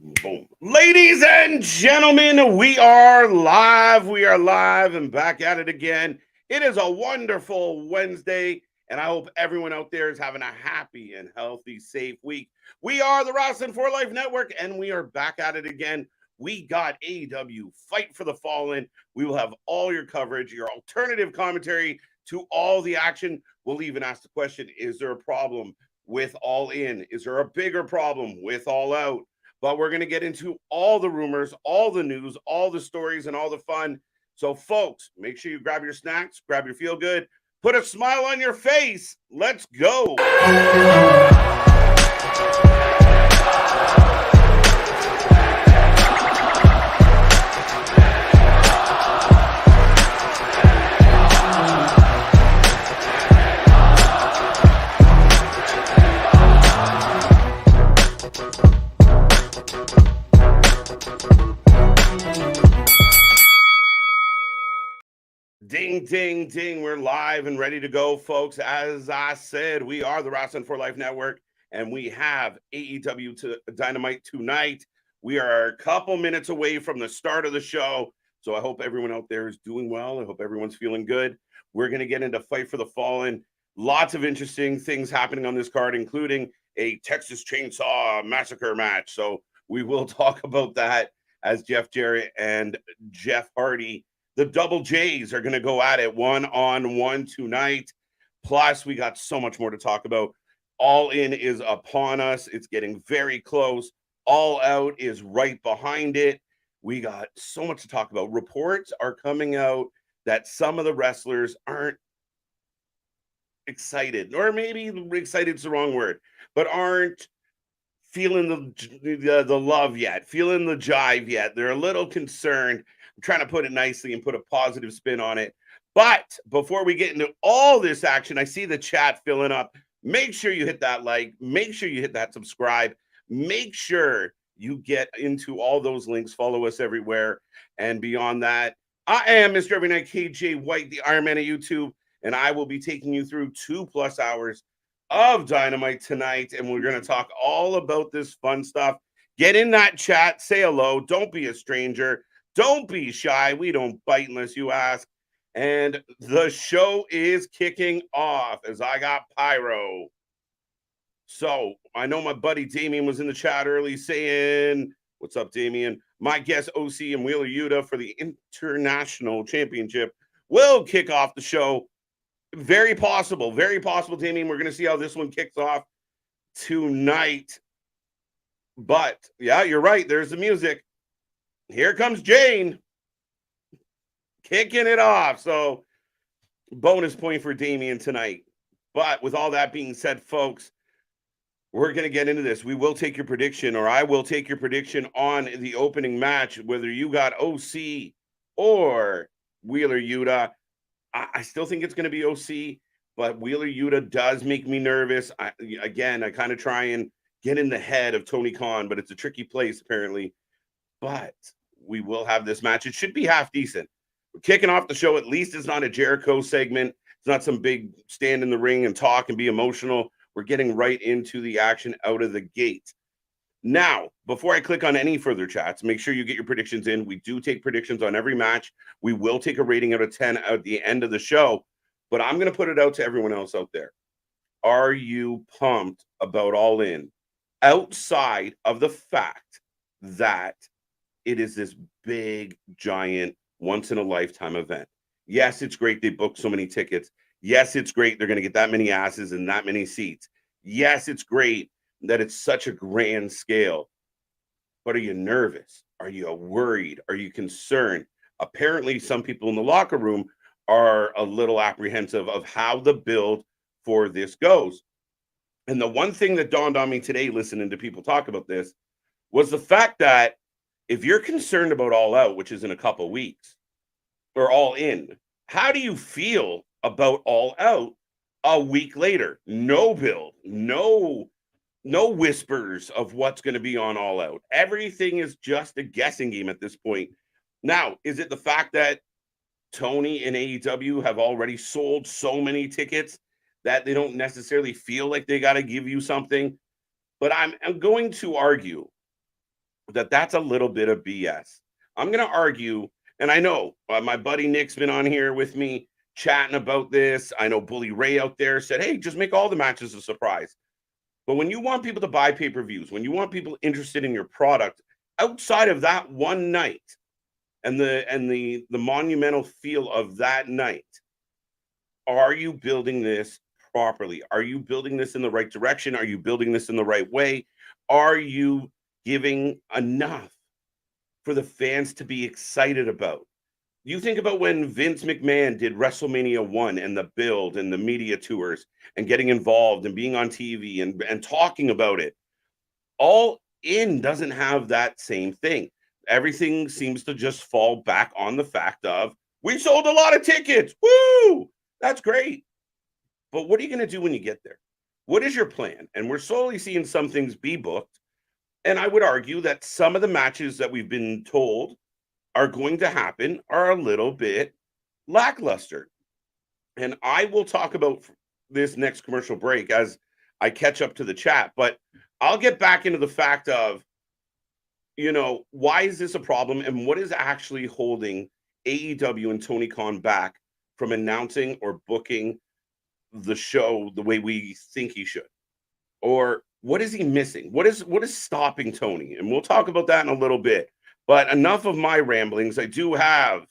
Boom. Ladies and gentlemen, we are live. We are live and back at it again. It is a wonderful Wednesday, and I hope everyone out there is having a happy and healthy, safe week. We are the Wrasslin for Life Network, and we are back at it again. We got AEW Fight for the Fallen. We will have all your coverage, your alternative commentary to all the action. We'll even ask the question, is there a problem with All In? Is there a bigger problem with All Out? But we're going to get into all the rumors, all the news, all the stories, and all the fun. So, folks, make sure you grab your snacks, grab your feel good, put a smile on your face. Let's go. Ding, ding, ding. We're live and ready to go, folks. As I said, we are the Wrasslin for Life Network, and we have AEW Dynamite tonight. We are a couple minutes away from the start of the show, so I hope everyone out there is doing well. I hope everyone's feeling good. We're going to get into Fight for the Fallen. Lots of interesting things happening on this card, including a Texas Chainsaw Massacre match. So we will talk about that as Jeff Jarrett and Jeff Hardy, the Double J's, are going to go at it one-on-one tonight. Plus, we got so much more to talk about. All In is upon us. It's getting very close. All Out is right behind it. We got so much to talk about. Reports are coming out that some of the wrestlers aren't excited, or maybe excited is the wrong word, but aren't feeling the love yet, feeling the jive yet. They're a little concerned. I'm trying to put it nicely and put a positive spin on it. But before we get into all this action, I see the chat filling up. Make sure you hit that like. Make sure you hit that subscribe. Make sure you get into all those links. Follow us everywhere. And beyond that, I am Mr. Every Night KJ White, the Iron Man of YouTube, and I will be taking you through 2+ hours of Dynamite tonight, and we're going to talk all about this fun stuff. Get in that chat. Say hello. Don't be a stranger. Don't be shy. We don't bite unless you ask. And the show is kicking off as I got pyro. So I know my buddy Damien was in the chat early saying, what's up, Damien? My guest OC and Wheeler Yuta for the International Championship will kick off the show. Very possible, Damien. We're going to see how this one kicks off tonight. But, yeah, you're right. There's the music. Here comes Jane kicking it off. So, bonus point for Damien tonight. But with all that being said, folks, we're going to get into this. We will take your prediction, or I will take your prediction on the opening match, whether you got OC or Wheeler Yuta. I still think it's going to be OC, but Wheeler Yuta does make me nervous. I kind of try and get in the head of Tony Khan, but it's a tricky place, apparently. But we will have this match. It should be half decent. We're kicking off the show. At least it's not a Jericho segment. It's not some big stand in the ring and talk and be emotional. We're getting right into the action out of the gate. Now, before I click on any further chats, make sure you get your predictions in. We do take predictions on every match. We will take a rating out of 10 at the end of the show, but I'm going to put it out to everyone else out there. Are you pumped about All In outside of the fact that it is this big, giant, once-in-a-lifetime event? Yes, it's great they booked so many tickets. Yes, it's great they're going to get that many asses and that many seats. Yes, it's great that it's such a grand scale. But are you nervous? Are you worried? Are you concerned? Apparently, some people in the locker room are a little apprehensive of how the build for this goes. And the one thing that dawned on me today, listening to people talk about this, was the fact that if you're concerned about All Out, which is in a couple weeks, or All In, how do you feel about All Out a week later? No build, no whispers of what's going to be on All Out. Everything is just a guessing game at this point. Now, is it the fact that Tony and AEW have already sold so many tickets that they don't necessarily feel like they got to give you something? But I'm going to argue that's a little bit of BS. I'm going to argue, and I know my buddy Nick's been on here with me chatting about this. I know Bully Ray out there said, hey, just make all the matches a surprise. But when you want people to buy pay-per-views, when you want people interested in your product outside of that one night and the monumental feel of that night, are you building this properly? Are you building this in the right direction? Are you building this in the right way? Are you giving enough for the fans to be excited about? You think about when Vince McMahon did WrestleMania 1 and the build and the media tours and getting involved and being on TV and talking about it. All In doesn't have that same thing. Everything seems to just fall back on the fact of, we sold a lot of tickets. Woo! That's great. But what are you going to do when you get there? What is your plan? And we're slowly seeing some things be booked. And I would argue that some of the matches that we've been told are going to happen are a little bit lackluster. And I will talk about this next commercial break as I catch up to the chat, but I'll get back into the fact of, why is this a problem and what is actually holding AEW and Tony Khan back from announcing or booking the show the way we think he should? Or what is he missing? What is stopping Tony? And we'll talk about that in a little bit. But enough of my ramblings. I do have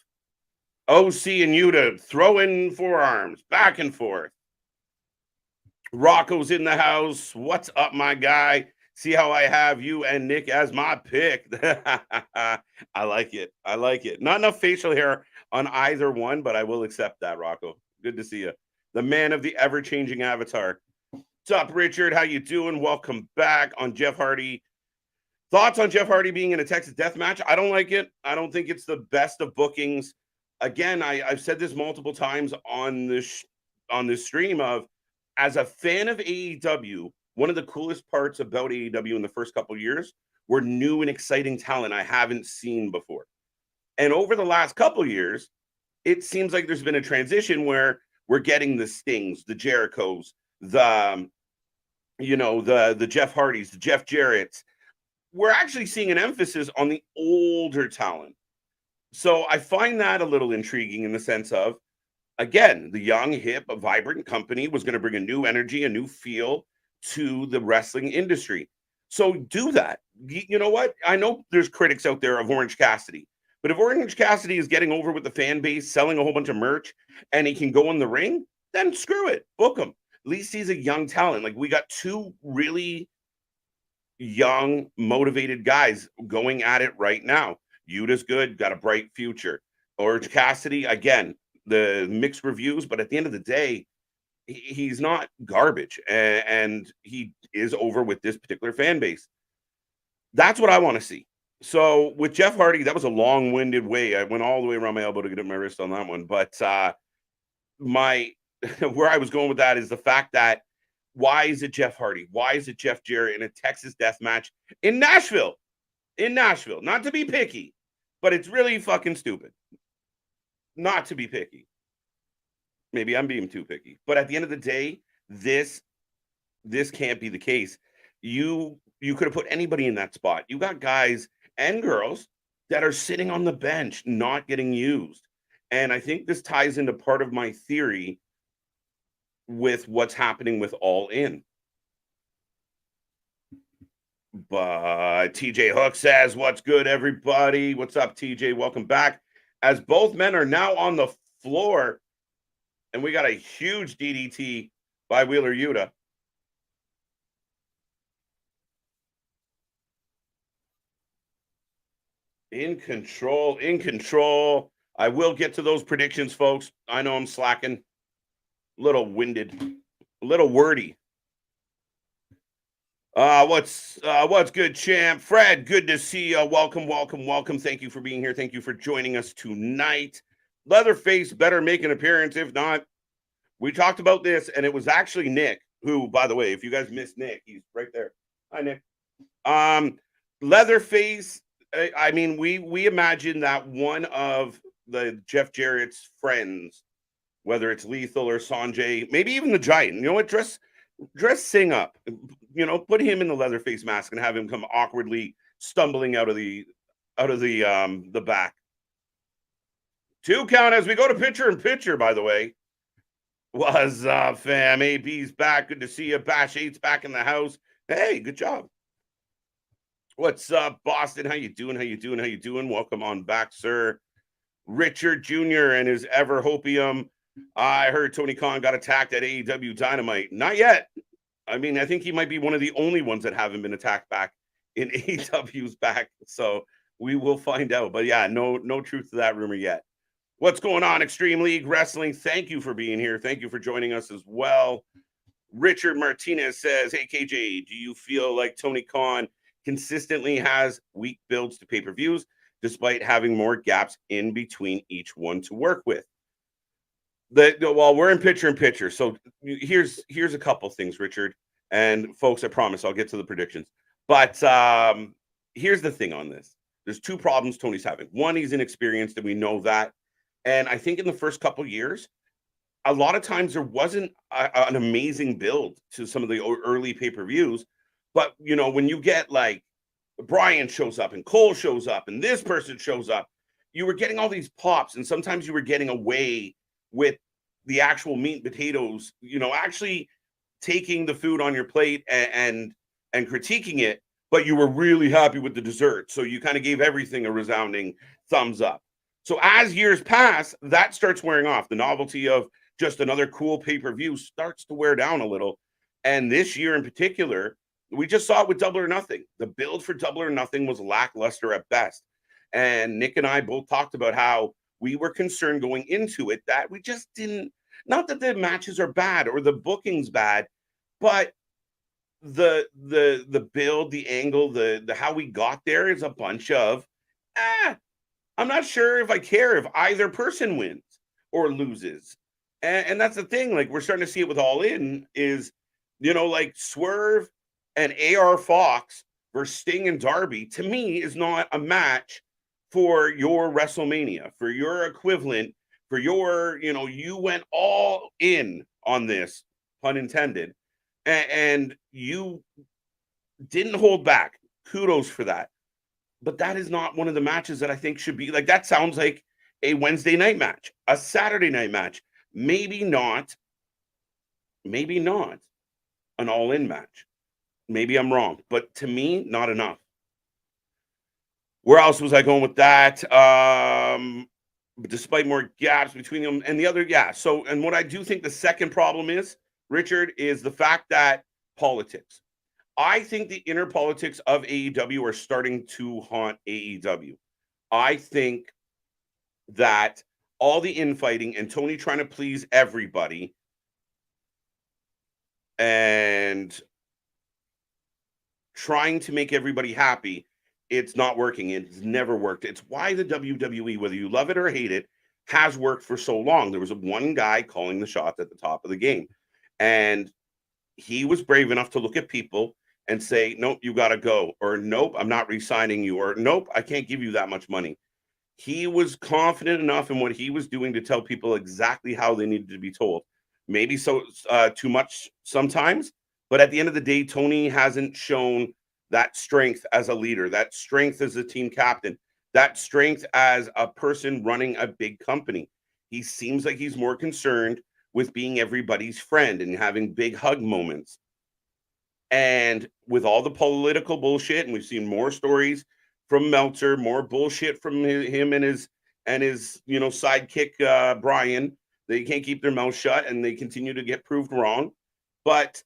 OC and Yuta throwing forearms back and forth. Rocco's in the house. What's up, my guy? See how I have you and Nick as my pick. I like it. I like it. Not enough facial hair on either one, but I will accept that, Rocco. Good to see you. The man of the ever-changing avatar. What's up, Richard? How you doing? Welcome back on Jeff Hardy. Thoughts on Jeff Hardy being in a Texas death match? I don't like it. I don't think it's the best of bookings. Again, I've said this multiple times on this stream of, as a fan of AEW, one of the coolest parts about AEW in the first couple of years were new and exciting talent I haven't seen before. And over the last couple of years, it seems like there's been a transition where we're getting the Stings, the Jerichos, the Jeff Hardys, the Jeff Jarretts. We're actually seeing an emphasis on the older talent. So I find that a little intriguing in the sense of, again, the young, hip, vibrant company was going to bring a new energy, a new feel to the wrestling industry. So do that. You know what? I know there's critics out there of Orange Cassidy, but if Orange Cassidy is getting over with the fan base, selling a whole bunch of merch, and he can go in the ring, then screw it. Book him. At least he's a young talent. Like, we got two really young, motivated guys going at it right now. Yuta's good, got a bright future. Orange Cassidy, again, the mixed reviews, but at the end of the day, he's not garbage, and he is over with this particular fan base. That's what I want to see. So with Jeff Hardy, that was a long-winded way. I went all the way around my elbow to get up my wrist on that one. But where I was going with that is the fact that, why is it Jeff Hardy? Why is it Jeff Jarrett in a Texas death match in Nashville? In Nashville. Not to be picky, but it's really fucking stupid. Not to be picky. Maybe I'm being too picky. But at the end of the day, this can't be the case. You could have put anybody in that spot. You got guys and girls that are sitting on the bench, not getting used. And I think this ties into part of my theory with what's happening with All In. But TJ Hook says, what's good, everybody? What's up, TJ? Welcome back. As both men are now on the floor, and we got a huge DDT by Wheeler Yuta. In control. I will get to those predictions, folks. I know I'm slacking. A little winded, a little wordy. What's good, champ? Fred, good to see you. Welcome. Thank you for being here. Thank you for joining us tonight. Leatherface better make an appearance. If not, we talked about this, and it was actually Nick, who, by the way, if you guys missed Nick, he's right there. Hi, Nick. Leatherface, I mean, we imagine that one of the Jeff Jarrett's friends, whether it's Lethal or Sanjay, maybe even the Giant, you know what, dress Singh up, put him in the Leatherface mask and have him come awkwardly stumbling out of the back. 2 count as we go to pitcher and pitcher, by the way. What's up, fam? AB's back. Good to see you. Bash 8's back in the house. Hey, good job. What's up, Boston? How you doing? How you doing? How you doing? Welcome on back, sir. Richard Jr. and his ever hopium. I heard Tony Khan got attacked at AEW Dynamite. Not yet. I mean, I think he might be one of the only ones that haven't been attacked back in AEW's back. So we will find out. But yeah, no truth to that rumor yet. What's going on, Extreme League Wrestling? Thank you for being here. Thank you for joining us as well. Richard Martinez says, hey, KJ, do you feel like Tony Khan consistently has weak builds to pay-per-views despite having more gaps in between each one to work with? Well, we're in pitcher and pitcher. So here's a couple things, Richard. And folks, I promise I'll get to the predictions. But here's the thing on this. There's 2 problems Tony's having. One, he's inexperienced, and we know that. And I think in the first couple years, a lot of times there wasn't an amazing build to some of the early pay-per-views. But, you know, when you get like Brian shows up and Cole shows up and this person shows up, you were getting all these pops. And sometimes you were getting away with the actual meat and potatoes, you know, actually taking the food on your plate and critiquing it. But you were really happy with the dessert. So you kind of gave everything a resounding thumbs up. So as years pass, that starts wearing off. The novelty of just another cool pay-per-view starts to wear down a little. And this year in particular, we just saw it with Double or Nothing. The build for Double or Nothing was lackluster at best. And Nick and I both talked about how we were concerned going into it that we just didn't, not that the matches are bad or the booking's bad, but the build, the angle, the how we got there is a bunch of, I'm not sure if I care if either person wins or loses. And that's the thing. Like, we're starting to see it with All In is, you know, like Swerve and AR Fox versus Sting and Darby, to me, is not a match for your WrestleMania, for your equivalent, for your, you know, you went all in on this, pun intended, and you didn't hold back. Kudos for that. But that is not one of the matches that I think should be like, that sounds like a Wednesday night match, a Saturday night match. Maybe not an all-in match. Maybe I'm wrong, but to me, not enough. Where else was I going with that? Despite more gaps between them and the other, yeah. So, and what I do think the second problem is, Richard, is the fact that politics. I think the inner politics of AEW are starting to haunt AEW. I think that all the infighting and Tony trying to please everybody and trying to make everybody happy, it's not working. It's never worked. It's why the WWE, whether you love it or hate it, has worked for so long. There was one guy calling the shots at the top of the game. And he was brave enough to look at people and say, nope, you got to go. Or nope, I'm not re-signing you. Or nope, I can't give you that much money. He was confident enough in what he was doing to tell people exactly how they needed to be told. Maybe so too much sometimes. But at the end of the day, Tony hasn't shown that strength as a leader, that strength as a team captain, that strength as a person running a big company. He seems like he's more concerned with being everybody's friend and having big hug moments. And with all the political bullshit, and we've seen more stories from Meltzer, more bullshit from him and his you know, sidekick Brian. They can't keep their mouth shut and they continue to get proved wrong. But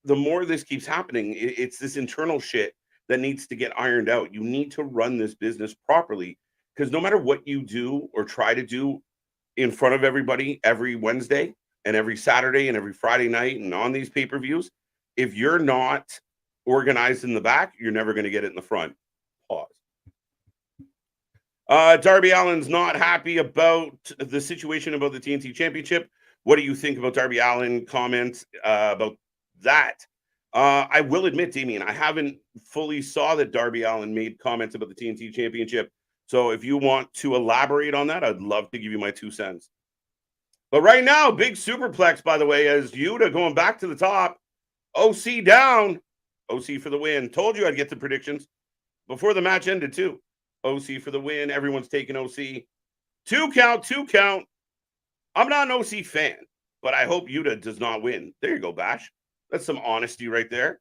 the more this keeps happening, it's this internal shit that needs to get ironed out. You need to run this business properly, because no matter what you do or try to do in front of everybody every Wednesday and every Saturday and every Friday night and on these pay-per-views, if you're not organized in the back, you're never going to get it in the front. Pause. Darby Allin's not happy about the situation about the TNT Championship. What do you think about Darby Allin comments about that? I will admit, Damien, I haven't fully saw that Darby Allin made comments about the TNT Championship. So if you want to elaborate on that, I'd love to give you my 2 cents. But right now, big superplex, by the way, as Yuta going back to the top. OC down. OC for the win. Told you I'd get the predictions. before the match ended too. OC for the win. Everyone's taking OC. 2 count, 2 count. I'm not an OC fan, but I hope Yuta does not win. There you go, Bash. That's some honesty right there.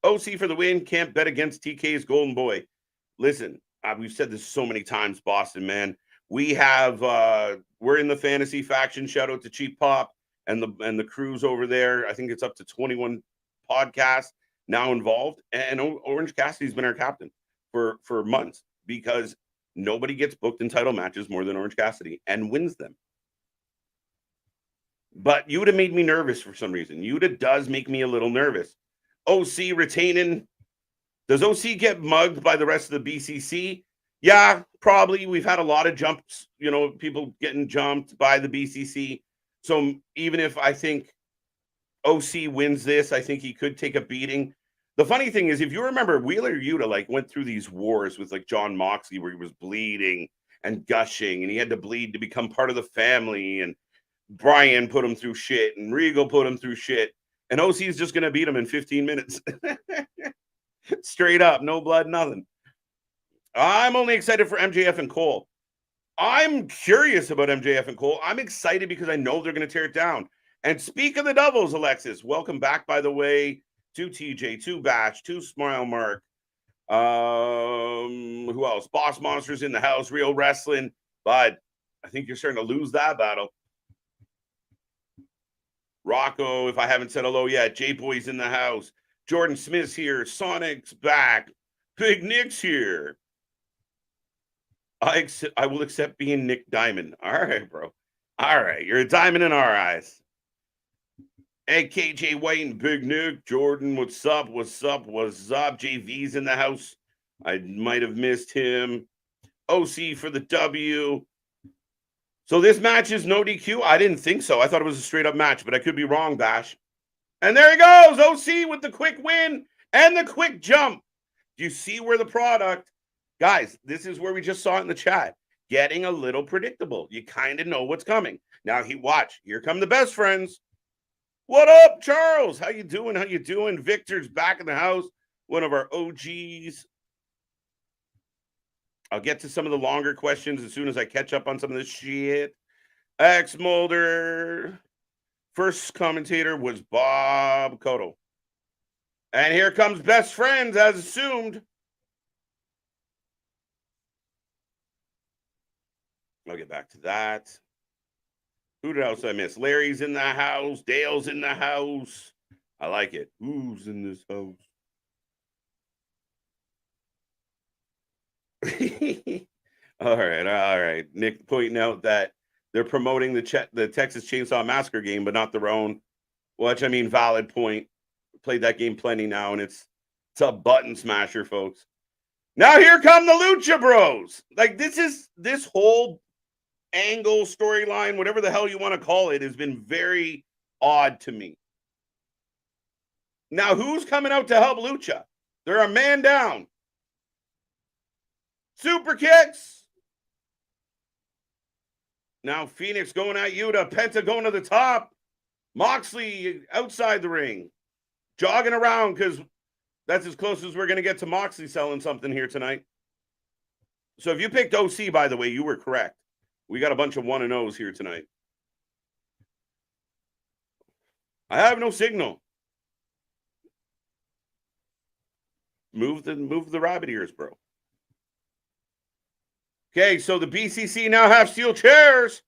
OC for the win. Can't bet against TK's golden boy. Listen, we've said this so many times, Boston, man. We have we're in the fantasy faction. Shout out to Cheap Pop and the crews over there. I think it's up to 21 podcasts now involved. And Orange Cassidy's been our captain for months because nobody gets booked in title matches more than Orange Cassidy and wins them. But Yuta made me nervous for some reason. Yuta does make me a little nervous. OC retaining. Does OC get mugged by the rest of the BCC? Yeah, probably. We've had a lot of jumps, people getting jumped by the BCC. So even if I think OC wins this, I think he could take a beating. The funny thing is, if you remember, Wheeler Yuta went through these wars with John Moxley where he was bleeding and gushing and he had to bleed to become part of the family, and Brian put him through shit and Regal put him through shit, and OC is just going to beat him in 15 minutes. Straight up, no blood, nothing. I'm only excited for MJF and Cole. I'm curious about MJF and Cole. I'm excited because I know they're going to tear it down. And speak of the doubles, Alexis, welcome back, by the way, to TJ, to Bash, to Smile Mark. Who else? Boss Monsters in the house, Real Wrestling. But I think you're starting to lose that battle. Rocco, if I haven't said hello yet. J-Boy's in the house. Jordan Smith's here. Sonic's back. Big Nick's here. I will accept being Nick Diamond. All right, bro. All right. You're a diamond in our eyes. Hey, KJ White and Big Nick. Jordan, what's up? What's up? What's up? JV's in the house. I might have missed him. OC for the W. So this match is no DQ? I didn't think so. I thought it was a straight-up match, but I could be wrong, Bash. And there he goes, OC with the quick win and the quick jump. Do you see where the product... Guys, this is where we just saw it in the chat. Getting a little predictable. You kind of know what's coming. Now, watch. Here come the best friends. What up, Charles? How you doing? How you doing? Victor's back in the house. One of our OGs. I'll get to some of the longer questions as soon as I catch up on some of this shit. X Mulder. First commentator was Bob Cotto. And here comes best friends, as assumed. I'll get back to that. Who else did I miss? Larry's in the house. Dale's in the house. I like it. Who's in this house? All right. Nick pointing out that they're promoting the Texas Chainsaw Massacre game, but not their own. Which, I mean, valid point. Played that game plenty now, and it's a button smasher, folks. Now here come the Lucha Bros. This whole angle, storyline, whatever the hell you want to call it, has been very odd to me. Now, who's coming out to help Lucha? They're a man down. Super kicks. Now Phoenix going at Yuta. Penta going to the top. Moxley outside the ring. Jogging around because that's as close as we're going to get to Moxley selling something here tonight. So if you picked OC, by the way, you were correct. We got a bunch of 1-0s here tonight. I have no signal. Move the rabbit ears, bro. Okay, so the BCC now have steel chairs,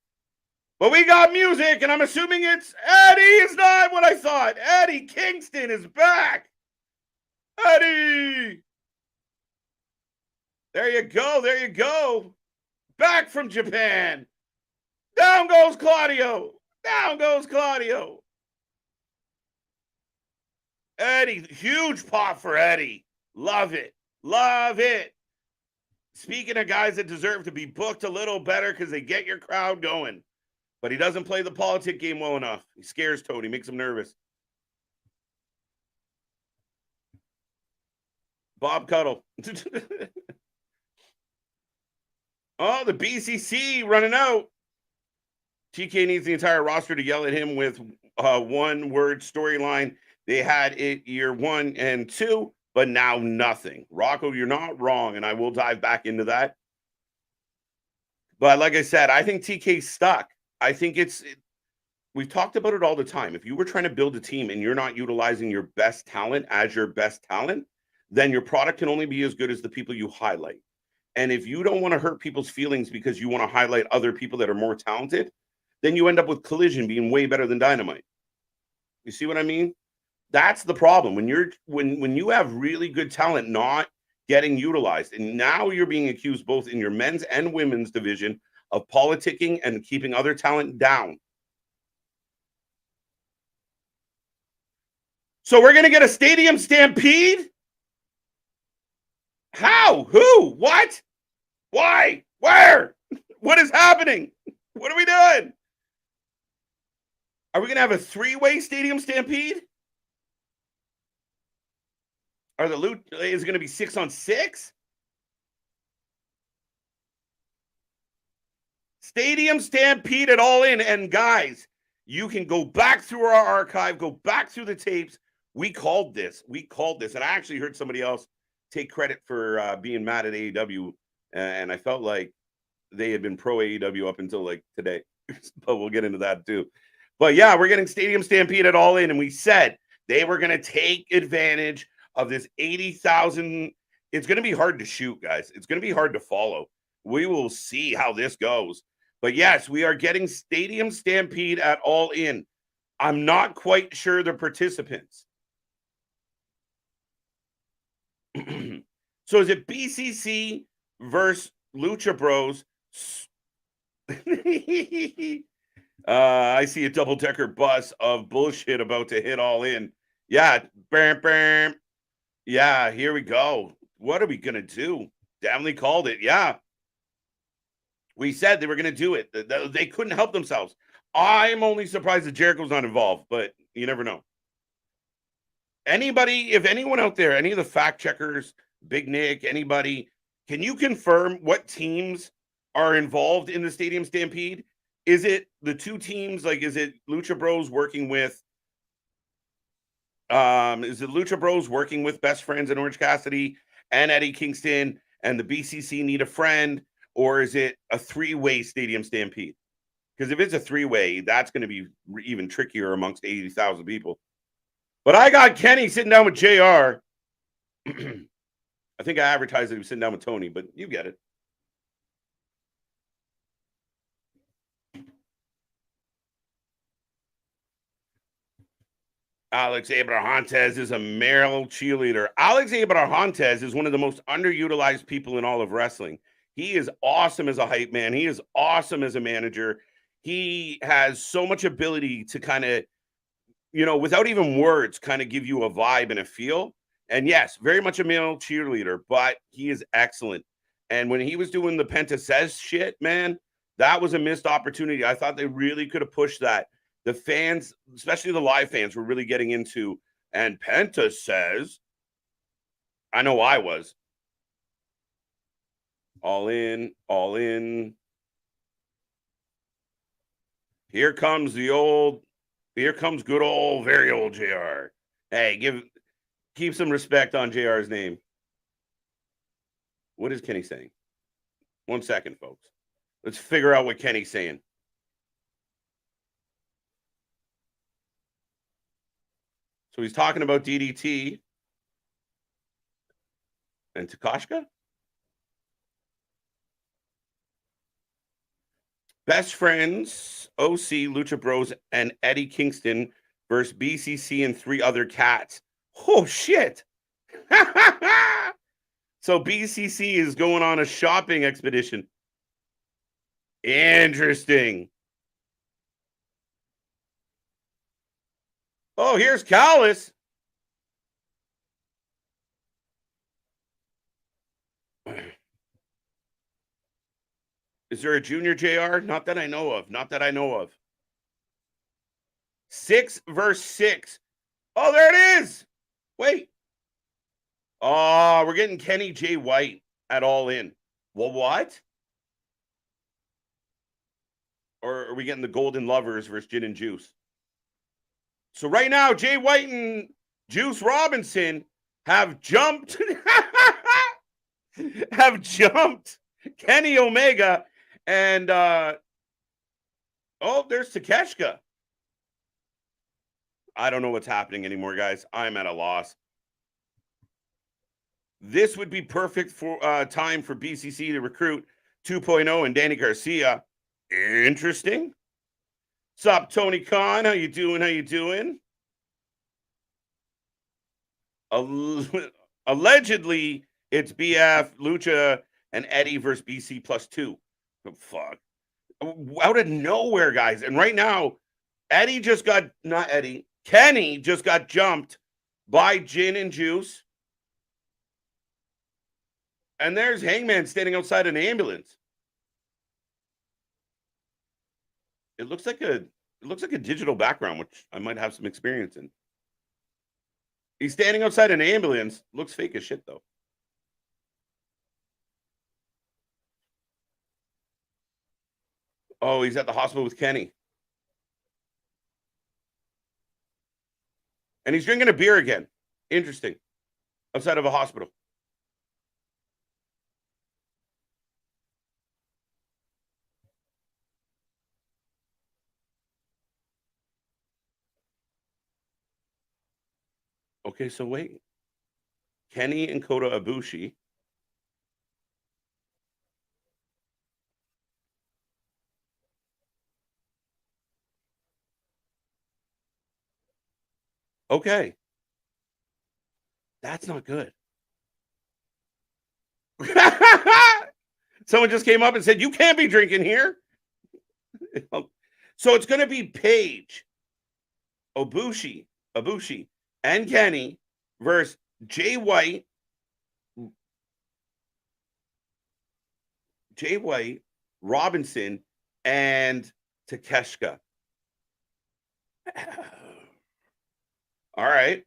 but we got music, and I'm assuming it's Eddie. It's not what I thought. Eddie Kingston is back. Eddie. There you go. There you go. Back from Japan. Down goes Claudio. Down goes Claudio. Eddie, huge pop for Eddie. Love it. Love it. Speaking of guys that deserve to be booked a little better because they get your crowd going. But he doesn't play the politic game well enough. He scares Tony, makes him nervous. Bob Cuddle. Oh, the BCC running out. TK needs the entire roster to yell at him with one-word storyline. They had it year 1 and 2. but now nothing. Rocco, you're not wrong, and I will dive back into that. But like I said, I think TK's stuck. I think we've talked about it all the time. If you were trying to build a team and you're not utilizing your best talent as your best talent, then your product can only be as good as the people you highlight. And if you don't want to hurt people's feelings because you want to highlight other people that are more talented, then you end up with Collision being way better than Dynamite. You see what I mean? That's the problem. When you have really good talent not getting utilized, and now you're being accused both in your men's and women's division of politicking and keeping other talent down. So we're going to get a stadium stampede? How? Who? What? Why? Where? What is happening? What are we doing? Are we going to have a three-way stadium stampede? Is it going to be 6-on-6? Stadium stampede at All In. And guys, you can go back through our archive, go back through the tapes. We called this. And I actually heard somebody else take credit for being mad at AEW. And I felt like they had been pro AEW up until like today. But we'll get into that too. But yeah, we're getting Stadium Stampede at All In. And we said they were going to take advantage of this 80,000. It's going to be hard to shoot, guys. It's going to be hard to follow. We will see how this goes. But yes, we are getting Stadium Stampede at All In. I'm not quite sure the participants. So is it BCC versus Lucha Bros? I see a double-decker bus of bullshit about to hit All In. Yeah, bam, bam. Yeah, here we go. What are we going to do? Definitely called it. Yeah. We said they were going to do it. They couldn't help themselves. I'm only surprised that Jericho's not involved, but you never know. Anybody, if anyone out there, any of the fact checkers, Big Nick, anybody, can you confirm what teams are involved in the Stadium Stampede? Is it the two teams? Like, is it Lucha Bros working with Best Friends and Orange Cassidy and Eddie Kingston and the BCC Need a Friend? Or is it a three-way Stadium Stampede? Because if it's a three-way, that's going to be even trickier amongst 80,000 people. But I got Kenny sitting down with JR. I think I advertised that he was sitting down with Tony, but you get it. Alex Abrahantes is a male cheerleader. Alex Abrahantes is one of the most underutilized people in all of wrestling. He is awesome as a hype man. He is awesome as a manager. He has so much ability to kind of, without even words, kind of give you a vibe and a feel. And yes, very much a male cheerleader, but he is excellent. And when he was doing the Penta Says shit, man, that was a missed opportunity. I thought they really could have pushed that. The fans, especially the live fans, were really getting into, and Penta Says, I know I was. All in, all in. Here comes good old, very old JR. Hey, keep some respect on JR's name. What is Kenny saying? 1 second, folks. Let's figure out what Kenny's saying. So he's talking about DDT and Takashka. Best Friends, OC, Lucha Bros, and Eddie Kingston versus BCC and 3 other cats. Oh, shit. So BCC is going on a shopping expedition. Interesting. Oh, here's Callis. Is there a junior JR? Not that I know of. 6 versus 6. Oh, there it is. Wait. Oh, we're getting Kenny J. White at All In. Well, what? Or are we getting the Golden Lovers versus Gin and Juice? So right now, Jay White and Juice Robinson have jumped Kenny Omega and there's Takeshka. I don't know what's happening anymore, guys. I'm at a loss. This would be perfect for time for BCC to recruit 2.0 and Danny Garcia. Interesting. What's up, Tony Khan? How you doing? Allegedly, it's BF, Lucha, and Eddie versus BC +2. Oh, fuck. Out of nowhere, guys. And right now, Kenny just got jumped by Gin and Juice. And there's Hangman standing outside an ambulance. It looks like a digital background, which I might have some experience in. He's standing outside an ambulance. Looks fake as shit, though. Oh, he's at the hospital with Kenny. And he's drinking a beer again. Interesting. Outside of a hospital. Okay, so wait. Kenny and Kota Ibushi. Okay. That's not good. Someone just came up and said, you can't be drinking here. So it's going to be Paige, Ibushi, and Kenny versus Jay White, Robinson, and Takeshka. All right.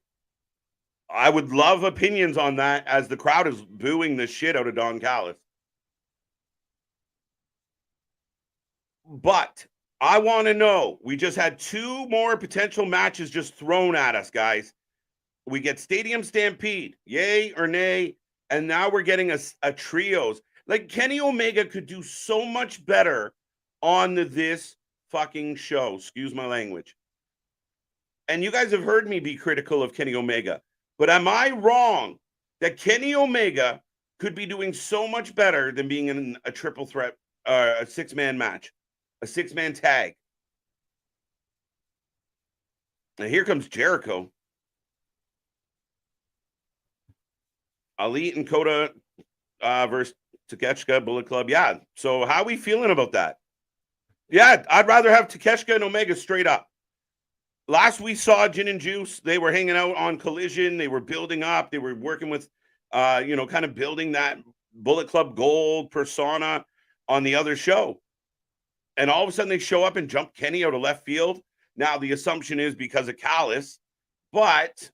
I would love opinions on that as the crowd is booing the shit out of Don Callis. But I want to know, we just had 2 more potential matches just thrown at us, guys. We get Stadium Stampede, yay or nay, and now we're getting a trios. Like, Kenny Omega could do so much better on this fucking show. Excuse my language. And you guys have heard me be critical of Kenny Omega. But am I wrong that Kenny Omega could be doing so much better than being in a triple threat, a 6-man match, a 6-man tag? And here comes Jericho. Ali and Kota versus Takeshka, Bullet Club. Yeah. So how are we feeling about that? Yeah, I'd rather have Takeshka and Omega straight up. Last we saw Gin and Juice, they were hanging out on Collision. They were building up. They were working with, kind of building that Bullet Club Gold persona on the other show. And all of a sudden they show up and jump Kenny out of left field. Now the assumption is because of Callis, but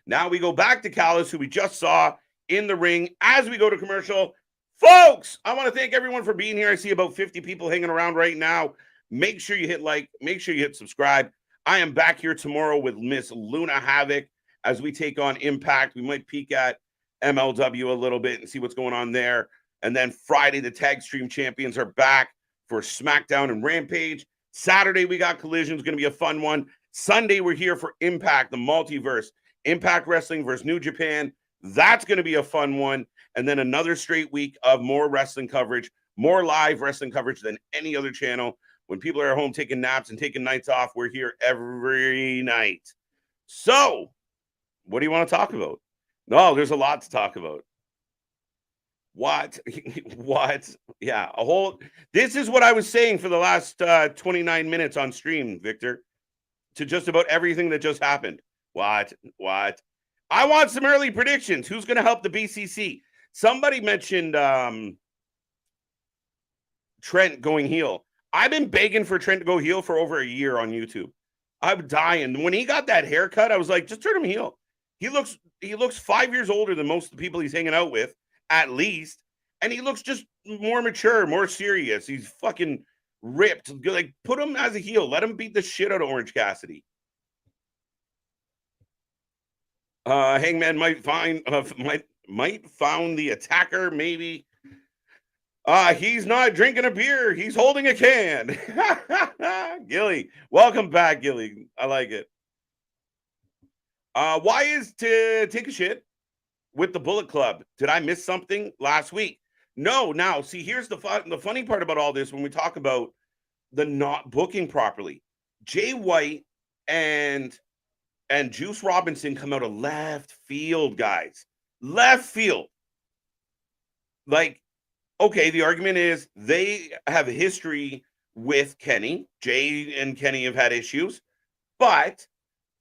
now we go back to Callis, who we just saw in the ring as we go to commercial. Folks, I want to thank everyone for being here. I see about 50 people hanging around right now. Make sure you hit like, make sure you hit subscribe. I am back here tomorrow with Miss Luna Havoc as we take on Impact. We might peek at MLW a little bit and see what's going on there. And then Friday, the Tag Stream Champions are back for SmackDown and Rampage. Saturday, we got Collision. It's going to be a fun one. Sunday, we're here for Impact, the Multiverse. Impact Wrestling versus New Japan. That's going to be a fun one. And then another straight week of more wrestling coverage, more live wrestling coverage than any other channel. When people are at home taking naps and taking nights off, we're here every night. So, what do you want to talk about? No, there's a lot to talk about. What? Yeah, this is what I was saying for the last 29 minutes on stream, Victor, to just about everything that just happened. What? I want some early predictions. Who's going to help the BCC? Somebody mentioned Trent going heel. I've been begging for Trent to go heel for over a year on YouTube. I'm dying. When he got that haircut, I was like, just turn him heel. He looks 5 years older than most of the people he's hanging out with, at least. And he looks just more mature, more serious. He's fucking ripped. Like, put him as a heel. Let him beat the shit out of Orange Cassidy. Hangman might find might found the attacker, maybe. He's not drinking a beer, he's holding a can. Gilly, welcome back, Gilly. I like it. Why is to take a shit with the Bullet Club? Did I miss something last week? No. Now, see, here's the funny part about all this when we talk about the not booking properly. Jay White and Juice Robinson come out of left field, guys. Left field. Like, okay, the argument is they have a history with Kenny. Jay and Kenny have had issues, but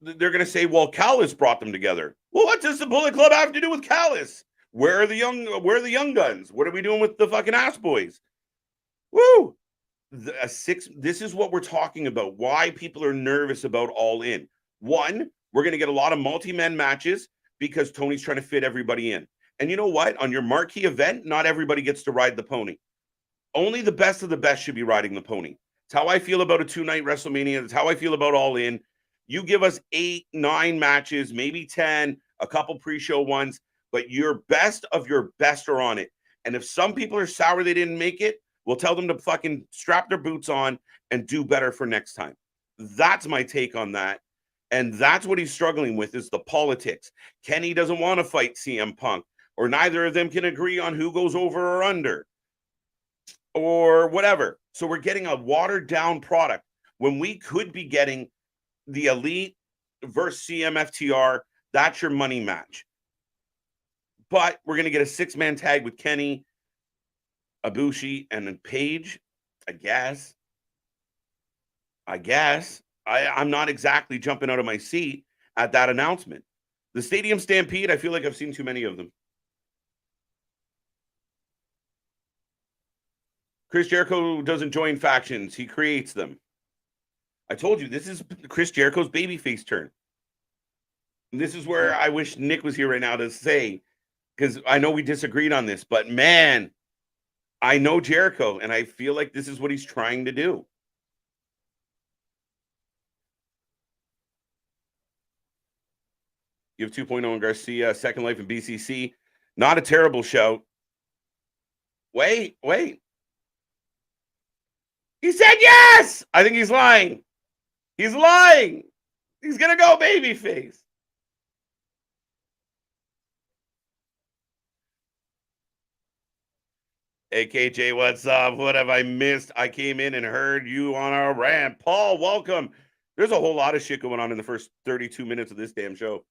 they're going to say, well, Callis brought them together. Well, what does the Bullet Club have to do with Callis? Where are the young guns? What are we doing with the fucking ass boys? Woo! This is what we're talking about. Why people are nervous about All In. One, we're going to get a lot of multi-man matches because Tony's trying to fit everybody in. And you know what? On your marquee event, not everybody gets to ride the pony. Only the best of the best should be riding the pony. It's how I feel about a 2-night WrestleMania. It's how I feel about All In. You give us 8, 9 matches, maybe 10, a couple pre-show ones, but your best of your best are on it. And if some people are sour they didn't make it, we'll tell them to fucking strap their boots on and do better for next time. That's my take on that. And that's what he's struggling with is the politics. Kenny doesn't want to fight CM Punk, or neither of them can agree on who goes over or under, or whatever. So we're getting a watered down product when we could be getting the Elite versus CMFTR. That's your money match. But we're going to get a 6-man tag with Kenny, Ibushi, and then Paige, I guess. I'm not exactly jumping out of my seat at that announcement. The Stadium Stampede, I feel like I've seen too many of them. Chris Jericho doesn't join factions. He creates them. I told you, this is Chris Jericho's babyface turn. And this is where I wish Nick was here right now to say, because I know we disagreed on this, but man, I know Jericho, and I feel like this is what he's trying to do. Give 2.0 and Garcia Second Life in BCC. Not a terrible show. Wait. He said yes! I think he's lying. He's lying. He's going to go babyface. Hey, KJ, what's up? What have I missed? I came in and heard you on our rant. Paul, welcome. There's a whole lot of shit going on in the first 32 minutes of this damn show.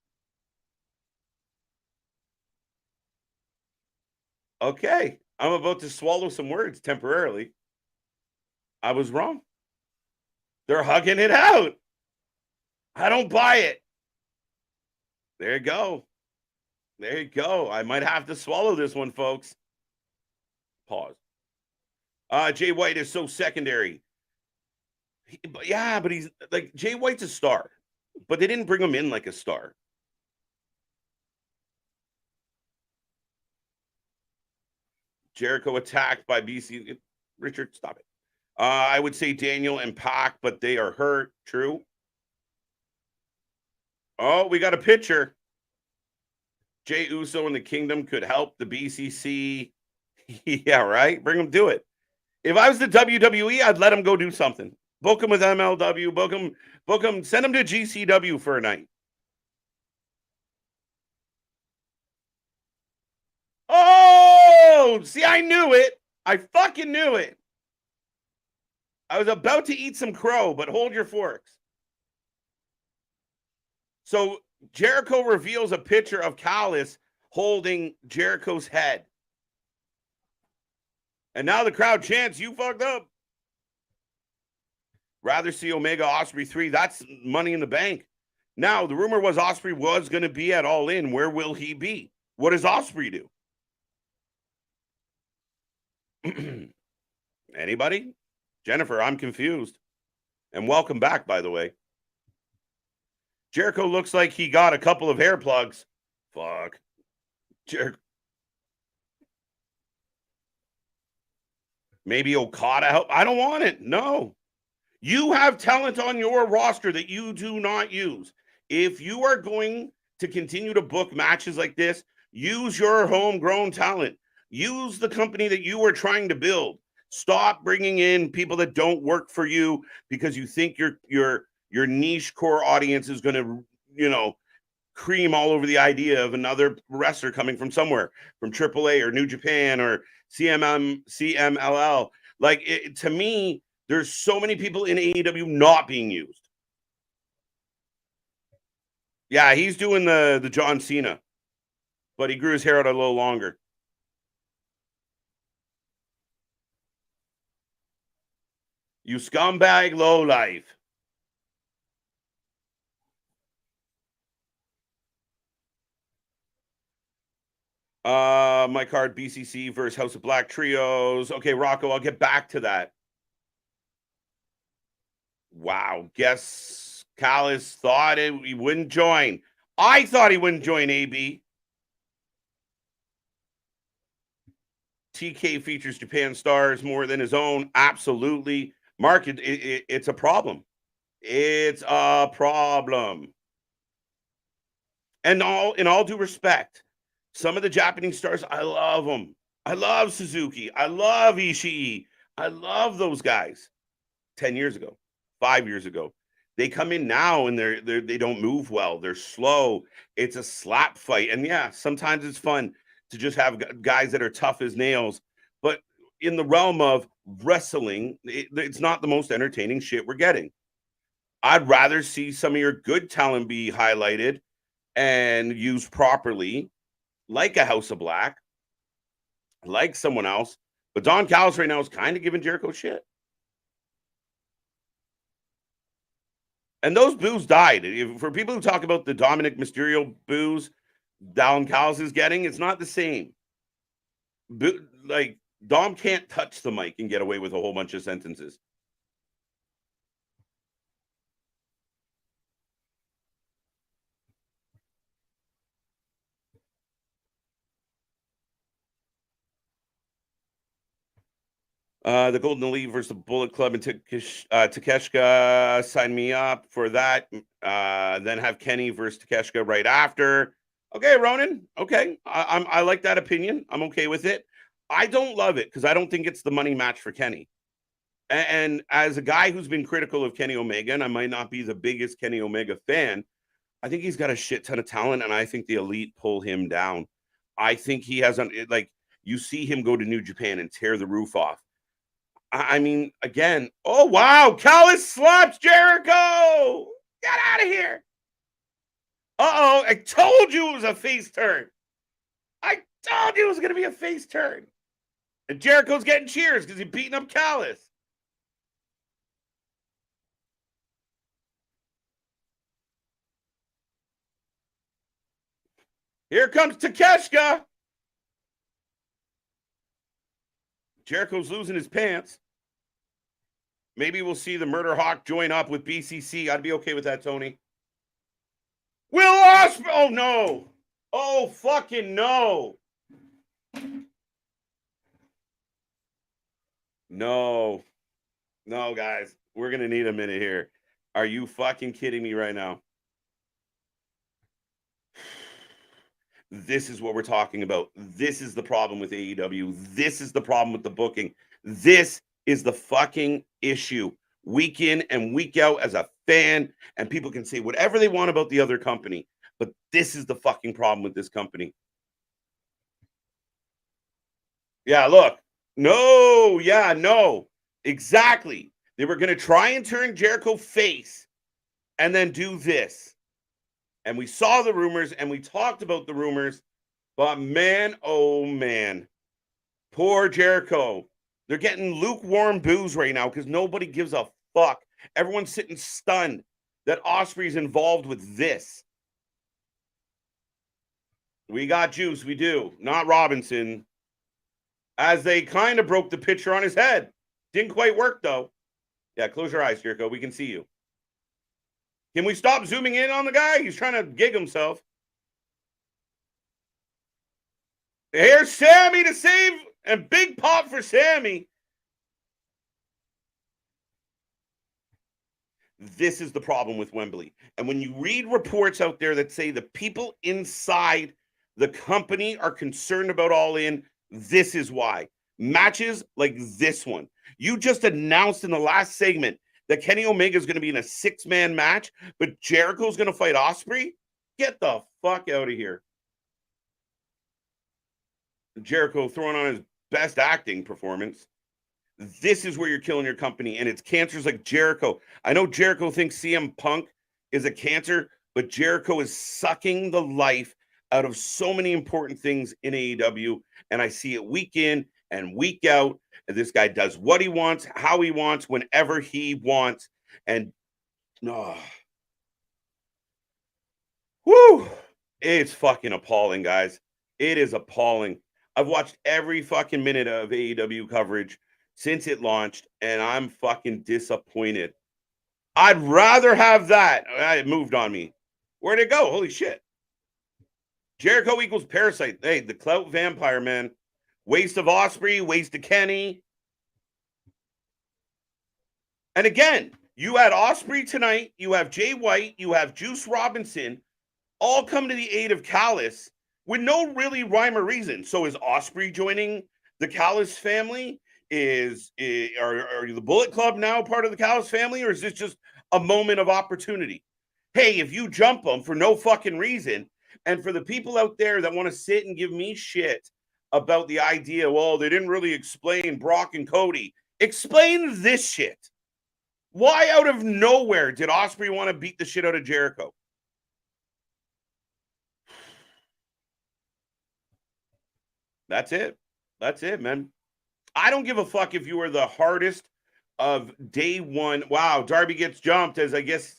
Okay, I'm about to swallow some words temporarily. I was wrong. They're hugging it out. I don't buy it. There you go. I might have to swallow this one, folks. Pause. Jay White is so secondary. But he's like, Jay White's a star, but they didn't bring him in like a star. Jericho attacked by BC. Richard, stop it. I would say Daniel and Pac, but they are hurt. True. Oh, we got a picture. Jay Uso and the Kingdom could help the BCC. Yeah, right? Bring them, do it. If I was the WWE, I'd let him go do something. Book him with MLW. Book him. Send him to GCW for a night. Oh, see, I knew it. I fucking knew it. I was about to eat some crow, but hold your forks. So Jericho reveals a picture of Callis holding Jericho's head. And now the crowd chants, you fucked up. Rather see Omega Ospreay 3. That's money in the bank. Now, the rumor was Ospreay was going to be at All In. Where will he be? What does Ospreay do? Anybody? Jennifer, I'm confused. And welcome back, by the way. Jericho looks like he got a couple of hair plugs. Fuck. Jericho. Maybe Okada help. I don't want it. No. You have talent on your roster that you do not use. If you are going to continue to book matches like this, use your homegrown talent. Use the company that you are trying to build. Stop bringing in people that don't work for you because you think your niche core audience is going to, cream all over the idea of another wrestler coming from somewhere, from AAA or New Japan or CMLL. Like, to me, there's so many people in AEW not being used. Yeah, he's doing the John Cena, but he grew his hair out a little longer. You scumbag lowlife. My card, BCC versus House of Black Trios. Okay, Rocco, I'll get back to that. Wow, guess Callis thought he wouldn't join. I thought he wouldn't join AB. TK features Japan stars more than his own. Absolutely. Mark, it's a problem. It's a problem. And in all due respect, some of the Japanese stars, I love them. I love Suzuki. I love Ishii. I love those guys. 10 years ago, 5 years ago. They come in now and they don't move well. They're slow. It's a slap fight. And yeah, sometimes it's fun to just have guys that are tough as nails. But in the realm of wrestling, it's not the most entertaining shit we're getting. I'd rather see some of your good talent be highlighted and used properly, like a House of Black, like someone else. But Don Callis right now is kind of giving Jericho shit. And those boos died. For people who talk about the Dominic Mysterio boos Don Callis is getting, it's not the same. Like, Dom can't touch the mic and get away with a whole bunch of sentences. The Golden Elite versus the Bullet Club and Takeshka. Sign me up for that. Then have Kenny versus Takeshka right after. Okay, Ronan. Okay, I like that opinion. I'm okay with it. I don't love it because I don't think it's the money match for Kenny. And as a guy who's been critical of Kenny Omega, and I might not be the biggest Kenny Omega fan, I think he's got a shit ton of talent, and I think the Elite pull him down. I think he has, you see him go to New Japan and tear the roof off. I mean, again, oh, wow, Callis slaps Jericho. Get out of here. Uh-oh, I told you it was a face turn. I told you it was going to be a face turn. And Jericho's getting cheers because he's beating up Callis. Here comes Takeshka. Jericho's losing his pants. Maybe we'll see the Murder Hawk join up with BCC. I'd be okay with that, Tony. Will Ospreay. Oh, no. Oh, fucking no. No. No, guys. We're going to need a minute here. Are you fucking kidding me right now? This is what we're talking about. This is the problem with AEW. This is the problem with the booking. This is the fucking issue. Week in and week out as a fan, and people can say whatever they want about the other company, but this is the fucking problem with this company. Yeah, look. No, yeah, no. Exactly. They were going to try and turn Jericho face and then do this. And we saw the rumors and we talked about the rumors, but man, oh man, poor Jericho. They're getting lukewarm boos right now because nobody gives a fuck. Everyone's sitting stunned that Ospreay's involved with this. We got juice, we do. Not Robinson. As they kind of broke the picture on his head. Didn't quite work, though. Yeah, close your eyes, Jericho. We can see you. Can we stop zooming in on the guy? He's trying to gig himself. Here's Sammy to save, and big pop for Sammy. This is the problem with Wembley. And when you read reports out there that say the people inside the company are concerned about All In, this is why. Matches like this one. You just announced in the last segment that Kenny Omega is going to be in a 6-man match, but Jericho's going to fight Ospreay? Get the fuck out of here. Jericho throwing on his best acting performance. This is where you're killing your company, and it's cancers like Jericho. I know Jericho thinks CM Punk is a cancer, but Jericho is sucking the life out of so many important things in AEW, and I see it week in and week out. And this guy does what he wants, how he wants, whenever he wants, and it's fucking appalling, guys. It is appalling. I've watched every fucking minute of AEW coverage since it launched, and I'm fucking disappointed. I'd rather have that. It moved on me. Where'd it go? Holy shit. Jericho equals Parasite. Hey, the clout vampire, man. Waste of Ospreay, waste of Kenny. And again, you had Ospreay tonight. You have Jay White. You have Juice Robinson. All come to the aid of Callis with no really rhyme or reason. So is Ospreay joining the Callis family? Are the Bullet Club now part of the Callis family, or is this just a moment of opportunity? Hey, if you jump them for no fucking reason, and for the people out there that want to sit and give me shit about the idea, well, they didn't really explain Brock and Cody. Explain this shit. Why out of nowhere did Ospreay want to beat the shit out of Jericho? That's it. That's it, man. I don't give a fuck if you are the hardest of day one. Wow, Darby gets jumped as I guess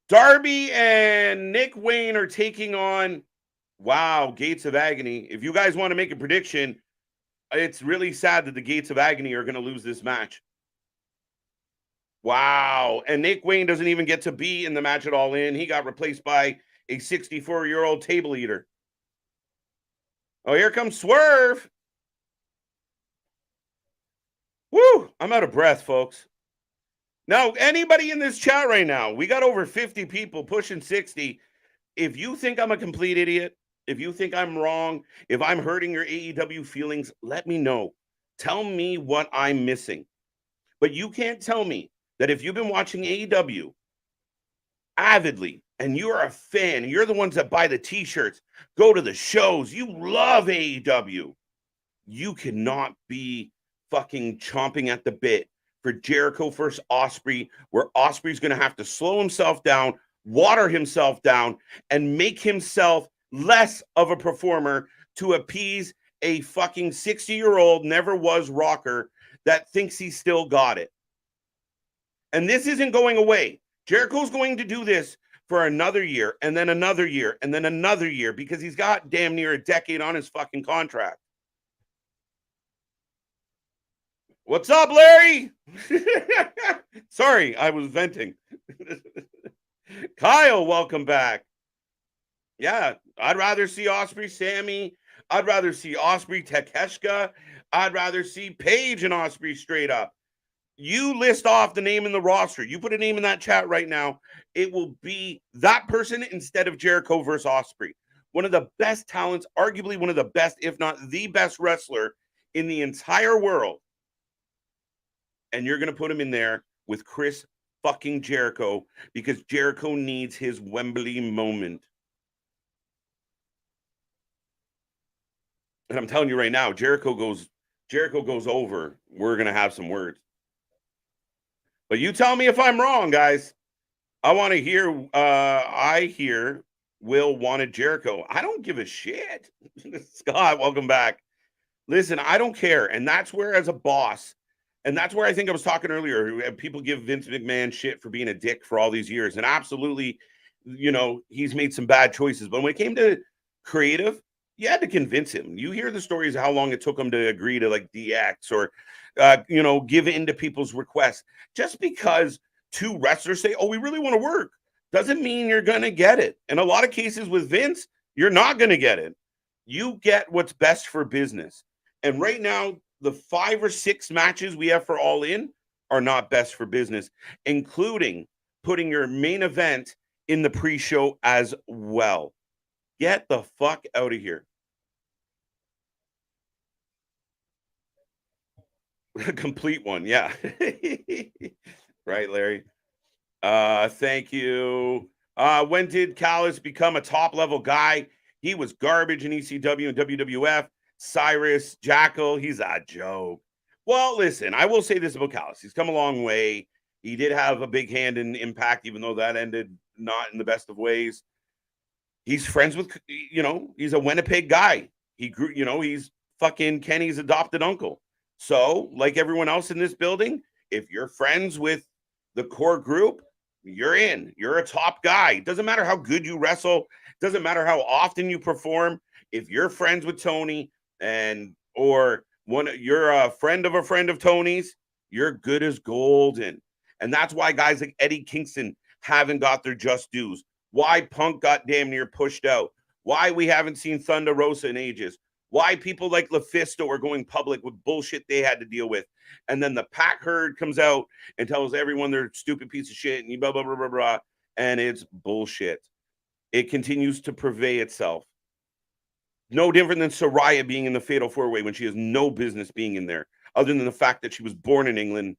Darby and Nick Wayne are taking on, wow, Gates of Agony. If you guys want to make a prediction, it's really sad that the Gates of Agony are going to lose this match. Wow. And Nick Wayne doesn't even get to be in the match at All In. He got replaced by a 64-year-old table eater. Oh, here comes Swerve. Woo! I'm out of breath, folks. Now, anybody in this chat right now, we got over 50 people, pushing 60. If you think I'm a complete idiot, if you think I'm wrong, if I'm hurting your AEW feelings, let me know. Tell me what I'm missing. But you can't tell me that if you've been watching AEW avidly, and you're a fan, you're the ones that buy the t-shirts, go to the shows, you love AEW, you cannot be fucking chomping at the bit for Jericho versus Ospreay, where Ospreay's going to have to slow himself down, water himself down, and make himself less of a performer to appease a fucking 60-year-old never was rocker that thinks he still got it. And this isn't going away. Jericho's going to do this for another year, and then another year, and then another year, because he's got damn near a decade on his fucking contract. What's up, Larry? Sorry, I was venting. Kyle, welcome back. Yeah, I'd rather see Ospreay, Sammy. I'd rather see Ospreay, Takeshka. I'd rather see Paige and Ospreay straight up. You list off the name in the roster. You put a name in that chat right now. It will be that person instead of Jericho versus Ospreay. One of the best talents, arguably one of the best, if not the best wrestler in the entire world. And you're going to put him in there with Chris fucking Jericho because Jericho needs his Wembley moment. And I'm telling you right now, Jericho goes over. We're going to have some words. But you tell me if I'm wrong, guys. I want to hear, I hear Will wanted Jericho. I don't give a shit. Scott, welcome back. Listen, I don't care. And that's where, as a boss, and that's where I think I was talking earlier, people give Vince McMahon shit for being a dick for all these years. And absolutely, you know, he's made some bad choices. But when it came to creative, you had to convince him. You hear the stories of how long it took him to agree to like DX or, you know, give in to people's requests. Just because two wrestlers say, oh, we really want to work, doesn't mean you're going to get it. In a lot of cases with Vince, you're not going to get it. You get what's best for business. And right now, the 5 or 6 matches we have for All In are not best for business, including putting your main event in the pre-show as well. Get the fuck out of here. A complete one, yeah. Right, Larry. Thank you. When did Callis become a top level guy? He was garbage in ECW and WWF. Cyrus, Jackal, he's a joke. Well, listen, I will say this about Callis. He's come a long way. He did have a big hand in Impact, even though that ended not in the best of ways. He's friends with, he's a Winnipeg guy. He grew, he's fucking Kenny's adopted uncle. So, like everyone else in this building, if you're friends with the core group, you're in. You're a top guy. It doesn't matter how good you wrestle. It doesn't matter how often you perform. If you're friends with Tony or you're a friend of Tony's, you're good as golden. And that's why guys like Eddie Kingston haven't got their just dues. Why Punk got damn near pushed out. Why we haven't seen Thunder Rosa in ages. Why people like LuFisto are going public with bullshit they had to deal with. And then the pack herd comes out and tells everyone they're a stupid piece of shit and blah, blah, blah, blah, blah. And it's bullshit. It continues to purvey itself. No different than Saraya being in the Fatal 4-Way when she has no business being in there, other than the fact that she was born in England.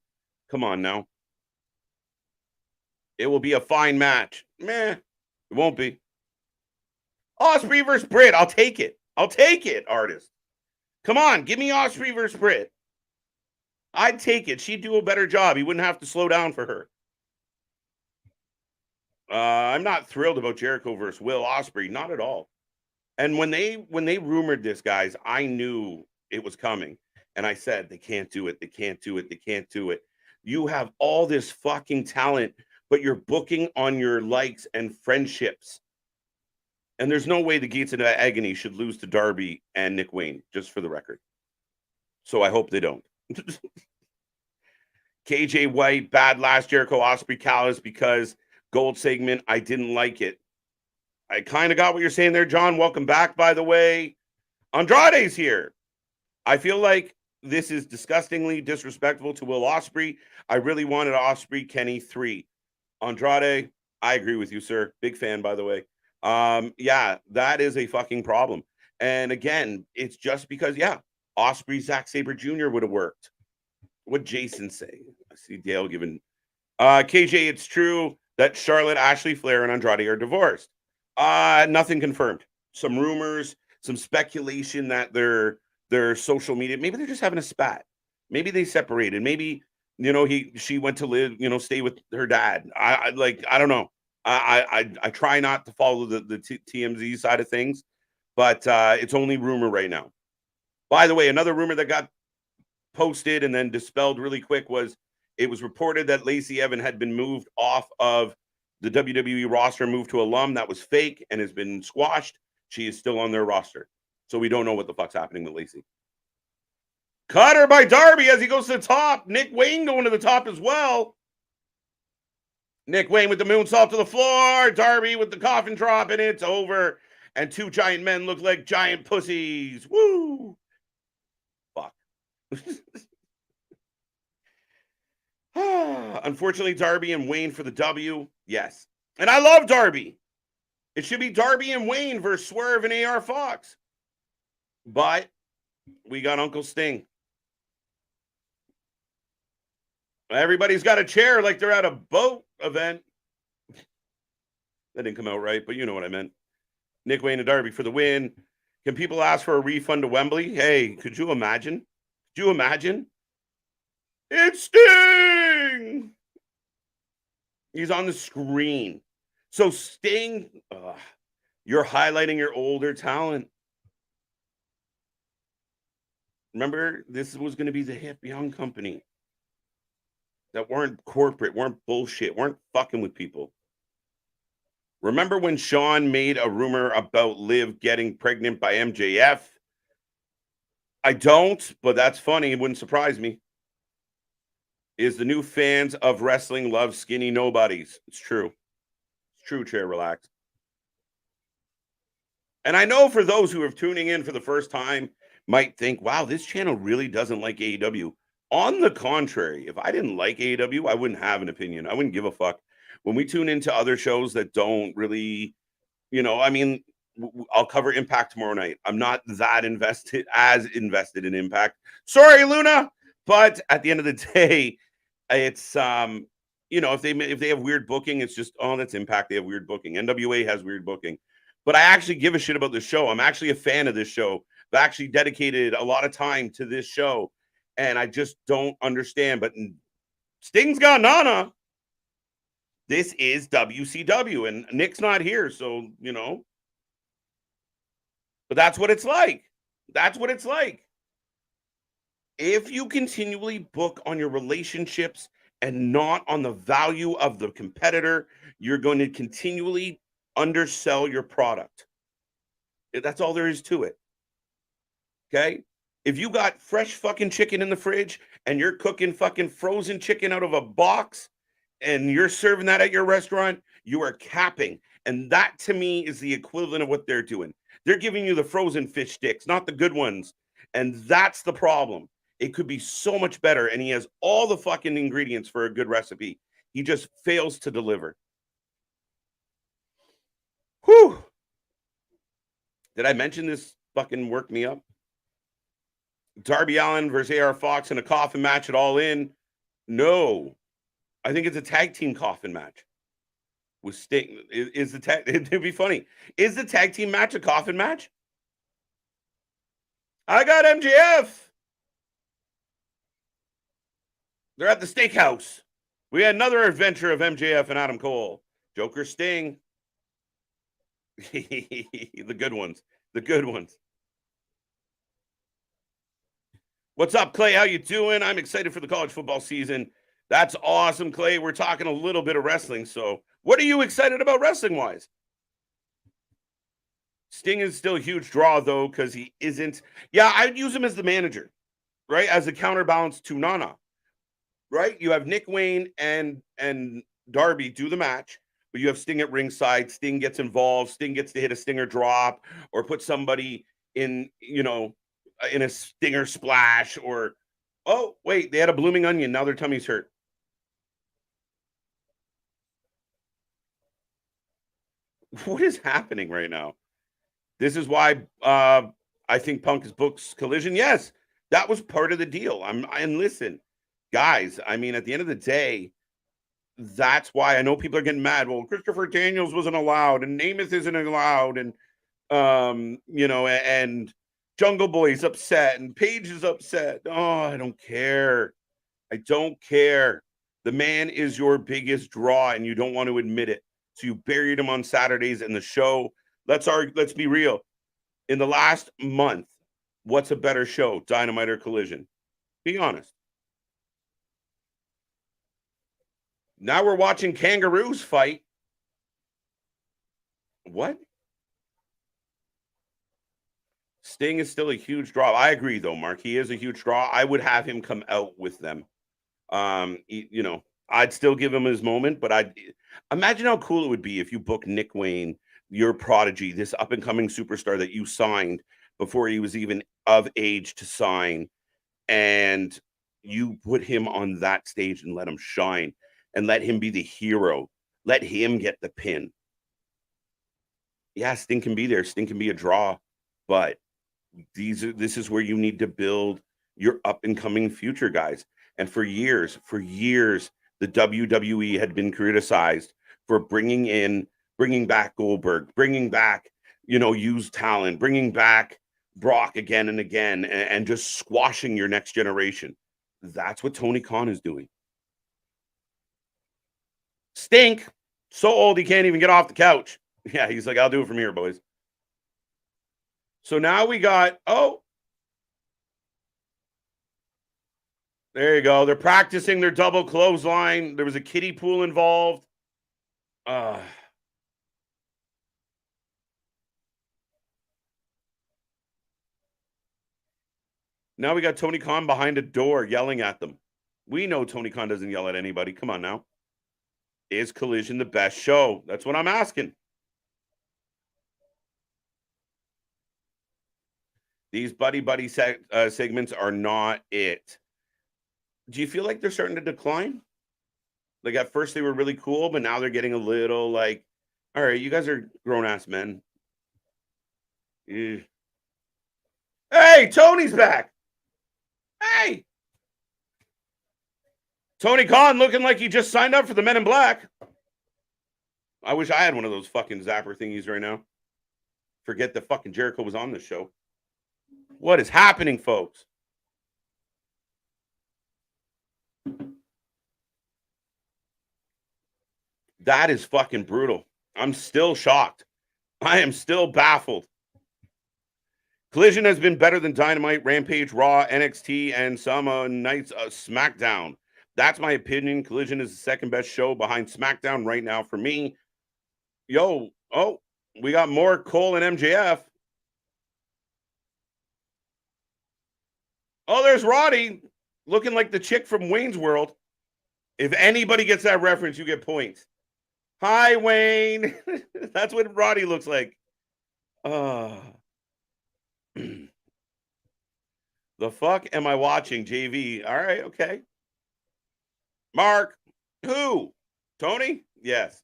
Come on now. It will be a fine match. Meh. It won't be. Osprey versus Britt. I'll take it. I'll take it, artist. Come on, give me Osprey versus Britt. I'd take it. She'd do a better job. He wouldn't have to slow down for her. I'm not thrilled about Jericho versus Will Ospreay. Not at all. And when they rumored this, guys, I knew it was coming. And I said, they can't do it. They can't do it. They can't do it. You have all this fucking talent, but you're booking on your likes and friendships. And there's no way the Gates of Agony should lose to Darby and Nick Wayne, just for the record. So I hope they don't. KJ White, bad last Jericho Osprey Callis because gold segment, I didn't like it. I kind of got what you're saying there, John. Welcome back, by the way. Andrade's here. I feel like this is disgustingly disrespectful to Will Ospreay. I really wanted Ospreay Kenny 3. Andrade, I agree with you, sir. Big fan, by the way. Yeah, that is a fucking problem. And again, it's just because, Ospreay, Zack Sabre Jr. would have worked. What'd Jason say? I see Dale giving. KJ, it's true that Charlotte, Ashley Flair, and Andrade are divorced. Nothing confirmed. Some rumors, some speculation that their social media, maybe they're just having a spat. Maybe they separated. Maybe, she went to live, stay with her dad. I don't know. I try not to follow the TMZ side of things, but it's only rumor right now. By the way, another rumor that got posted and then dispelled really quick was it was reported that Lacey Evans had been moved off of the WWE roster, moved to Alum. That was fake and has been squashed. She is still on their roster. So we don't know what the fuck's happening with Lacey. Cutter by Darby as he goes to the top. Nick Wayne going to the top as well. Nick Wayne with the moonsault to the floor. Darby with the coffin drop, and it's over. And two giant men look like giant pussies. Woo! Fuck. Unfortunately, Darby and Wayne for the W. Yes. And I love Darby. It should be Darby and Wayne versus Swerve and AR Fox. But we got Uncle Sting. Everybody's got a chair like they're at a boat event. That didn't come out right, but you know what I meant. Nick Wayne and Darby for the win. Can people ask for a refund to Wembley? Hey, could you imagine? Could you imagine? It's Sting! He's on the screen. So Sting, you're highlighting your older talent. Remember, this was going to be the hip young company that weren't corporate, weren't bullshit, weren't fucking with people. Remember when Sean made a rumor about Liv getting pregnant by MJF? I don't, but that's funny. It wouldn't surprise me. Is the new fans of wrestling love skinny nobodies? It's true. It's true, chair, relax. And I know for those who are tuning in for the first time might think, wow, this channel really doesn't like AEW. On the contrary, if I didn't like AEW, I wouldn't have an opinion. I wouldn't give a fuck. When we tune into other shows that don't really, I mean, I'll cover Impact tomorrow night. I'm not that invested in Impact. Sorry, Luna, but at the end of the day, it's if they have weird booking, it's just, oh, that's Impact. They have weird booking. NWA has weird booking, but I actually give a shit about this show. I'm actually a fan of this show. I've actually dedicated a lot of time to this show, and I just don't understand. But Sting's got Nana. This is WCW, and Nick's not here, so But that's what it's like. That's what it's like. If you continually book on your relationships and not on the value of the competitor, you're going to continually undersell your product. That's all there is to it. Okay? If you got fresh fucking chicken in the fridge and you're cooking fucking frozen chicken out of a box and you're serving that at your restaurant, you are capping. And that to me is the equivalent of what they're doing. They're giving you the frozen fish sticks, not the good ones. And that's the problem. It could be so much better. And he has all the fucking ingredients for a good recipe. He just fails to deliver. Whew. Did I mention this fucking worked me up? Darby Allin versus AR Fox in a coffin match at All In? No. I think it's a tag team coffin match. With Sting. Is the tag, it'd be funny. Is the tag team match a coffin match? I got MJF. They're at the steakhouse. We had another adventure of MJF and Adam Cole. Joker Sting. The good ones. The good ones. What's up, Clay? How you doing? I'm excited for the college football season. That's awesome, Clay. We're talking a little bit of wrestling. So what are you excited about wrestling-wise? Sting is still a huge draw, though, because he isn't. Yeah, I'd use him as the manager, right? As a counterbalance to Nana, right? You have Nick Wayne and Darby do the match, but you have Sting at ringside. Sting gets involved. Sting gets to hit a stinger drop or put somebody in a stinger splash or, oh, wait, they had a blooming onion. Now their tummy's hurt. What is happening right now? This is why I think Punk books Collision. Yes, that was part of the deal. And listen, guys, I mean, at the end of the day, that's why I know people are getting mad. Well, Christopher Daniels wasn't allowed, and Namath isn't allowed, and and Jungle Boy's upset, and Paige is upset. Oh, I don't care. I don't care. The man is your biggest draw, and you don't want to admit it. So you buried him on Saturdays in the show. Let's be real. In the last month, what's a better show, Dynamite or Collision? Be honest. Now we're watching kangaroos fight. What? Sting is still a huge draw. I agree, though, Mark. He is a huge draw. I would have him come out with them. I'd still give him his moment, but I'd imagine how cool it would be if you book Nick Wayne, your prodigy, this up and coming superstar that you signed before he was even of age to sign, and you put him on that stage and let him shine and let him be the hero. Let him get the pin. Yeah, Sting can be there. Sting can be a draw, but this is where you need to build your up and coming future guys. And for years, the WWE had been criticized for bringing back Goldberg, bringing back, used talent, bringing back Brock again and again, and just squashing your next generation. That's what Tony Khan is doing. Stink. So old he can't even get off the couch. Yeah, he's like, I'll do it from here, boys. So now we got, there you go. They're practicing their double clothesline. There was a kiddie pool involved. Now we got Tony Khan behind a door yelling at them. We know Tony Khan doesn't yell at anybody. Come on now. Is Collision the best show? That's what I'm asking. These buddy segments are not it. Do you feel like they're starting to decline? Like at first they were really cool, but now they're getting a little like, all right, you guys are grown ass men. Eh. Hey, Tony's back. Hey, Tony Khan looking like he just signed up for the Men in Black. I wish I had one of those fucking zapper thingies right now. Forget that fucking Jericho was on this show. What is happening, folks? That is fucking brutal. I'm still shocked. I am still baffled. Collision has been better than Dynamite, Rampage, Raw, NXT, and some nights SmackDown. That's my opinion. Collision is the second best show behind SmackDown right now for me. Yo, oh, we got more Cole and MJF. Oh, there's Roddy looking like the chick from Wayne's World. If anybody gets that reference, you get points. Hi, Wayne. That's what Roddy looks like. The fuck am I watching, JV? All right, okay. Mark, who? Tony? Yes.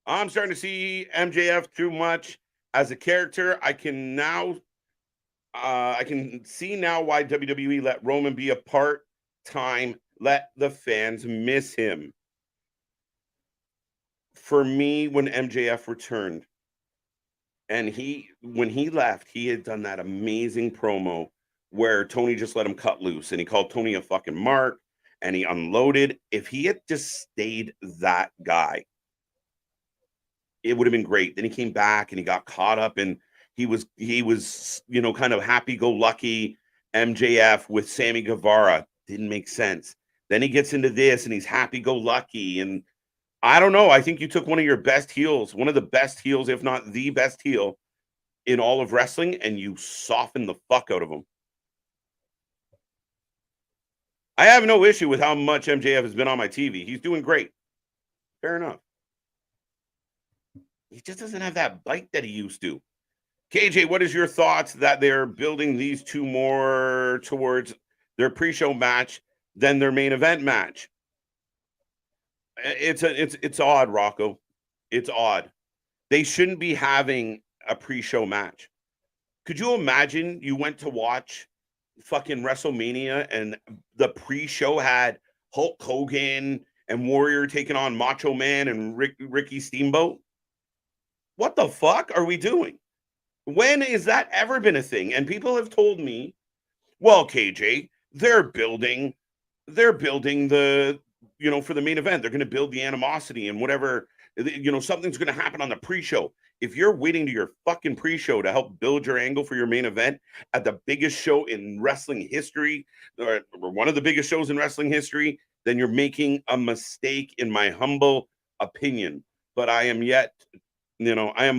I'm starting to see MJF too much as a character. I can see now why WWE let Roman be a part-time. Let the fans miss him. For me, when MJF returned, and when he left, he had done that amazing promo where Tony just let him cut loose, and he called Tony a fucking mark, and he unloaded. If he had just stayed that guy, it would have been great. Then he came back and he got caught up and he was, kind of happy-go-lucky MJF with Sammy Guevara. Didn't make sense. Then he gets into this and he's happy-go-lucky. And I don't know. I think you took one of your best heels, one of the best heels, if not the best heel in all of wrestling, and you softened the fuck out of him. I have no issue with how much MJF has been on my TV. He's doing great. Fair enough. He just doesn't have that bite that he used to. KJ, what is your thoughts that they're building these two more towards their pre-show match than their main event match? It's odd, Rocco. It's odd. They shouldn't be having a pre-show match. Could you imagine you went to watch fucking WrestleMania and the pre-show had Hulk Hogan and Warrior taking on Macho Man and Ricky Steamboat? What the fuck are we doing? When has that ever been a thing? And people have told me, well, KJ, they're building the, for the main event. They're going to build the animosity and whatever, something's going to happen on the pre-show. If you're waiting to your fucking pre-show to help build your angle for your main event at the biggest show in wrestling history, or one of the biggest shows in wrestling history, then you're making a mistake, in my humble opinion. But I am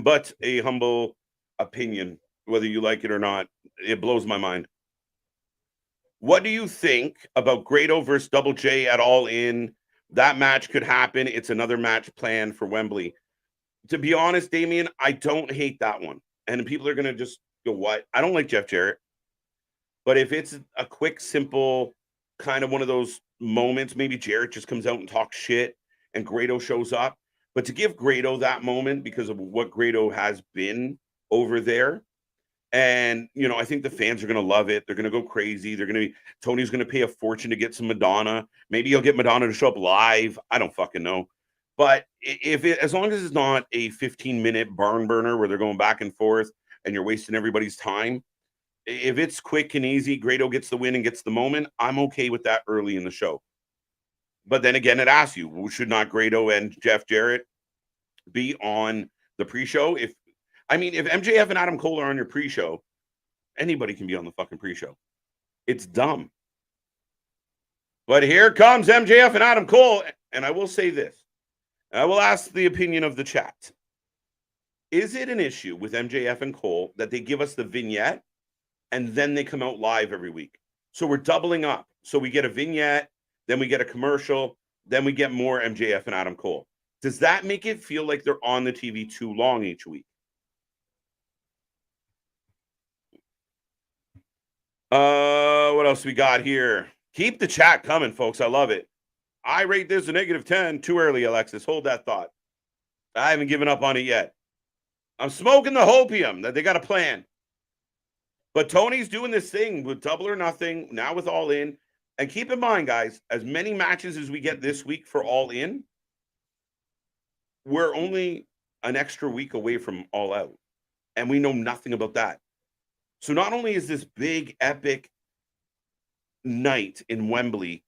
but a humble opinion, whether you like it or not. It blows my mind. What do you think about Grado versus Double J at All In? That match could happen. It's another match planned for Wembley. To be honest, Damien, I don't hate that one. And people are going to just go, what? I don't like Jeff Jarrett. But if it's a quick, simple, kind of one of those moments, maybe Jarrett just comes out and talks shit and Grado shows up. But to give Grado that moment because of what Grado has been over there, and I think the fans are going to love it. They're going to go crazy. Tony's going to pay a fortune to get some Madonna. Maybe he'll get Madonna to show up live. I don't fucking know. But as long as it's not a 15-minute barn burner where they're going back and forth and you're wasting everybody's time, if it's quick and easy, Grado gets the win and gets the moment, I'm okay with that early in the show. But then again, it asks you, should not Grado and Jeff Jarrett be on the pre-show? If MJF and Adam Cole are on your pre-show, anybody can be on the fucking pre-show. It's dumb. But here comes MJF and Adam Cole, and I will say this. I will ask the opinion of the chat. Is it an issue with MJF and Cole that they give us the vignette and then they come out live every week? So we're doubling up. So we get a vignette, then we get a commercial, then we get more MJF and Adam Cole. Does that make it feel like they're on the TV too long each week? What else we got here? Keep the chat coming, folks. I love it. I rate this a -10. Too early, Alexis. Hold that thought. I haven't given up on it yet. I'm smoking the hopium that they got a plan. But Tony's doing this thing with Double or Nothing, now with All In. And keep in mind, guys, as many matches as we get this week for All In, we're only an extra week away from All Out. And we know nothing about that. So not only is this big, epic night in Wembley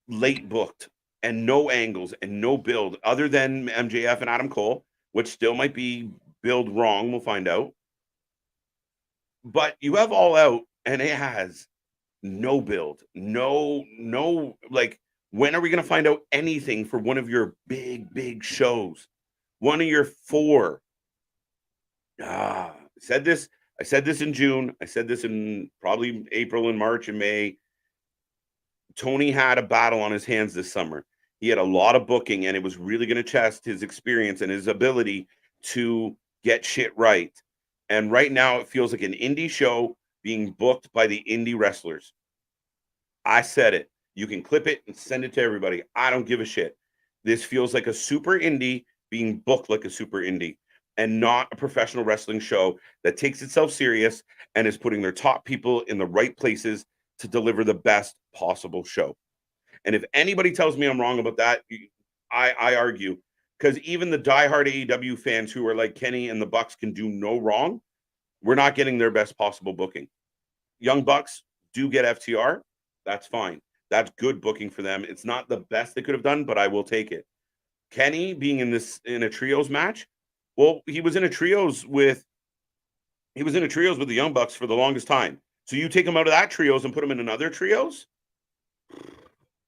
late booked and no angles and no build other than MJF and Adam Cole, which still might be build wrong. We'll find out. But you have All Out and it has no build, no, like, when are we going to find out anything for one of your big shows? One of your 4. I said this in June. I said this in probably April and March and May. Tony had a battle on his hands this summer. He had a lot of booking, and it was really going to test his experience and his ability to get shit right. And right now, it feels like an indie show being booked by the indie wrestlers. I said it. You can clip it and send it to everybody. I don't give a shit. This feels like a super indie being booked like a super indie and not a professional wrestling show that takes itself serious and is putting their top people in the right places to deliver the best possible show. And if anybody tells me I'm wrong about that, I argue, because even the diehard AEW fans who are like Kenny and the Bucks can do no wrong. We're not getting their best possible booking. Young Bucks do get FTR. That's fine. That's good booking for them. It's not the best they could have done, but I will take it. Kenny being in a trios match. Well, he was in a trios with the Young Bucks for the longest time. So you take him out of that trios and put him in another trios?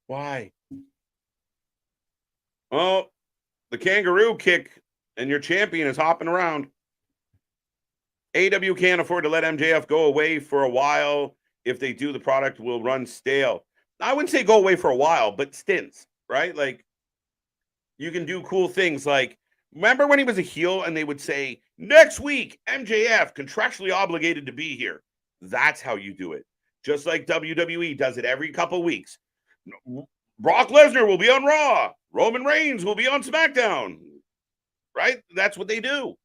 Why? Oh, the kangaroo kick and your champion is hopping around. AEW can't afford to let MJF go away for a while. If they do, the product will run stale. I wouldn't say go away for a while, but stints, right? Like, you can do cool things like, remember when he was a heel and they would say, next week, MJF contractually obligated to be here. That's how you do it. Just like WWE does it every couple weeks. Brock Lesnar will be on Raw. Roman Reigns will be on SmackDown. Right? That's what they do.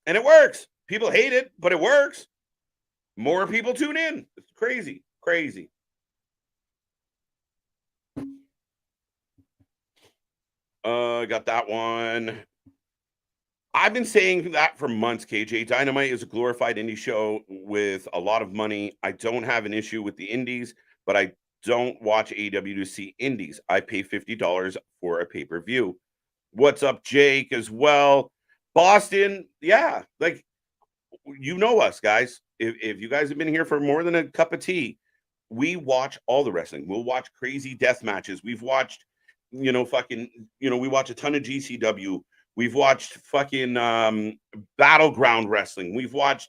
And it works. People hate it, but it works. More people tune in. It's crazy. Crazy. Got that one. I've been saying that for months, KJ. Dynamite is a glorified indie show with a lot of money. I don't have an issue with the indies, but I don't watch AEW to see indies. I pay $50 for a pay-per-view. What's up, Jake, as well? Boston, yeah. Like, you know us, guys. If you guys have been here for more than a cup of tea, we watch all the wrestling. We'll watch crazy death matches. We've watched, we watch a ton of GCW. We've watched fucking battleground wrestling. We've watched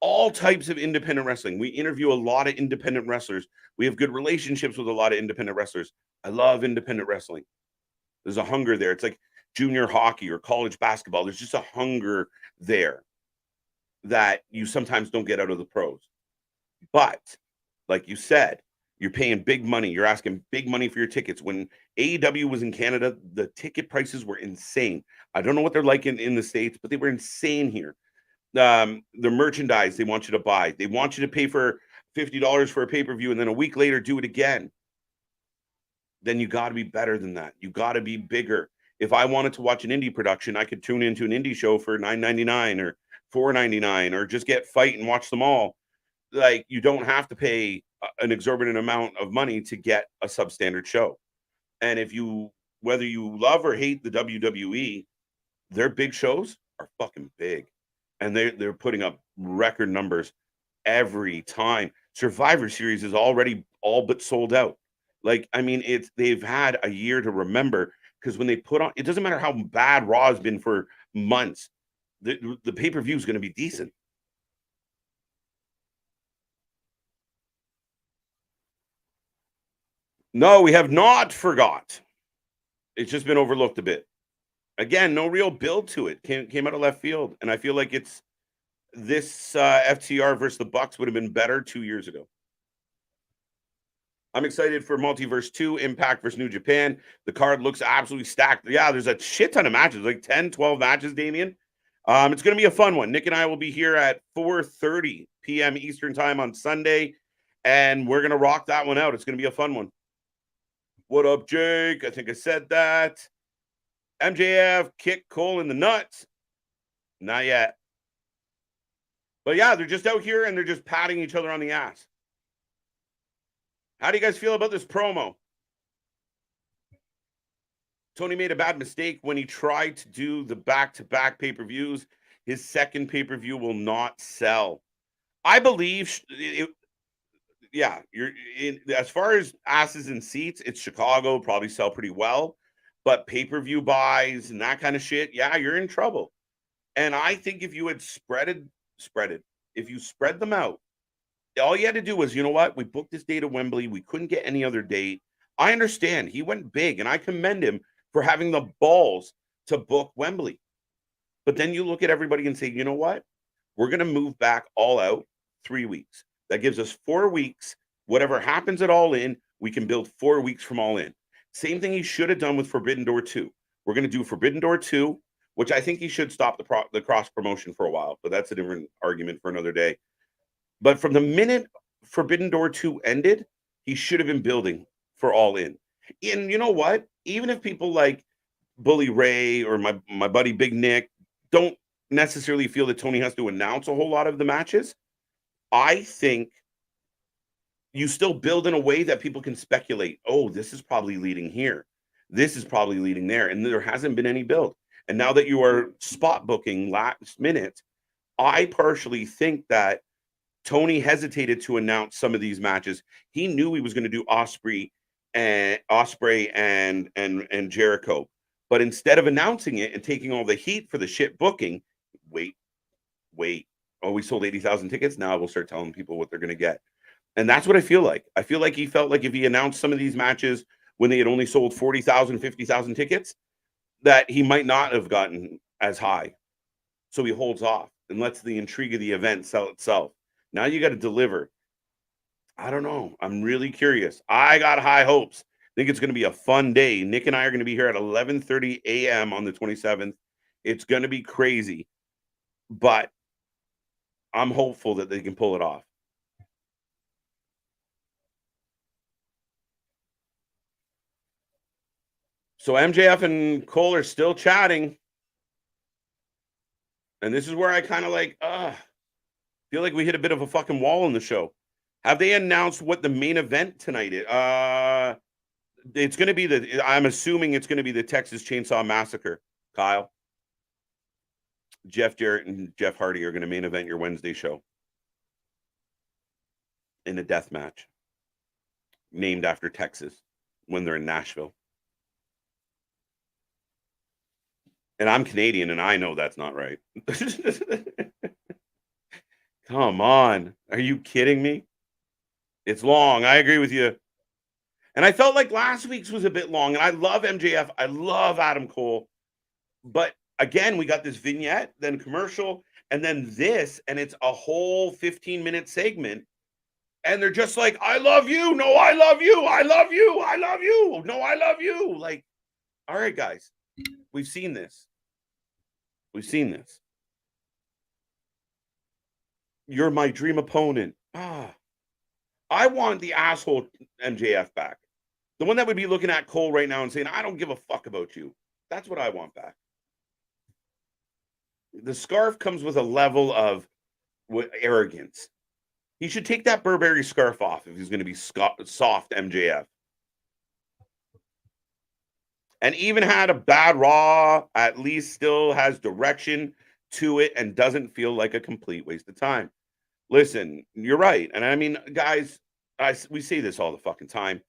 all types of independent wrestling. We interview a lot of independent wrestlers. We have good relationships with a lot of independent wrestlers. I love independent wrestling. There's a hunger there. It's like junior hockey or college basketball. There's just a hunger there that you sometimes don't get out of the pros. But like you said, you're paying big money. You're asking big money for your tickets. When AEW was in Canada, the ticket prices were insane. I don't know what they're like in the States, but they were insane here. The merchandise they want you to buy. They want you to pay for $50 for a pay-per-view and then a week later do it again. Then you got to be better than that. You got to be bigger. If I wanted to watch an indie production, I could tune into an indie show for $9.99 or $4.99 or just get Fight and watch them all. Like, you don't have to pay an exorbitant amount of money to get a substandard show. And whether you love or hate the WWE, their big shows are fucking big. And they're putting up record numbers every time. Survivor Series is already all but sold out. Like, I mean, they've had a year to remember, because when they put on, it doesn't matter how bad Raw has been for months, the pay-per-view is going to be decent. No, we have not forgot. It's just been overlooked a bit. Again, no real build to it. Came out of left field, and I feel like it's this FTR versus the Bucks would have been better 2 years ago. I'm excited for Multiverse 2, Impact versus New Japan. The card looks absolutely stacked. Yeah, there's a shit ton of matches, like 10, 12 matches, Damien. It's going to be a fun one. Nick and I will be here at 4:30 p.m. Eastern time on Sunday, and we're going to rock that one out. It's going to be a fun one. What up, Jake? I think I said that. MJF kick Cole in the nuts. Not yet. But yeah, they're just out here and they're just patting each other on the ass. How do you guys feel about this promo? Tony made a bad mistake when he tried to do the back-to-back pay-per-views. His second pay-per-view will not sell. I believe, as far as asses and seats, it's Chicago, probably sell pretty well. But pay-per-view buys and that kind of shit, yeah, you're in trouble. And I think if you had if you spread them out, all you had to do was, you know what? We booked this date at Wembley. We couldn't get any other date. I understand. He went big, and I commend him for having the balls to book Wembley. But then you look at everybody and say, you know what? We're going to move back All Out 3 weeks. That gives us 4 weeks. Whatever happens at All In, we can build 4 weeks from All In. Same thing he should have done with Forbidden Door 2. We're going to do Forbidden Door 2, which I think he should stop the cross promotion for a while, but that's a different argument for another day. But from the minute Forbidden Door 2 ended, he should have been building for All In. And you know what? Even if people like Bully Ray or my buddy Big Nick don't necessarily feel that Tony has to announce a whole lot of the matches, I think you still build in a way that people can speculate, oh, this is probably leading here. This is probably leading there. And there hasn't been any build. And now that you are spot booking last minute, I partially think that Tony hesitated to announce some of these matches. He knew he was going to do Ospreay and Jericho. But instead of announcing it and taking all the heat for the shit booking, wait. Oh, we sold 80,000 tickets. Now we'll start telling people what they're going to get. And that's what I feel like. I feel like he felt like if he announced some of these matches when they had only sold 40,000, 50,000 tickets, that he might not have gotten as high. So he holds off and lets the intrigue of the event sell itself. Now you got to deliver. I don't know. I'm really curious. I got high hopes. I think it's going to be a fun day. Nick and I are going to be here at 11:30 a.m. on the 27th. It's going to be crazy, but I'm hopeful that they can pull it off. So MJF and Cole are still chatting. And this is where I kind of feel like we hit a bit of a fucking wall in the show. Have they announced what the main event tonight is? It's going to be I'm assuming it's going to be the Texas Chainsaw Massacre, Kyle. Jeff Jarrett and Jeff Hardy are going to main event your Wednesday show in a death match named after Texas when they're in Nashville. And I'm Canadian, and I know that's not right. Come on. Are you kidding me? It's long. I agree with you. And I felt like last week's was a bit long. And I love MJF. I love Adam Cole. But again, we got this vignette, then commercial, and then this. And it's a whole 15-minute segment. And they're just like, I love you. No, I love you. I love you. I love you. No, I love you. Like, all right, guys. We've seen this. You're my dream opponent. I want the asshole MJF back. The one that would be looking at Cole right now and saying, I don't give a fuck about you. That's what I want back. The scarf comes with a level of arrogance. He should take that Burberry scarf off if he's going to be soft MJF. And even had a bad Raw, at least still has direction to it and doesn't feel like a complete waste of time. Listen, you're right. And I mean, guys, we say this all the fucking time.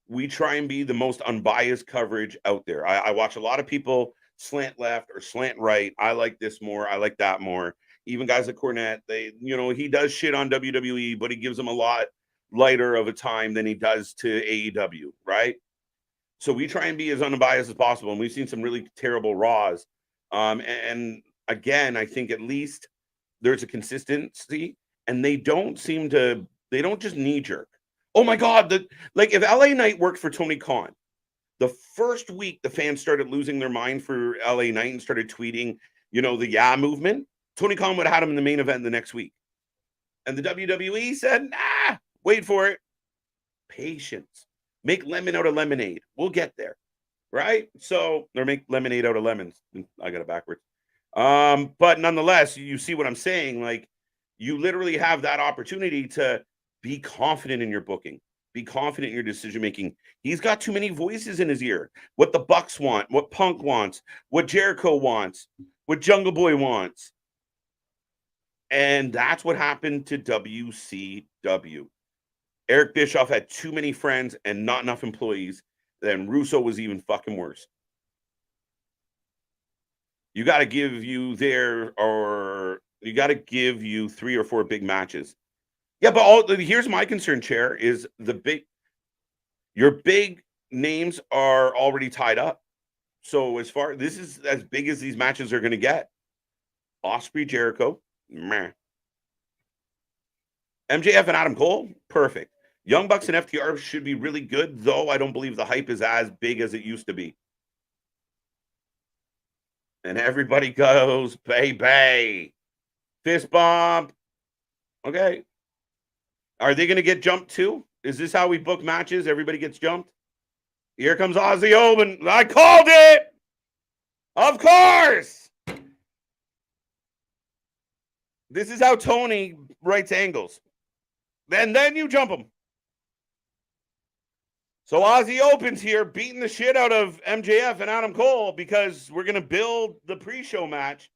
We try and be the most unbiased coverage out there. I watch a lot of people slant left or slant right. I like this more. I like that more. Even guys like Cornette, he does shit on WWE, but he gives them a lot lighter of a time than he does to AEW, right? So we try and be as unbiased as possible. And we've seen some really terrible Raws. And again, I think at least there's a consistency, and they don't just knee jerk. Oh my God. If LA Knight worked for Tony Khan, the first week the fans started losing their mind for LA Knight and started tweeting, the yeah movement, Tony Khan would have had him in the main event the next week. And the WWE said, nah, wait for it. Patience. Make lemon out of lemonade. We'll get there. Right? So, or make lemonade out of lemons. I got it backwards. But nonetheless, you see what I'm saying? Like, you literally have that opportunity to be confident in your booking, be confident in your decision making. He's got too many voices in his ear. What the Bucks want, what Punk wants, what Jericho wants, what Jungle Boy wants. And that's what happened to WCW. Eric Bischoff had too many friends and not enough employees. Then Russo was even fucking worse. You got to give you 3 or 4 big matches. Yeah, but here's my concern, Chair, is your big names are already tied up. So this is as big as these matches are going to get. Osprey, Jericho, meh. MJF and Adam Cole, perfect. Young Bucks and FTR should be really good, though I don't believe the hype is as big as it used to be. And everybody goes, bay. Fist bump. Okay. Are they going to get jumped too? Is this how we book matches? Everybody gets jumped? Here comes Ozzy Owen. I called it. Of course. This is how Tony writes angles. Then you jump him. So Ozzy opens here, beating the shit out of MJF and Adam Cole because we're going to build the pre-show match.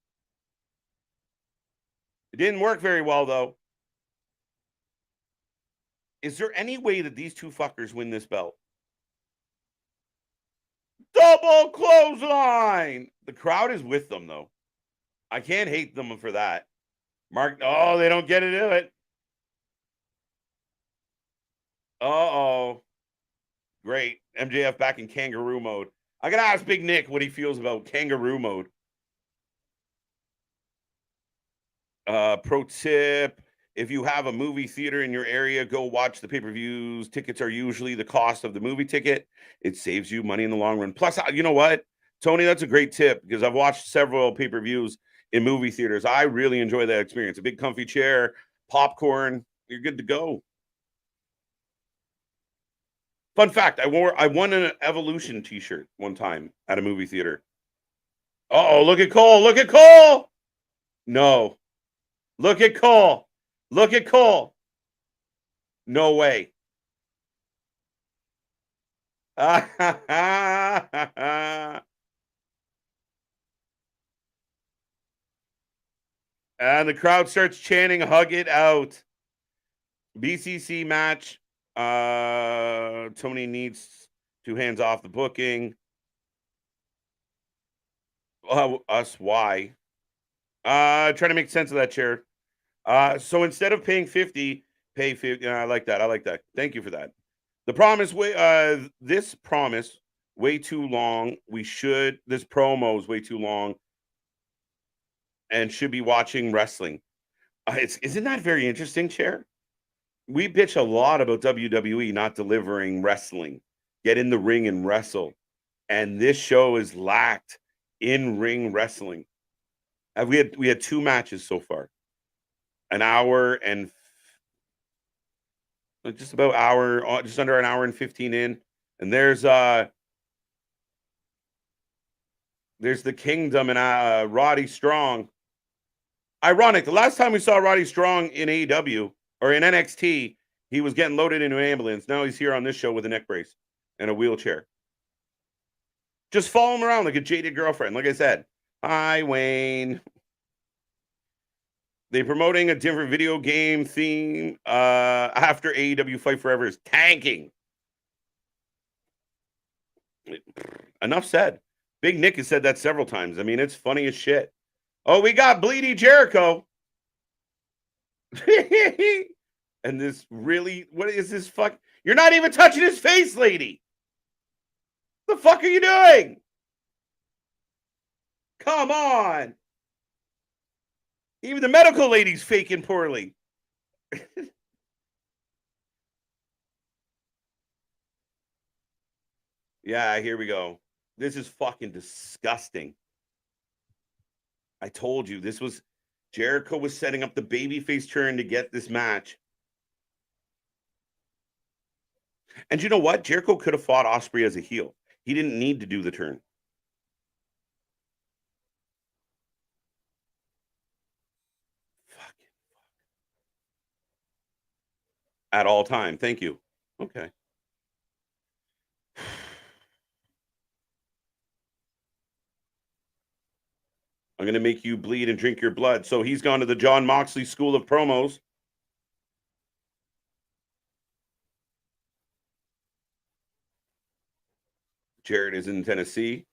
It didn't work very well, though. Is there any way that these two fuckers win this belt? Double clothesline! The crowd is with them, though. I can't hate them for that. They don't get to do it. Uh-oh. Great. MJF back in kangaroo mode. I got to ask Big Nick what he feels about kangaroo mode. Pro tip, if you have a movie theater in your area, go watch the pay-per-views. Tickets are usually the cost of the movie ticket. It saves you money in the long run. Plus, you know what, Tony, that's a great tip because I've watched several pay-per-views in movie theaters. I really enjoy that experience. A big comfy chair, popcorn, you're good to go. Fun fact, I won an Evolution t-shirt one time at a movie theater. Uh-oh, look at Cole. Look at Cole. No. Look at Cole. Look at Cole. No way. And the crowd starts chanting, hug it out. BCC match. Tony needs 2 hands off the booking. Us, why? Trying to make sense of that, Chair. So instead of paying 50, pay 50. I like that. Thank you for that. The promise this promise way too long. This promo is way too long and should be watching wrestling. Isn't that very interesting, Chair? We bitch a lot about WWE not delivering wrestling. Get in the ring and wrestle. And this show is lacked in-ring wrestling. We had 2 matches so far. An hour and just under an hour and 15 in. And there's the Kingdom and Roddy Strong. Ironic, the last time we saw Roddy Strong in AEW or in NXT, he was getting loaded into an ambulance. Now he's here on this show with a neck brace and a wheelchair. Just follow him around like a jaded girlfriend. Like I said, hi, Wayne. They're promoting a different video game theme after AEW Fight Forever is tanking. Enough said. Big Nick has said that several times. I mean, it's funny as shit. Oh, we got Bleedy Jericho. And this really, what is this fuck? You're not even touching his face, lady. The fuck are you doing? Come on. Even the medical lady's faking poorly. Yeah, here we go. This is fucking disgusting. I told you this was Jericho was setting up the babyface turn to get this match. And you know what? Jericho could have fought Ospreay as a heel. He didn't need to do the turn. Fucking at all time. Thank you. Okay. I'm going to make you bleed and drink your blood. So he's gone to the John Moxley School of Promos. Jarrett is in Tennessee.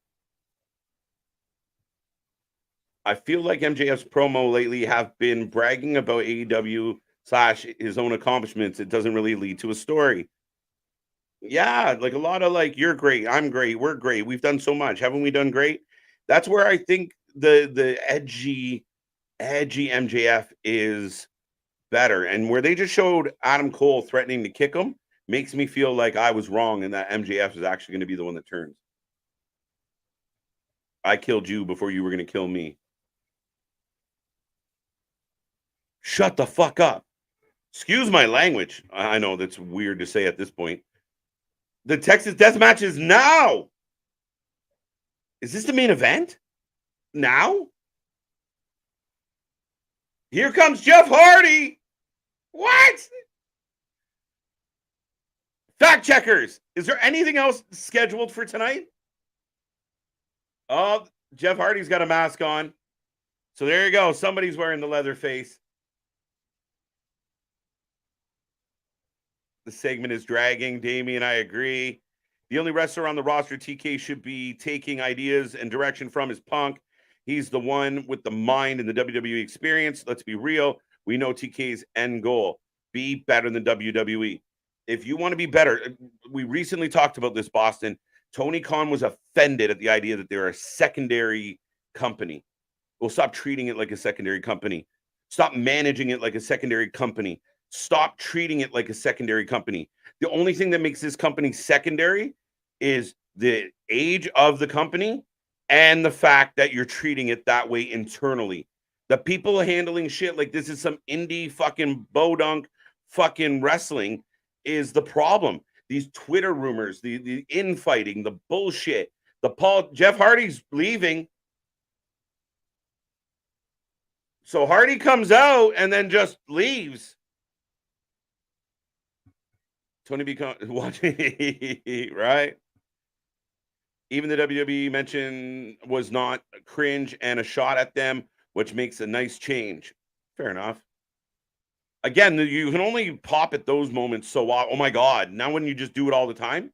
I feel like MJF's promo lately have been bragging about AEW / his own accomplishments. It doesn't really lead to a story. Yeah, like a lot of like, you're great, I'm great, we're great, we've done so much. Haven't we done great? That's where I think the edgy MJF is better. And where they just showed Adam Cole threatening to kick him makes me feel like I was wrong and that MJF is actually going to be the one that turns. I killed you before you were going to kill me. Shut the fuck up. Excuse my language. I know that's weird to say at this point. The Texas Death Match is now. Is this the main event? Now? Here comes Jeff Hardy. What? Fact checkers. Is there anything else scheduled for tonight? Oh, Jeff Hardy's got a mask on. So there you go. Somebody's wearing the leather face. The segment is dragging. Damien, I agree. The only wrestler on the roster TK should be taking ideas and direction from is Punk. He's the one with the mind and the WWE experience. Let's be real. We know TK's end goal. Be better than WWE. If you want to be better, we recently talked about this, Boston. Tony Khan was offended at the idea that they're a secondary company. Well, stop treating it like a secondary company. Stop managing it like a secondary company. Stop treating it like a secondary company. The only thing that makes this company secondary is the age of the company and the fact that you're treating it that way internally. The people handling shit like this is some indie fucking bodunk fucking wrestling is the problem. These Twitter rumors, the infighting, the bullshit. Jeff Hardy's leaving. So Hardy comes out and then just leaves. Tony becomes watching, right? Even the WWE mention was not cringe and a shot at them, which makes a nice change. Fair enough. Again, you can only pop at those moments so oh my God, now when you just do it all the time?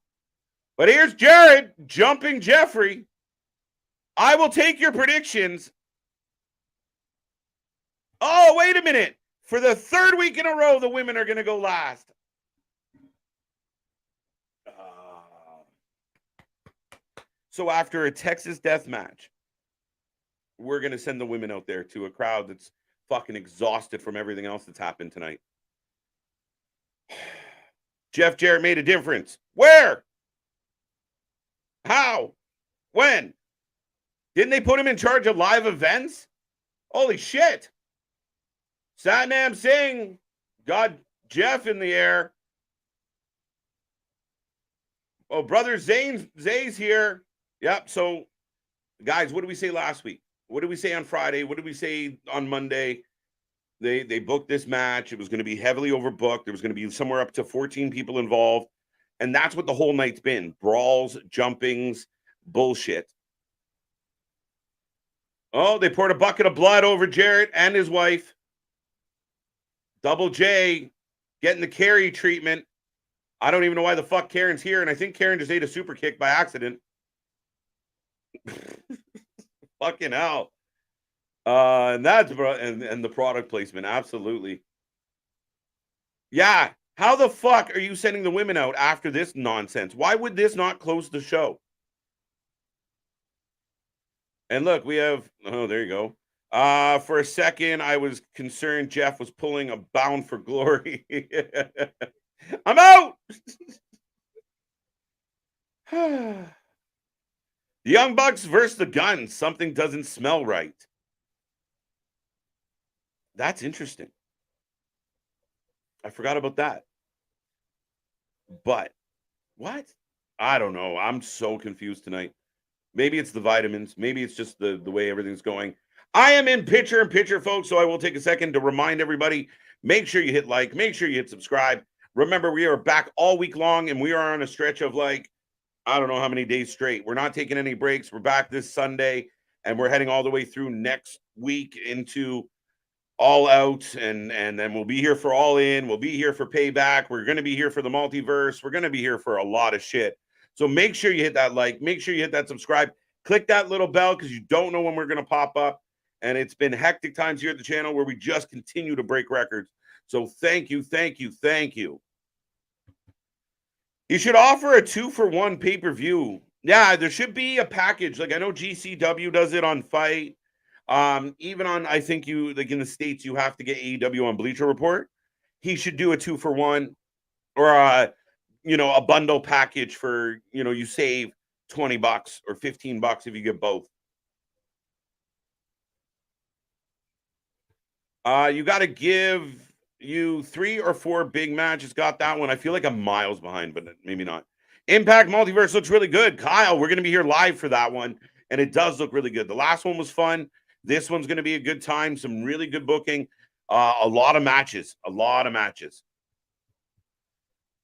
But here's Jarrett jumping Jeffrey. I will take your predictions. Oh, wait a minute. For the third week in a row, the women are going to go last. So after a Texas death match, we're going to send the women out there to a crowd that's fucking exhausted from everything else that's happened tonight. Jeff Jarrett made a difference. Where? How? When? Didn't they put him in charge of live events? Holy shit. Satnam Singh got Jeff in the air. Oh, brother Zay's here. Yep. So, guys, what did we say last week? What did we say on Friday? What did we say on Monday? They booked this match. It was going to be heavily overbooked. There was going to be somewhere up to 14 people involved. And that's what the whole night's been. Brawls, jumpings, bullshit. Oh, they poured a bucket of blood over Jarrett and his wife. Double J getting the Carrie treatment. I don't even know why the fuck Karen's here. And I think Karen just ate a super kick by accident. Fucking hell. And that's and the product placement. Absolutely. Yeah. How the fuck are you sending the women out after this nonsense? Why would this not close the show? And look, we have, oh, there you go. For a second, I was concerned Jeff was pulling a Bound for Glory. I'm out. The Young Bucks versus the Guns. Something doesn't smell right. That's interesting. I forgot about that. But what? I don't know. I'm so confused tonight. Maybe it's the vitamins. Maybe it's just the way everything's going. I am in picture in picture, folks. So I will take a second to remind everybody, make sure you hit like, make sure you hit subscribe. Remember, we are back all week long, and we are on a stretch of like, I don't know how many days straight. We're not taking any breaks. We're back this Sunday, and we're heading all the way through next week into All Out, and then we'll be here for All In. We'll be here for Payback. We're going to be here for the Multiverse. We're going to be here for a lot of shit. So make sure you hit that like. Make sure you hit that subscribe. Click that little bell because you don't know when we're going to pop up. And it's been hectic times here at the channel where we just continue to break records. So thank you, thank you, thank you. You should offer a 2-for-1 pay-per-view. Yeah, there should be a package. Like I know GCW does it on Fight. Even on, I think you like in the States, you have to get AEW on Bleacher Report. He should do a 2-for-1 or a bundle package for, you save $20 or $15 if you get both. You got to give you 3 or 4 big matches. Got that one. I feel like I'm miles behind, but maybe not. Impact Multiverse looks really good. Kyle, we're going to be here live for that one. And it does look really good. The last one was fun. This one's going to be a good time. Some really good booking. A lot of matches. A lot of matches.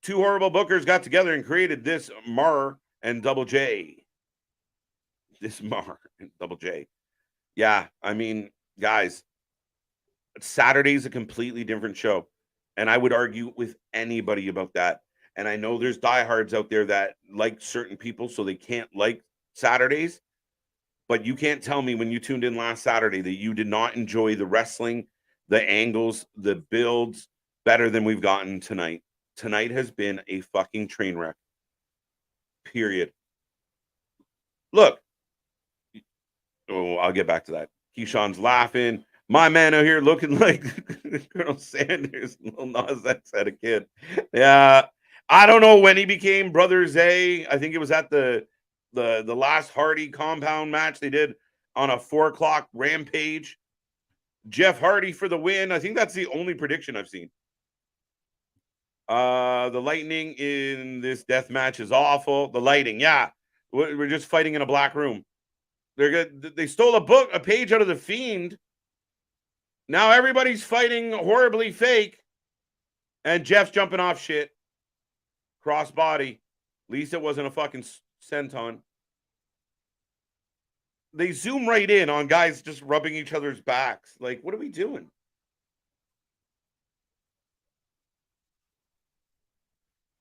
2 horrible bookers got together and created this Mar and Double J. This Mar and Double J. Yeah, I mean, guys, Saturday's a completely different show. And I would argue with anybody about that. And I know there's diehards out there that like certain people, so they can't like Saturdays. But you can't tell me when you tuned in last Saturday that you did not enjoy the wrestling, the angles, the builds better than we've gotten tonight. Tonight has been a fucking train wreck. Period. Look. Oh, I'll get back to that. Keyshawn's laughing. My man out here looking like Colonel Sanders. Little Nas X had a kid. Yeah. I don't know when he became Brother Zay. I think it was at the last Hardy compound match they did on a 4:00 Rampage. Jeff Hardy for the win. I think that's the only prediction I've seen. The lightning in this death match is awful. The lighting, yeah. We're just fighting in a black room. They're good. They stole a page out of The Fiend. Now everybody's fighting horribly fake. And Jeff's jumping off shit. Crossbody. At least it wasn't a fucking senton. They zoom right in on guys just rubbing each other's backs. Like, what are we doing?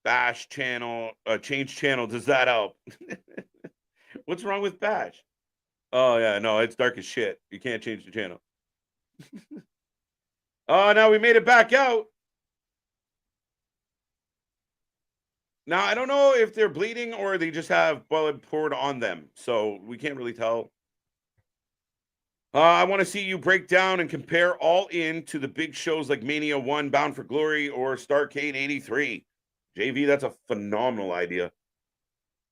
Bash channel, change channel. Does that help? What's wrong with Bash? Oh, yeah, no, it's dark as shit. You can't change the channel. Oh, now we made it back out. Now, I don't know if they're bleeding or they just have blood poured on them. So we can't really tell. I want to see you break down and compare All In to the big shows like Mania 1, Bound for Glory, or Starrcade 83. JV, that's a phenomenal idea.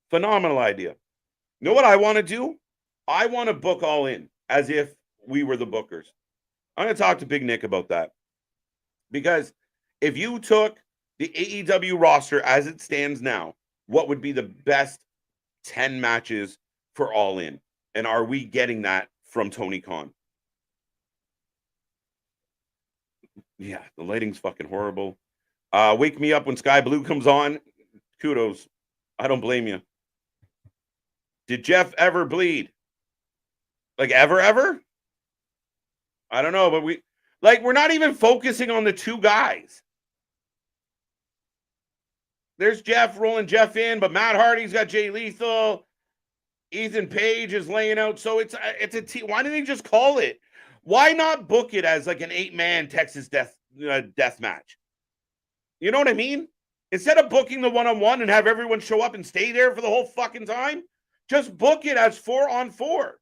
Phenomenal idea. You know what I want to do? I want to book All In as if we were the bookers. I'm going to talk to Big Nick about that. Because if you took the AEW roster as it stands now, what would be the best 10 matches for All In? And are we getting that from Tony Khan? Yeah, the lighting's fucking horrible. Wake me up when Sky Blue comes on. Kudos. I don't blame you. Did Jeff ever bleed? Like ever? I don't know, but we're not even focusing on the 2 guys. There's Jeff rolling Jeff in, but Matt Hardy's got Jay Lethal. Ethan Page is laying out. So it's a team. Why didn't they just call it? Why not book it as like an 8-man Texas death match? You know what I mean? Instead of booking the 1-on-1 and have everyone show up and stay there for the whole fucking time, just book it as 4-on-4.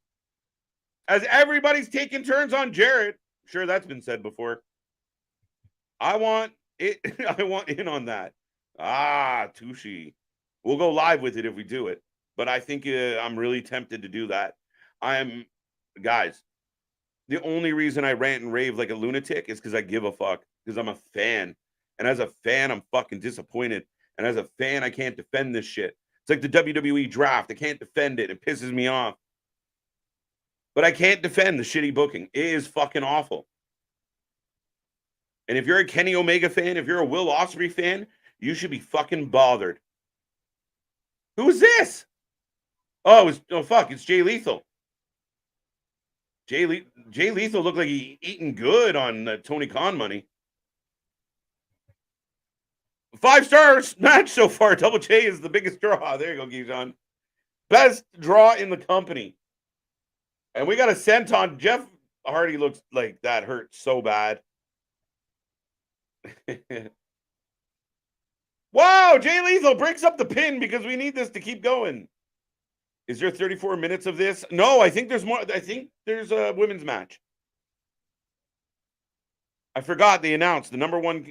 As everybody's taking turns on Jarrett. Sure, that's been said before. I want it. I want in on that. Ah, Tushi. We'll go live with it if we do it. But I think I'm really tempted to do that. Guys, the only reason I rant and rave like a lunatic is because I give a fuck, because I'm a fan. And as a fan, I'm fucking disappointed. And as a fan, I can't defend this shit. It's like the WWE draft. I can't defend it. It pisses me off. But I can't defend the shitty booking. It is fucking awful. And if you're a Kenny Omega fan, if you're a Will Ospreay fan, you should be fucking bothered. Who's this? Oh, fuck, it's Jay Lethal. Jay Lethal looked like he eating good on Tony Khan money. 5 stars match so far. Double J is the biggest draw. There you go, Gijon. Best draw in the company. And we got a senton. Jeff Hardy looks like that hurt so bad. Wow, Jay Lethal breaks up the pin because we need this to keep going. Is there 34 minutes of this? No, I think there's more. I think there's a women's match. I forgot they announced the number one,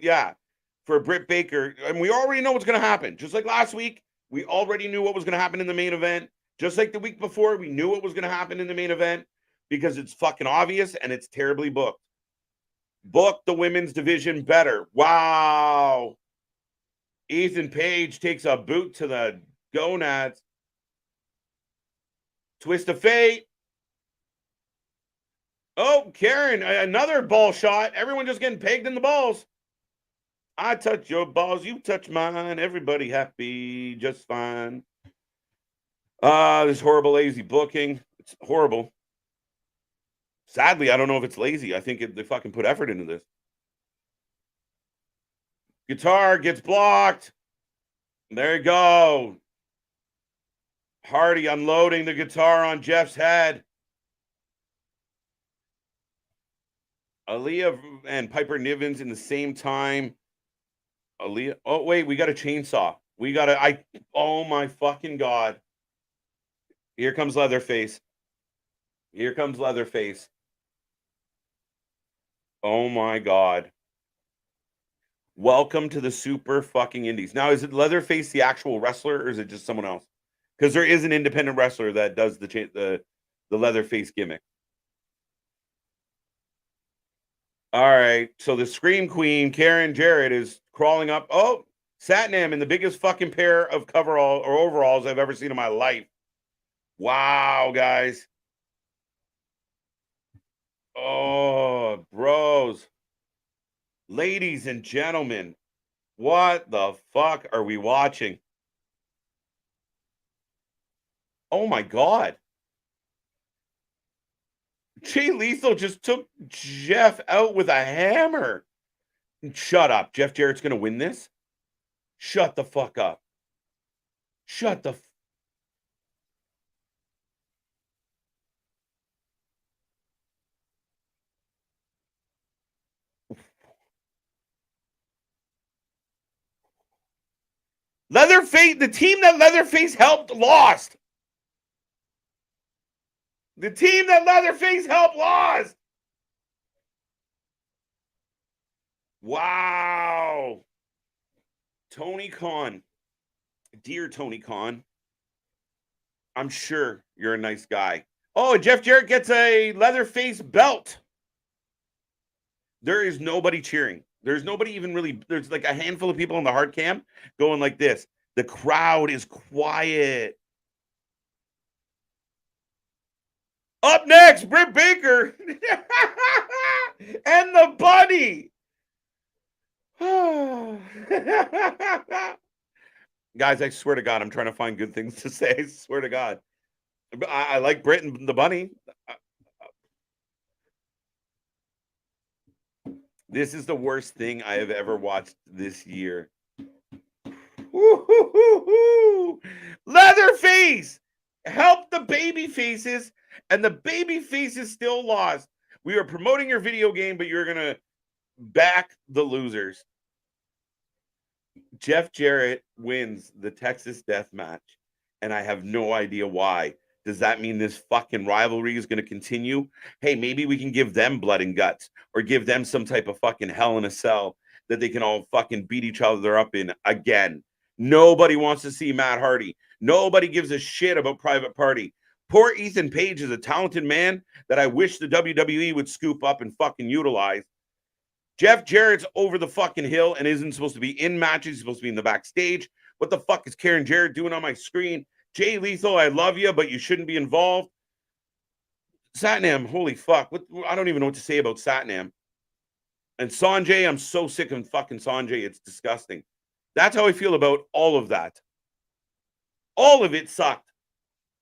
for Britt Baker. And we already know what's going to happen. Just like last week, we already knew what was going to happen in the main event. Just like the week before, we knew what was going to happen in the main event because it's fucking obvious and it's terribly booked. Book the women's division better. Wow. Ethan Page takes a boot to the gonads. Twist of fate. Oh, Karen, another ball shot. Everyone just getting pegged in the balls. I touch your balls, you touch mine. Everybody happy, just fine. This horrible, lazy booking. It's horrible. Sadly, I don't know if it's lazy. I think they fucking put effort into this. Guitar gets blocked. There you go. Hardy unloading the guitar on Jeff's head. Aaliyah and Piper Niven's in the same time. Aaliyah. Oh, wait, we got a chainsaw. Oh my fucking God. Here comes Leatherface. Here comes Leatherface. Oh my God. Welcome to the super fucking indies. Now, is it Leatherface the actual wrestler or is it just someone else? Because there is an independent wrestler that does the Leatherface gimmick. All right. So the Scream Queen, Karen Jarrett, is crawling up. Oh, Satnam in the biggest fucking pair of overalls I've ever seen in my life. Wow, guys. Oh, bros. Ladies and gentlemen, what the fuck are we watching? Oh my God. Jay Lethal just took Jeff out with a hammer. Shut up. Jeff Jarrett's going to win this? Shut the fuck up. Shut the Leatherface, the team that Leatherface helped lost. The team that Leatherface helped lost. Wow. Tony Khan. Dear Tony Khan, I'm sure you're a nice guy. Oh, Jeff Jarrett gets a Leatherface belt. There is nobody cheering. There's nobody even really. There's like a handful of people in the hard cam going like this. The crowd is quiet. Up next, Britt Baker and the bunny. Guys, I swear to God, I'm trying to find good things to say. I swear to God. I like Britt and the bunny. This is the worst thing I have ever watched this year. Leatherface! Help the baby faces, and the baby faces still lost. We are promoting your video game, but you're going to back the losers. Jeff Jarrett wins the Texas Death Match, and I have no idea why. Does that mean this fucking rivalry is going to continue? Hey, maybe we can give them blood and guts or give them some type of fucking hell in a cell that they can all fucking beat each other up in again. Nobody wants to see Matt Hardy. Nobody gives a shit about Private Party. Poor Ethan Page is a talented man that I wish the WWE would scoop up and fucking utilize. Jeff Jarrett's over the fucking hill and isn't supposed to be in matches. He's supposed to be in the backstage. What the fuck is Karen Jarrett doing on my screen? Jay Lethal, I love you, but you shouldn't be involved. Satnam, holy fuck. I don't even know what to say about Satnam. And Sanjay, I'm so sick of fucking Sanjay. It's disgusting. That's how I feel about all of that. All of it sucked.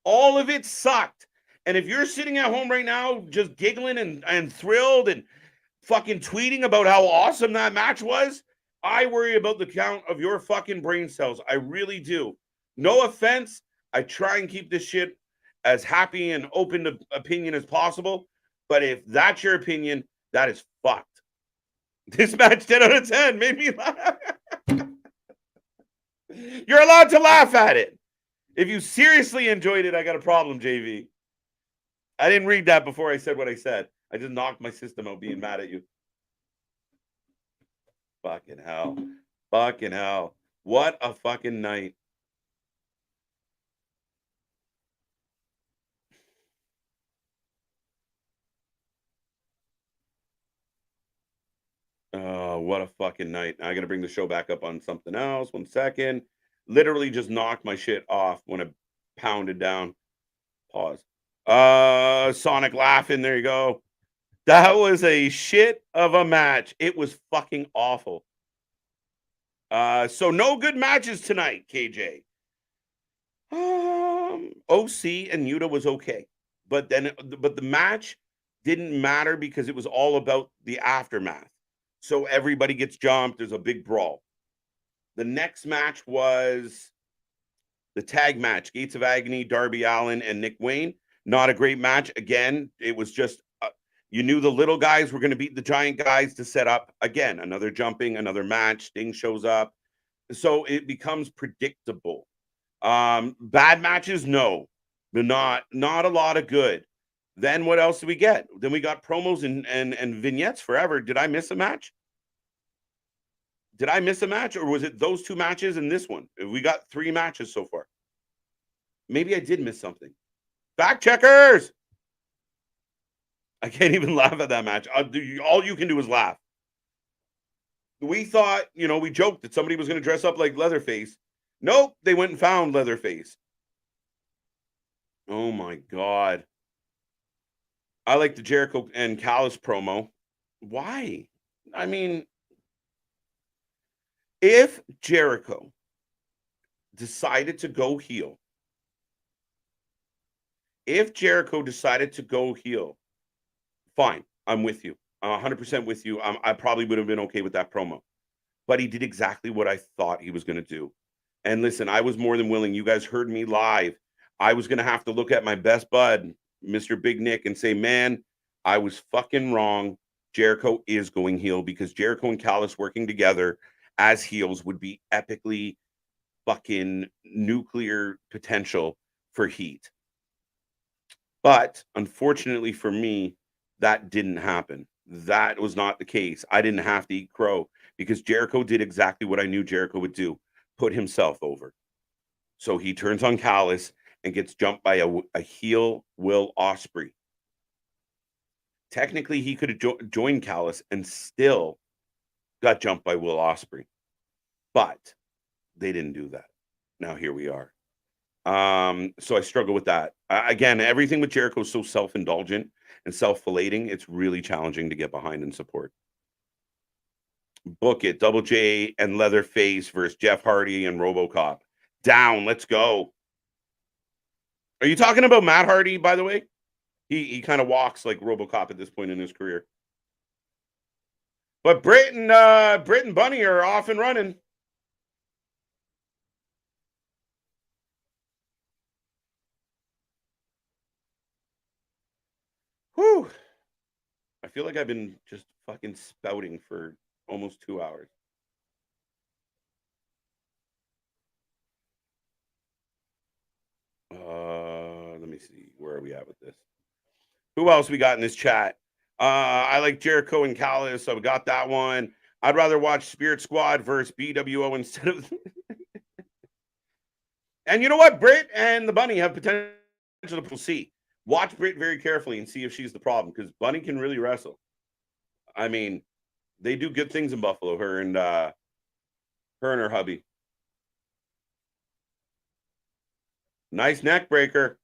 All of it sucked. And if you're sitting at home right now just giggling and thrilled and fucking tweeting about how awesome that match was, I worry about the count of your fucking brain cells. I really do. No offense. I try and keep this shit as happy and open to opinion as possible. But if that's your opinion, that is fucked. This match 10 out of 10 made me laugh. You're allowed to laugh at it. If you seriously enjoyed it, I got a problem, JV. I didn't read that before I said what I said. I just knocked my system out being mad at you. Fucking hell. Fucking hell. What a fucking night. Oh, what a fucking night. I got to bring the show back up on something else. 1 second. Literally just knocked my shit off when I pounded down. Pause. Sonic laughing. There you go. That was a shit of a match. It was fucking awful. So no good matches tonight, KJ. OC and Yuta was okay. But the match didn't matter because it was all about the aftermath. So everybody gets jumped. There's a big brawl. The next match was the tag match. Gates of Agony, Darby Allin, and Nick Wayne. Not a great match. Again, it was just, you knew the little guys were going to beat the giant guys to set up, again, another jumping, another match. Sting shows up. So it becomes predictable. Bad matches, no. Not a lot of good. Then what else did we get? Then we got promos and vignettes forever. Did I miss a match? Did I miss a match, or was it those two matches and this one? We got 3 matches so far. Maybe I did miss something. Fact checkers! I can't even laugh at that match. All you can do is laugh. We thought, we joked that somebody was going to dress up like Leatherface. Nope, they went and found Leatherface. Oh my God. I like the Jericho and Callis promo. Why? I mean, if Jericho decided to go heel, fine, I'm with you. I'm 100% with you. I probably would have been okay with that promo. But he did exactly what I thought he was going to do. And listen, I was more than willing. You guys heard me live. I was going to have to look at my best bud, Mr. Big Nick, and say, man, I was fucking wrong. Jericho is going heel because Jericho and Callis working together as heels would be epically fucking nuclear potential for heat. But unfortunately for me, that didn't happen. That was not the case. I didn't have to eat crow because Jericho did exactly what I knew Jericho would do, put himself over. So he turns on Callis and gets jumped by a heel Will Ospreay. Technically, he could have joined Callis and still got jumped by Will Ospreay. But they didn't do that. Now here we are. So I struggle with that. Again, everything with Jericho is so self-indulgent and self-filleting. It's really challenging to get behind and support. Book it. Double J and Leatherface versus Jeff Hardy and RoboCop. Down. Let's go. Are you talking about Matt Hardy, by the way? He kind of walks like RoboCop at this point in his career. But Britt and Bunny are off and running. Whew. I feel like I've been just fucking spouting for almost 2 hours. Let me see. Where are we at with this? Who else we got in this chat? I like Jericho and Callis, so we got that one. I'd rather watch Spirit Squad versus BWO instead of And you know what? Britt and the Bunny have potential to see. Watch Britt very carefully and see if she's the problem, because Bunny can really wrestle. I mean, they do good things in Buffalo, her and her hubby. Nice neck breaker.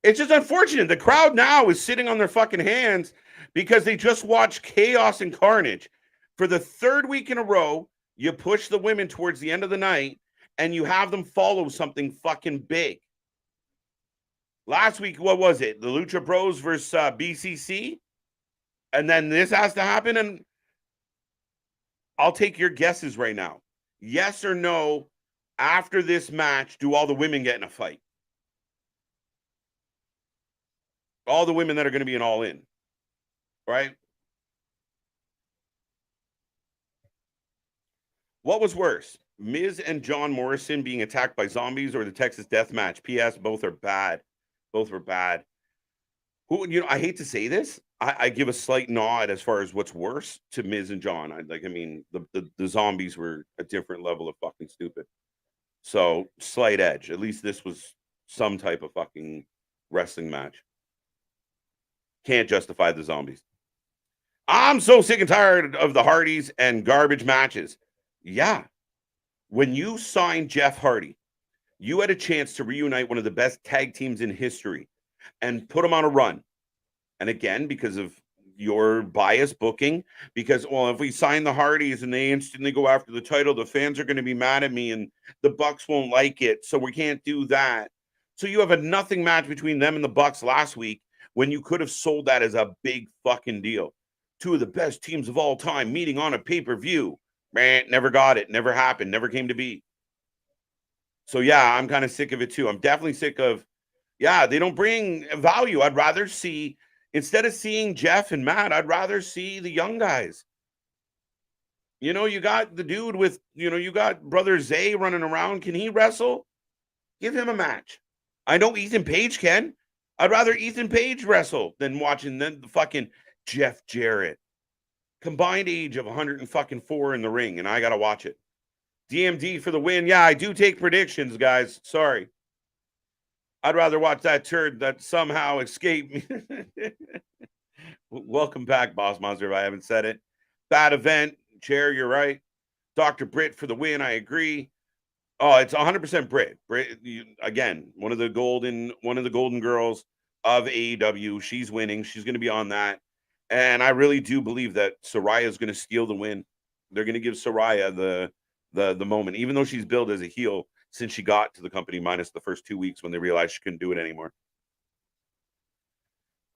It's just unfortunate. The crowd now is sitting on their fucking hands because they just watched chaos and carnage. For the third week in a row, you push the women towards the end of the night and you have them follow something fucking big. Last week, what was it? The Lucha Bros versus BCC? And then this has to happen? And I'll take your guesses right now. Yes or no, after this match, do all the women get in a fight? All the women that are going to be in All In, right? What was worse, Miz and John Morrison being attacked by zombies, or the Texas Death Match? P.S. Both are bad. Both were bad. Who, I hate to say this. I give a slight nod as far as what's worse to Miz and John. The zombies were a different level of fucking stupid. So slight edge. At least this was some type of fucking wrestling match. Can't justify the zombies. I'm so sick and tired of the Hardys and garbage matches. Yeah. When you signed Jeff Hardy, you had a chance to reunite one of the best tag teams in history and put them on a run. And again, because of your bias booking, because, well, if we sign the Hardys and they instantly go after the title, the fans are going to be mad at me and the Bucks won't like it. So we can't do that. So you have a nothing match between them and the Bucks last week when you could have sold that as a big fucking deal. Two of the best teams of all time meeting on a pay-per-view. Man, never got it. Never happened. Never came to be. So, yeah, I'm kind of sick of it, too. I'm definitely sick of, they don't bring value. I'd rather see, instead of seeing Jeff and Matt, I'd rather see the young guys. You got the dude with, you got Brother Zay running around. Can he wrestle? Give him a match. I know Ethan Page can. I'd rather Ethan Page wrestle than watching the fucking Jeff Jarrett. Combined age of 104 in the ring, and I got to watch it. DMD for the win. Yeah, I do take predictions, guys. Sorry. I'd rather watch that turd that somehow escaped me. Welcome back, Boss Monster, if I haven't said it. Bad event. Chair, you're right. Dr. Britt for the win. I agree. Oh, it's 100% Britt. Britt, again, one of the golden girls of AEW. She's winning. She's going to be on that. And I really do believe that Saraya is going to steal the win. They're going to give Saraya the moment, even though she's billed as a heel since she got to the company, minus the first 2 weeks when they realized she couldn't do it anymore.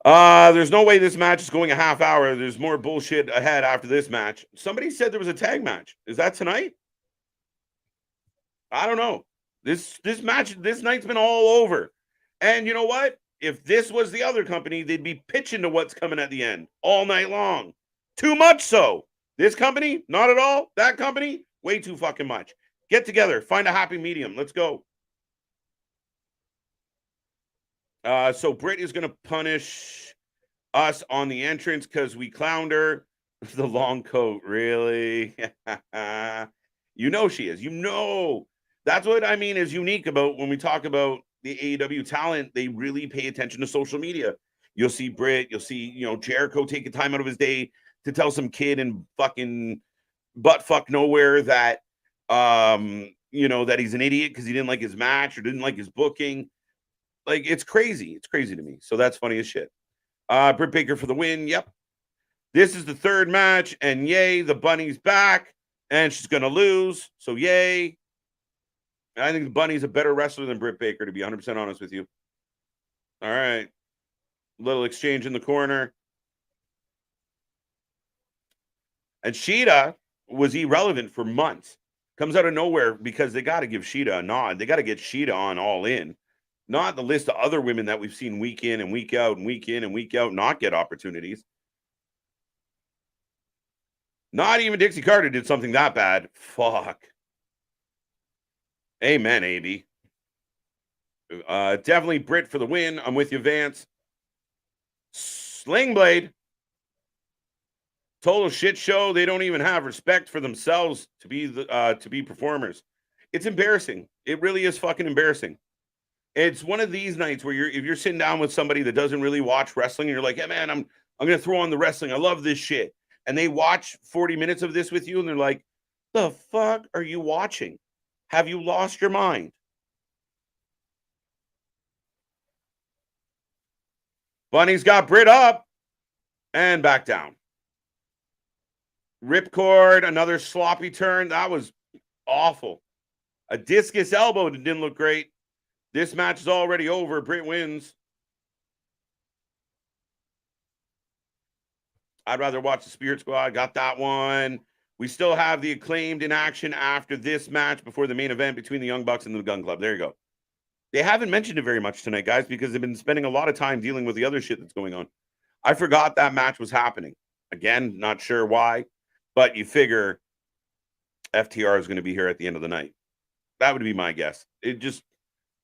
There's no way this match is going a half hour. There's more bullshit ahead after this match. Somebody said there was a tag match. Is that tonight? I don't know. This night's been all over. And you know what? If this was the other company, they'd be pitching to what's coming at the end all night long. Too much so. This company, not at all. That company, way too fucking much. Get together. Find a happy medium. Let's go. So Britt is going to punish us on the entrance because we clowned her. The long coat, really? She is. That's what I mean is unique about when we talk about the AEW talent. They really pay attention to social media. You'll see Britt. You'll see, Jericho taking time out of his day to tell some kid in fucking buttfuck nowhere that, that he's an idiot because he didn't like his match or didn't like his booking. Like, it's crazy. It's crazy to me. So that's funny as shit. Britt Baker for the win. Yep. This is the third match, and yay, the Bunny's back, and she's going to lose. So yay. I think the Bunny's a better wrestler than Britt Baker, to be 100% honest with you. All right. Little exchange in the corner. And Sheeta was irrelevant for months. Comes out of nowhere because they got to give Sheeta a nod. They got to get Sheeta on All In. Not the list of other women that we've seen week in and week out and week in and week out not get opportunities. Not even Dixie Carter did something that bad. Fuck. Amen, AB. Definitely Britt for the win. I'm with you, Vance. Sling Blade. Total shit show. They don't even have respect for themselves to be performers. It's embarrassing. It really is fucking embarrassing. It's one of these nights where if you're sitting down with somebody that doesn't really watch wrestling, and you're like, "Yeah, man, I'm gonna throw on the wrestling. I love this shit," and they watch 40 minutes of this with you, and they're like, "The fuck are you watching? Have you lost your mind?" Bunny's got Britt up and back down. Ripcord, another sloppy turn. That was awful. A discus elbow that didn't look great. This match is already over. Britt wins. I'd rather watch the Spirit Squad. Got that one. We still have the Acclaimed in action after this match before the main event between the Young Bucks and the Gun Club. There you go. They haven't mentioned it very much tonight, guys, because they've been spending a lot of time dealing with the other shit that's going on. I forgot that match was happening. Again, not sure why, but you figure FTR is going to be here at the end of the night. That would be my guess. It just,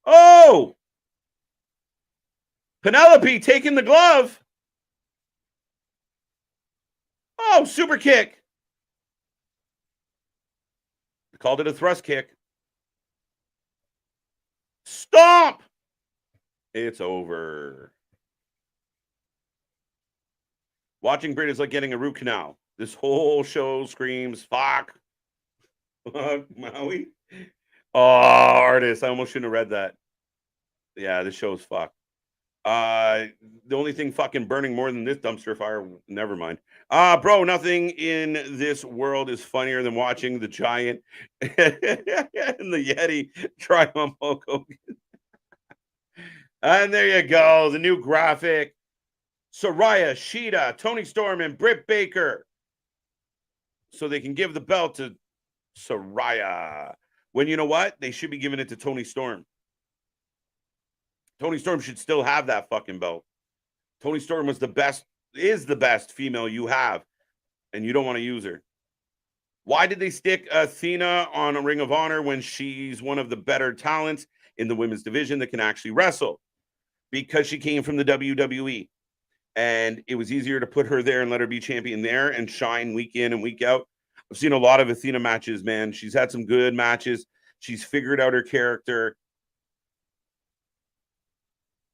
oh, Penelope taking the glove. Oh, super kick. They called it a thrust kick. Stomp. It's over. Watching Britt is like getting a root canal. This whole show screams, fuck. Maui. Oh, artist. I almost shouldn't have read that. Yeah, this show's fucked. The only thing fucking burning more than this dumpster fire, never mind. Bro, nothing in this world is funnier than watching the Giant and the Yeti try on Hulk Hogan. And there you go, the new graphic. Saraya, Sheeta, Tony Storm, and Britt Baker. So they can give the belt to Saraya. When you know what? They should be giving it to Tony Storm. Tony Storm should still have that fucking belt. Tony Storm is the best female you have, and you don't want to use her. Why did they stick Athena on a Ring of Honor when she's one of the better talents in the women's division that can actually wrestle? Because she came from the WWE, and it was easier to put her there and let her be champion there and shine week in and week out. I've seen a lot of Athena matches, man. She's had some good matches. She's figured out her character.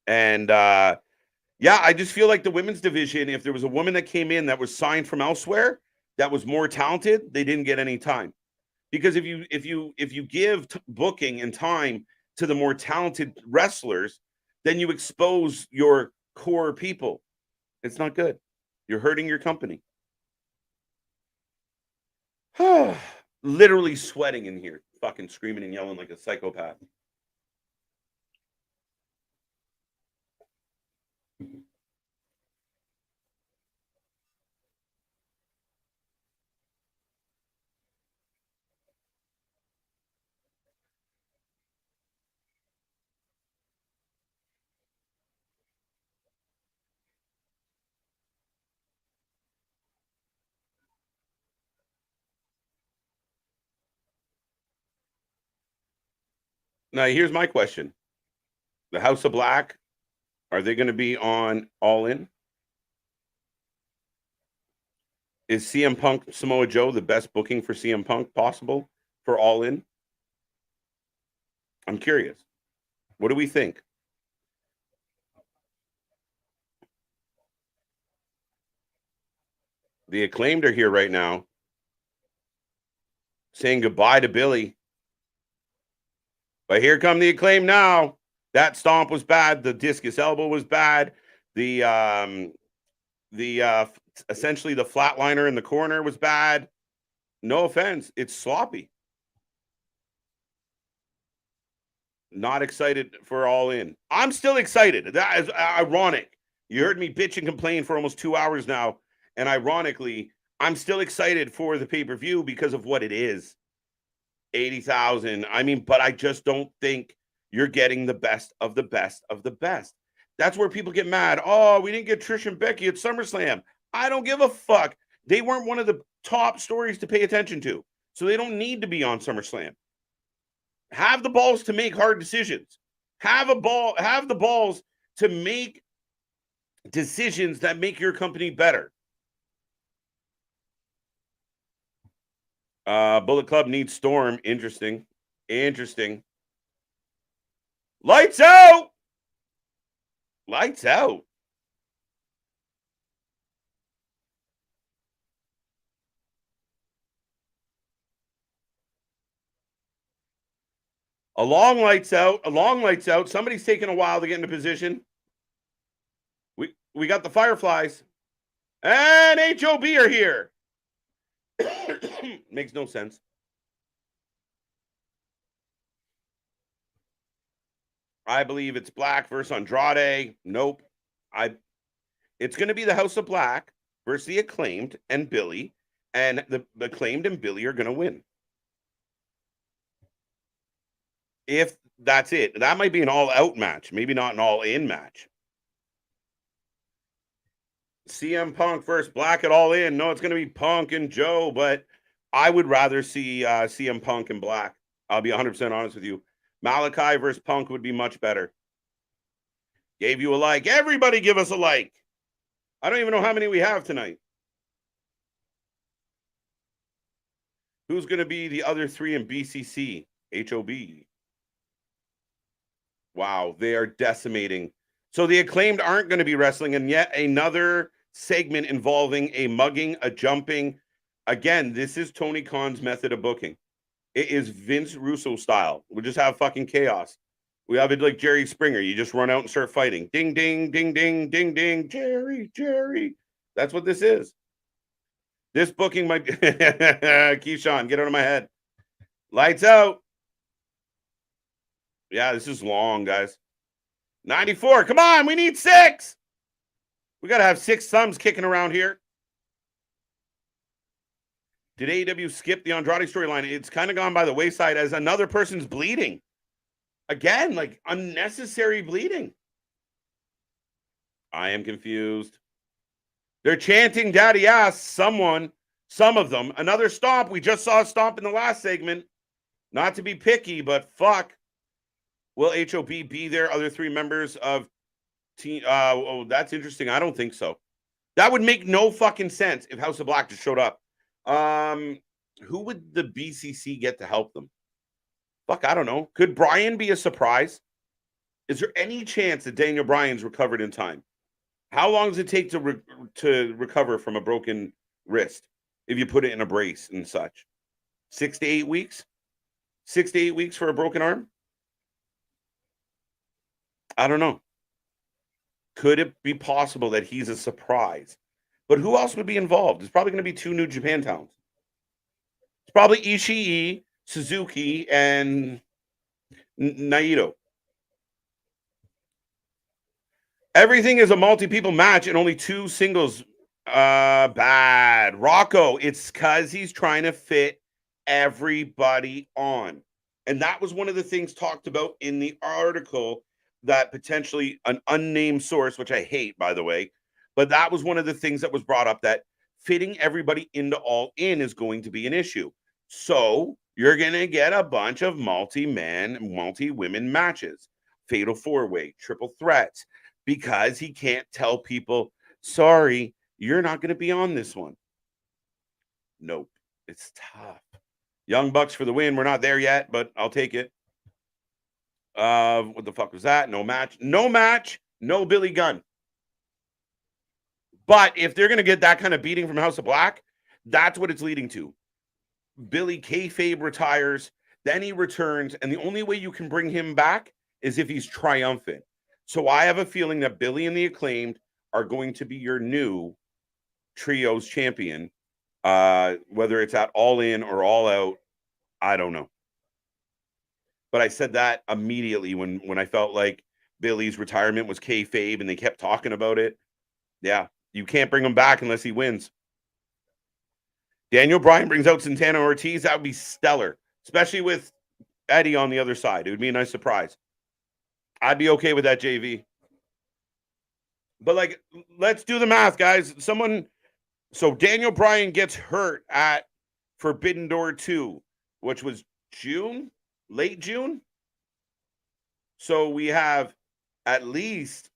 And yeah, I just feel like the women's division, if there was a woman that came in that was signed from elsewhere that was more talented, they didn't get any time. Because if you give booking and time to the more talented wrestlers, then you expose your core people. It's not good. You're hurting your company. Literally sweating in here, fucking screaming and yelling like a psychopath. Now, here's my question. The House of Black, are they going to be on All In? Is CM Punk Samoa Joe the best booking for CM Punk possible for All In? I'm curious. What do we think? The Acclaimed are here right now saying goodbye to Billy. But here come the Acclaim now. That stomp was bad. The discus elbow was bad. The essentially the flatliner in the corner was bad. No offense, it's sloppy. Not excited for All In. I'm still excited. That is ironic. You heard me bitch and complain for almost 2 hours now, and ironically, I'm still excited for the pay-per-view because of what it is. 80,000. I mean, but I just don't think you're getting the best of the best of the best. That's where people get mad. Oh, we didn't get Trish and Becky at SummerSlam. I don't give a fuck. They weren't one of the top stories to pay attention to, so they don't need to be on SummerSlam. Have the balls to make hard decisions. Have the balls to make decisions that make your company better. Bullet Club needs Storm. Interesting. Interesting. Lights out. Lights out. A long lights out. A long lights out. Somebody's taking a while to get into position. We got the Fireflies. And HOB are here. Makes no sense. I believe it's Black versus Andrade. Nope. It's going to be the House of Black versus the Acclaimed and Billy. And the Acclaimed and Billy are going to win. If that's it. That might be an all-out match. Maybe not an all-in match. CM Punk versus Black at All In. No, it's going to be Punk and Joe, but I would rather see CM Punk and Black. I'll be 100% honest with you. Malachi versus Punk would be much better. Gave you a like. Everybody give us a like. I don't even know how many we have tonight. Who's going to be the other three in BCC? HOB. Wow, they are decimating. So the Acclaimed aren't going to be wrestling, and yet another segment involving a mugging, a jumping. Again, this is Tony Khan's method of booking. It is Vince Russo style. We just have fucking chaos. We have it like Jerry Springer. You just run out and start fighting. Ding, ding, ding, ding, ding, ding. Jerry. That's what this is. This booking might be... Keyshawn, get out of my head. Lights out. Yeah, this is long, guys. 94. Come on, we need 6. We got to have 6 thumbs kicking around here. Did AEW skip the Andrade storyline? It's kind of gone by the wayside as another person's bleeding. Again, like unnecessary bleeding. I am confused. They're chanting daddy ass, some of them. Another stomp. We just saw a stomp in the last segment. Not to be picky, but fuck. Will HOB be there? Other 3 members of team? Oh, that's interesting. I don't think so. That would make no fucking sense if House of Black just showed up. Who would the BCC get to help them? Fuck, I don't know. Could Bryan be a surprise? Is there any chance that Daniel Bryan's recovered in time? How long does it take to recover from a broken wrist if you put it in a brace and such? 6 to 8 weeks? 6 to 8 weeks for a broken arm? I don't know. Could it be possible that he's a surprise? But who else would be involved? It's probably going to be 2 New Japan towns. It's probably Ishii, Suzuki, and Naito. Everything is a multi-people match and only 2 singles. Bad. Rocco, it's because he's trying to fit everybody on. And that was one of the things talked about in the article that potentially an unnamed source, which I hate, by the way, but that was one of the things that was brought up, that fitting everybody into All In is going to be an issue. So you're going to get a bunch of multi-man, multi-women matches, fatal 4-way, triple threats, because he can't tell people, sorry, you're not going to be on this one. Nope. It's tough. Young Bucks for the win. We're not there yet, but I'll take it. What the fuck was that? No match. No Billy Gunn. But if they're going to get that kind of beating from House of Black, that's what it's leading to. Billy kayfabe retires, then he returns, and the only way you can bring him back is if he's triumphant. So I have a feeling that Billy and the Acclaimed are going to be your new trios champion. Whether it's at All In or All Out, I don't know. But I said that immediately when I felt like Billy's retirement was kayfabe and they kept talking about it. Yeah, you can't bring him back unless he wins. Daniel Bryan brings out Santana Ortiz. That would be stellar, especially with Eddie on the other side. It would be a nice surprise. I'd be okay with that, JV. But, like, let's do the math, guys. So Daniel Bryan gets hurt at Forbidden Door 2, which was June? Late June. So we have at least,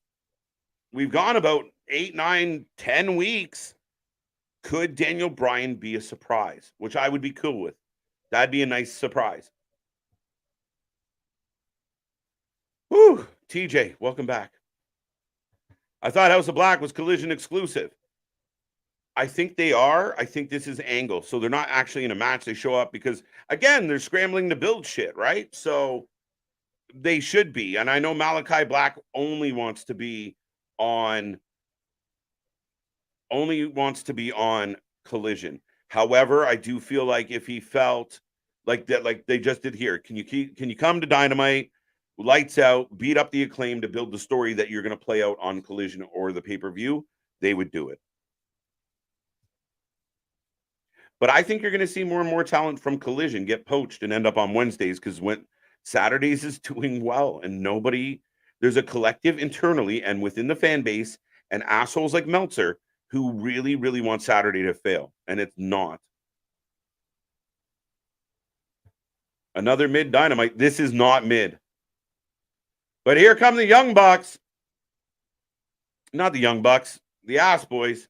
we've gone about 8, 9, 10 weeks. Could Daniel Bryan be a surprise? Which I would be cool with. That'd be a nice surprise. TJ, welcome back. I thought House of Black was Collision exclusive. I think they are. I think this is Angle. So they're not actually in a match. They show up because, again, they're scrambling to build shit, right? So they should be. And I know Malachi Black only wants to be on Collision. However, I do feel like if he felt like that, like they just did here, can you come to Dynamite, lights out, beat up the Acclaim to build the story that you're going to play out on Collision or the pay-per-view, they would do it. But I think you're going to see more and more talent from Collision get poached and end up on Wednesdays, because when Saturdays is doing well and there's a collective internally and within the fan base and assholes like Meltzer who really, really want Saturday to fail, and it's not. Another mid Dynamite. This is not mid. But here come the Young Bucks. Not the Young Bucks, the Ass Boys.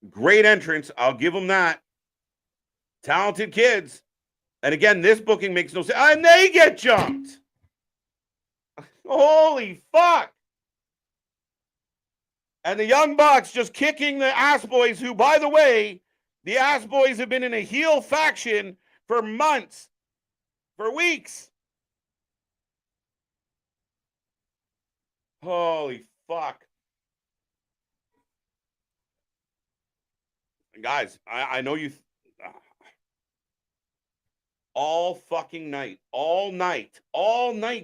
Great entrance. I'll give them that. Talented kids. And again, this booking makes no sense. And they get jumped. Holy fuck. And the Young Bucks just kicking the Ass Boys, who, by the way, the Ass Boys have been in a heel faction for months, for weeks. Holy fuck. Guys, I know you... all fucking night. All night,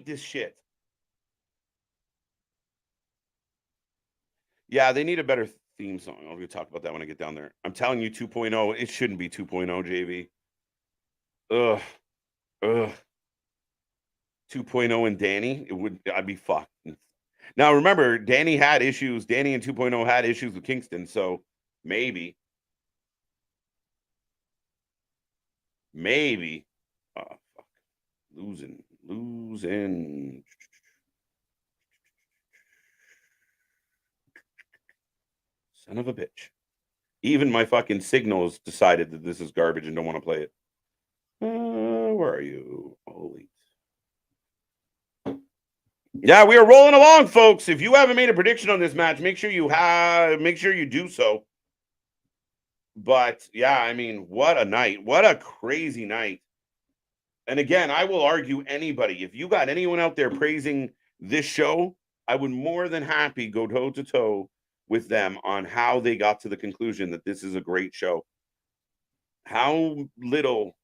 this shit. Yeah, they need a better theme song. I'll talk about that when I get down there. I'm telling you, 2.0, it shouldn't be 2.0, JV. Ugh. 2.0 and Danny, I'd be fucked. Now, remember, Danny and 2.0 had issues with Kingston, so maybe. Oh, fuck. Losing. Son of a bitch. Even my fucking signals decided that this is garbage and don't want to play it. Where are you? Holy. Yeah, we are rolling along, folks. If you haven't made a prediction on this match, make sure you do so. But yeah, I mean, what a night. What a crazy night. And again, I will argue anybody. If you got anyone out there praising this show, I would more than happy go toe to toe with them on how they got to the conclusion that this is a great show. How little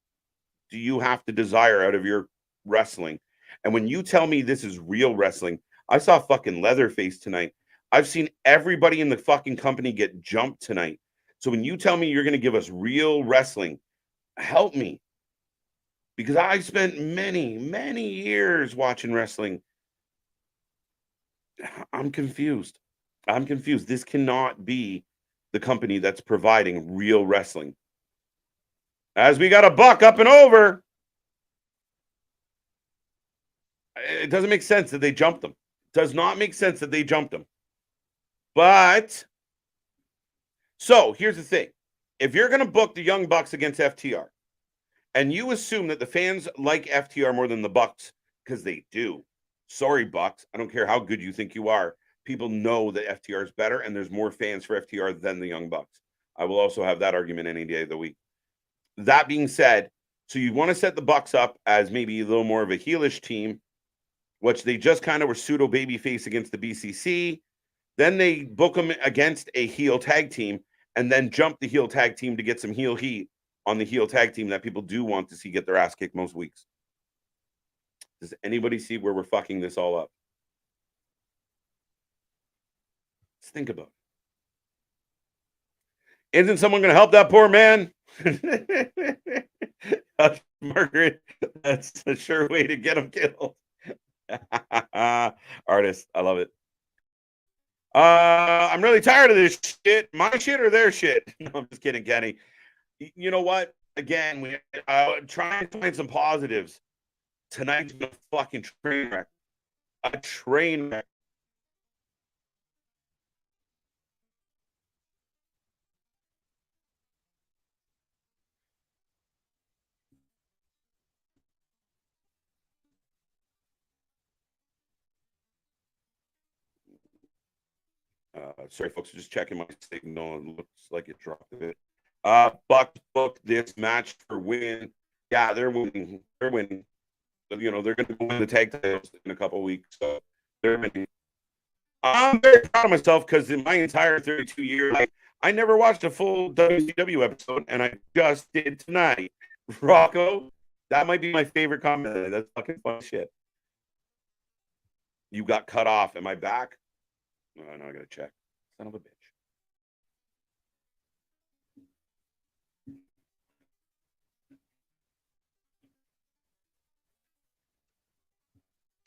do you have to desire out of your wrestling? And when you tell me this is real wrestling, I saw fucking Leatherface tonight. I've seen everybody in the fucking company get jumped tonight. So when you tell me you're going to give us real wrestling, help me. Because I spent many, many years watching wrestling. I'm confused. This cannot be the company that's providing real wrestling. As we got a buck up and over. It doesn't make sense that they jumped them. Does not make sense that they jumped them. But, so here's the thing. If you're going to book the Young Bucks against FTR, and you assume that the fans like FTR more than the Bucks, because they do. Sorry, Bucks. I don't care how good you think you are. People know that FTR is better, and there's more fans for FTR than the Young Bucks. I will also have that argument any day of the week. That being said, so you want to set the Bucks up as maybe a little more of a heelish team, which they just kind of were pseudo babyface against the BCC. Then they book them against a heel tag team and then jump the heel tag team to get some heel heat on the heel tag team that people do want to see get their ass kicked most weeks. Does anybody see where we're fucking this all up? Let's think about it. Isn't someone going to help that poor man? Margaret, that's a sure way to get him killed. Artist, I love it. I'm really tired of this shit. My shit or their shit? No, I'm just kidding, Kenny. You know what? Again, we try and find some positives. Tonight's been a fucking train wreck. A train wreck. Sorry, folks, just checking my signal. It looks like it dropped a bit. Bucks booked this match for win. Yeah, they're winning. They're winning. You know, they're going to win the tag titles in a couple of weeks. So they're winning. I'm very proud of myself because in my entire 32 years, I never watched a full WCW episode, and I just did tonight. Rocco, that might be my favorite comment. That's fucking fun shit. You got cut off. Am I back? No, I gotta check. Son of a bitch.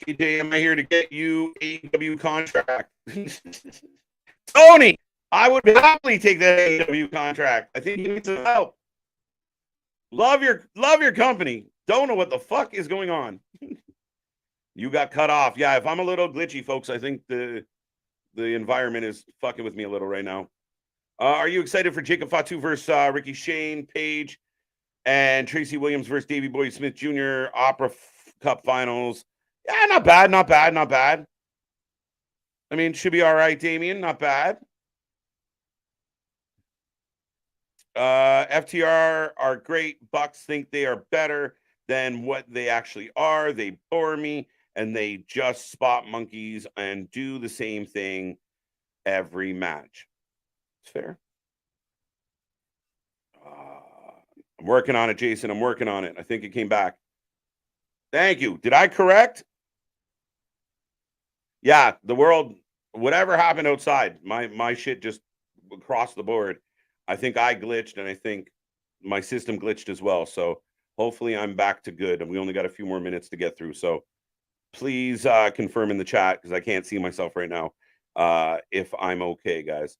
TJ, am I here to get you AEW contract? Tony, I would happily take that AEW contract. I think you need some help. Love your company. Don't know what the fuck is going on. You got cut off. Yeah, if I'm a little glitchy, folks, I think the environment is fucking with me a little right now. Are you excited for Jacob Fatu versus Ricky Shane Page and Tracy Williams versus Davey Boy Smith Jr. Opera Cup Finals? Yeah, not bad, not bad, not bad. I mean, should be all right, Damien. Not bad. FTR are great. Bucks think they are better than what they actually are. They bore me, and they just spot monkeys and do the same thing every match. It's fair. I'm working on it, Jason. I'm working on it. I think it came back. Thank you. Did I correct? Yeah, the world, whatever happened outside, my shit just across the board. I think I glitched, and I think my system glitched as well. So hopefully I'm back to good, and we only got a few more minutes to get through. So please confirm in the chat because I can't see myself right now if I'm okay, guys.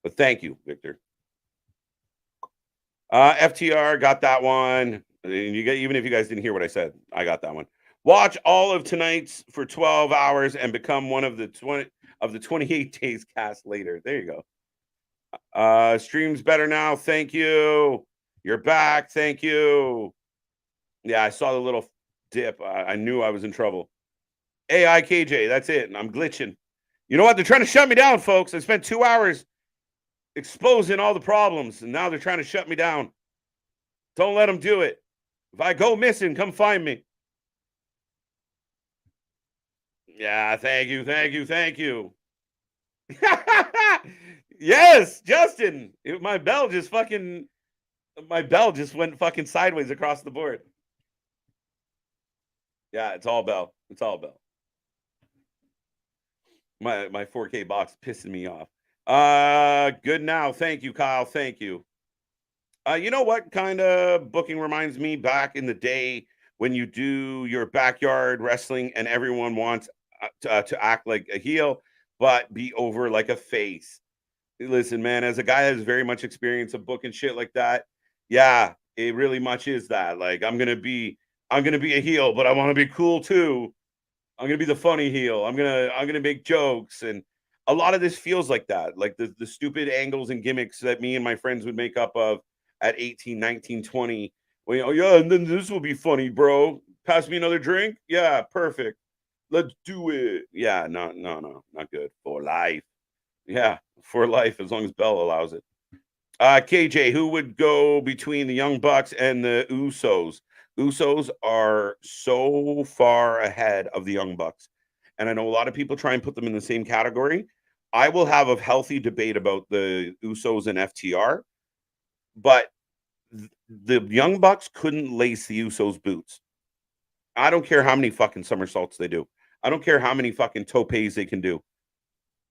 But thank you, Victor. FTR got that one. You get, even if you guys didn't hear what I said, I got that one. Watch all of tonight's for 12 hours and become one of the 28 days cast later. There you go. Stream's better now. Thank you. You're back. Thank you. Yeah, I saw the little dip. I knew I was in trouble. AI KJ, that's it. And I'm glitching. You know what? They're trying to shut me down, folks. I spent 2 hours exposing all the problems, and now they're trying to shut me down. Don't let them do it. If I go missing, come find me. Yeah, thank you, thank you, thank you. Yes, Justin. My bell just went fucking sideways across the board. Yeah, it's all bell. It's all bell. My 4K box pissing me off. Good now. Thank you, Kyle. Thank you. You know what kind of booking reminds me back in the day when you do your backyard wrestling and everyone wants to act like a heel, but be over like a face. Listen, man, as a guy that has very much experience of booking shit like that, yeah, it really much is that. Like, I'm gonna be a heel, but I want to be cool too. I'm gonna be the funny heel. I'm gonna make jokes, and a lot of this feels like that, like the stupid angles and gimmicks that me and my friends would make up of at 18, 19, 20. Well, yeah, and then this will be funny, bro. Pass me another drink. Yeah, perfect. Let's do it. Yeah, no, not good. For life. Yeah, for life, as long as Bell allows it. KJ, who would go between the Young Bucks and the Usos? Usos are so far ahead of the Young Bucks. And I know a lot of people try and put them in the same category. I will have a healthy debate about the Usos and FTR, but the Young Bucks couldn't lace the Usos' boots. I don't care how many fucking somersaults they do. I don't care how many fucking topes they can do.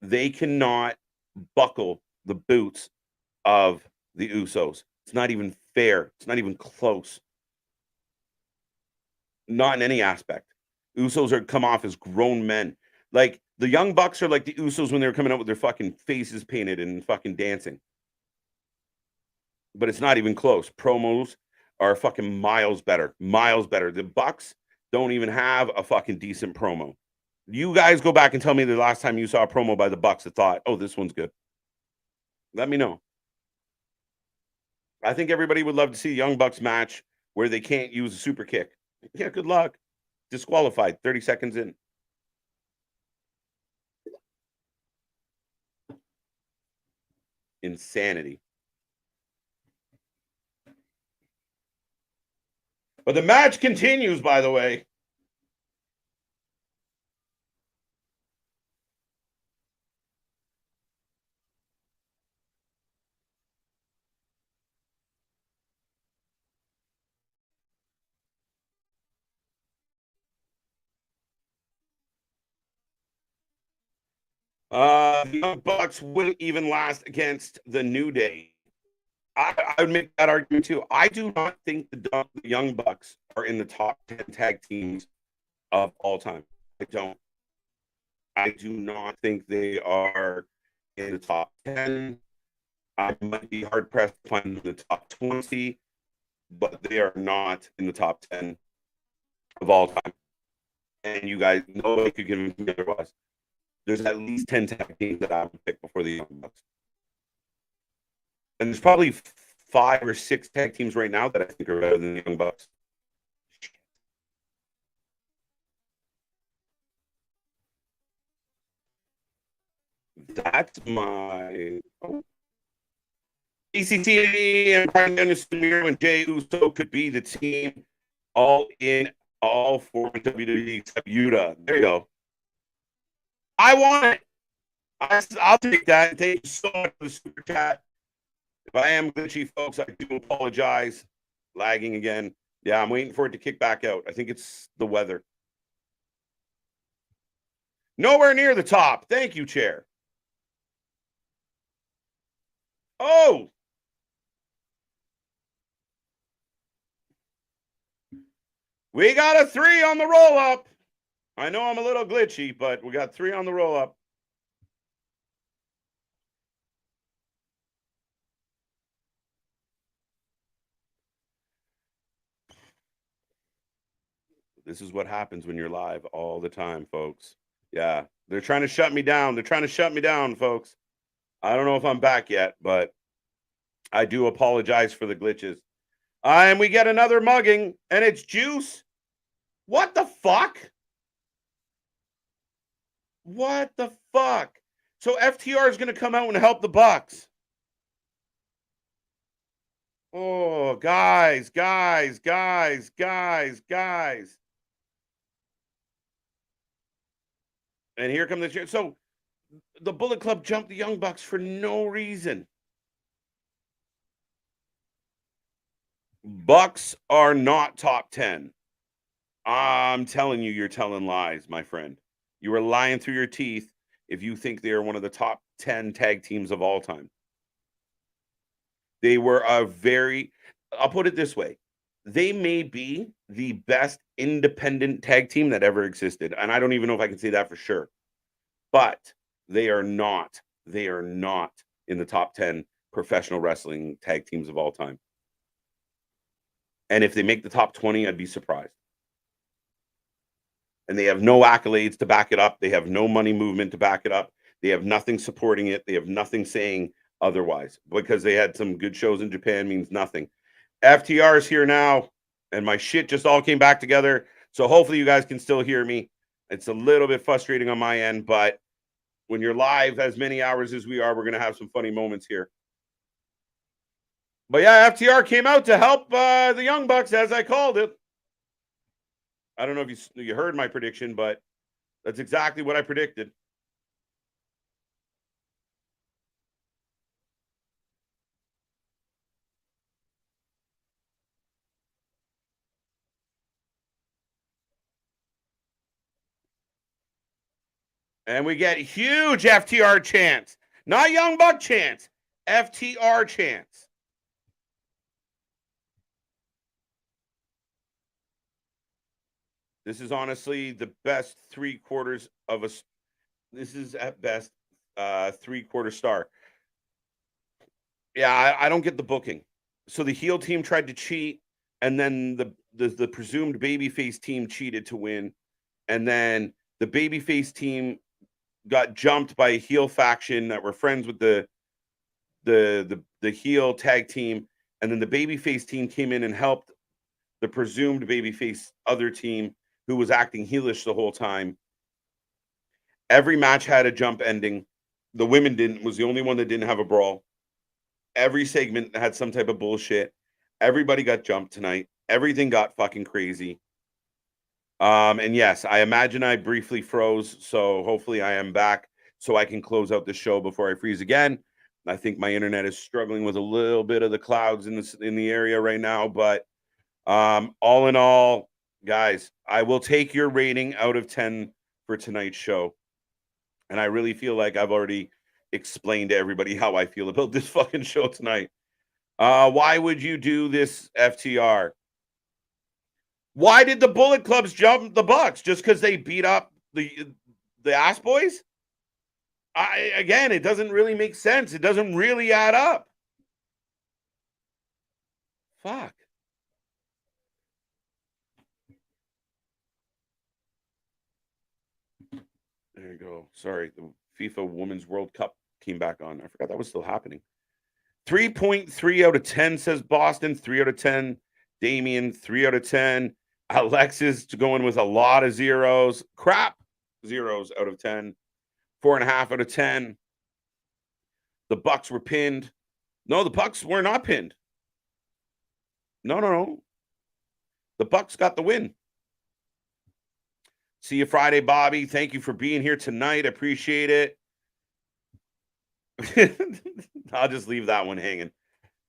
They cannot buckle the boots of the Usos. It's not even fair. It's not even close. Not in any aspect. Usos are come off as grown men. Like the Young Bucks are like the Usos when they were coming out with their fucking faces painted and fucking dancing. But it's not even close. Promos are fucking miles better. Miles better. The Bucks don't even have a fucking decent promo. You guys go back and tell me the last time you saw a promo by the Bucks that thought, oh, this one's good. Let me know. I think everybody would love to see a Young Bucks match where they can't use a super kick. Yeah, good luck. Disqualified 30 seconds in. Insanity. But the match continues, by the way. The Young Bucks wouldn't even last against the New Day. I would make that argument too. I do not think the Young Bucks are in the top 10 tag teams of all time. I don't. I do not think they are in the top 10. I might be hard pressed to find them in the top 20, but they are not in the top 10 of all time. And you guys, nobody could convince me otherwise. There's at least 10 tag teams that I would pick before the Young Bucks. And there's probably 5 or 6 tag teams right now that I think are better than the Young Bucks. That's my ECT and Brian Dennis Samir and Jay Uso could be the team all in all for WWE except Yuta. There you go. I want it. I'll take that. Thank you so much for the super chat. If I am glitchy, folks, I do apologize. Lagging again. Yeah, I'm waiting for it to kick back out. I think it's the weather. Nowhere near the top. Thank you, Chair. Oh! We got a 3 on the roll-up. I know I'm a little glitchy, but we got 3 on the roll-up. This is what happens when you're live all the time, folks. Yeah, they're trying to shut me down. They're trying to shut me down, folks. I don't know if I'm back yet, but I do apologize for the glitches. And we get another mugging, and it's Juice. What the fuck? What the fuck? So FTR is going to come out and help the Bucks. Oh, guys. And here come the... So the Bullet Club jumped the Young Bucks for no reason. Bucks are not top 10. I'm telling you, you're telling lies, my friend. You are lying through your teeth if you think they are one of the top 10 tag teams of all time. They were I'll put it this way. They may be the best independent tag team that ever existed. And I don't even know if I can say that for sure. But they are not in the top 10 professional wrestling tag teams of all time. And if they make the top 20, I'd be surprised. And they have no accolades to back it up. They have no money movement to back it up. They have nothing supporting it. They have nothing saying otherwise. Because they had some good shows in Japan means nothing. FTR is here now, and my shit just all came back together. So hopefully you guys can still hear me. It's a little bit frustrating on my end, but when you're live as many hours as we are, we're going to have some funny moments here. But yeah, FTR came out to help the Young Bucks, as I called it. I don't know if you heard my prediction, but that's exactly what I predicted. And we get huge FTR chants. Not Young Buck chants. FTR chants. This is honestly the best 3/4 of a... This is at best 3/4 star. Yeah, I don't get the booking. So the heel team tried to cheat, and then the presumed babyface team cheated to win. And then the babyface team got jumped by a heel faction that were friends with the heel tag team, and then the babyface team came in and helped the presumed babyface other team who was acting heelish the whole time. Every match had a jump ending. The women didn't, was the only one that didn't have a brawl. every segment had some type of bullshit. Everybody got jumped tonight. Everything got fucking crazy. And yes, I imagine I briefly froze, so hopefully I am back so I can close out the show before I freeze again. I think my internet is struggling with a little bit of the clouds in the area right now, but all in all, guys, I will take your rating out of 10 for tonight's show. And I really feel like I've already explained to everybody how I feel about this fucking show tonight. Why would you do this, FTR? Why did the Bullet Clubs jump the Bucks? Just because they beat up the Ass Boys? Again, it doesn't really make sense. It doesn't really add up. Fuck. There you go. Sorry, the FIFA Women's World Cup came back on. I forgot that was still happening. 3.3 out of 10 says Boston. 3 out of 10. Damien, 3 out of 10. Alexis going with a lot of zeros. Crap. Zeros out of 10. 4.5 out of 10. The Bucks were pinned. No, the Bucks were not pinned. No. The Bucks got the win. See you Friday, Bobby. Thank you for being here tonight. Appreciate it. I'll just leave that one hanging.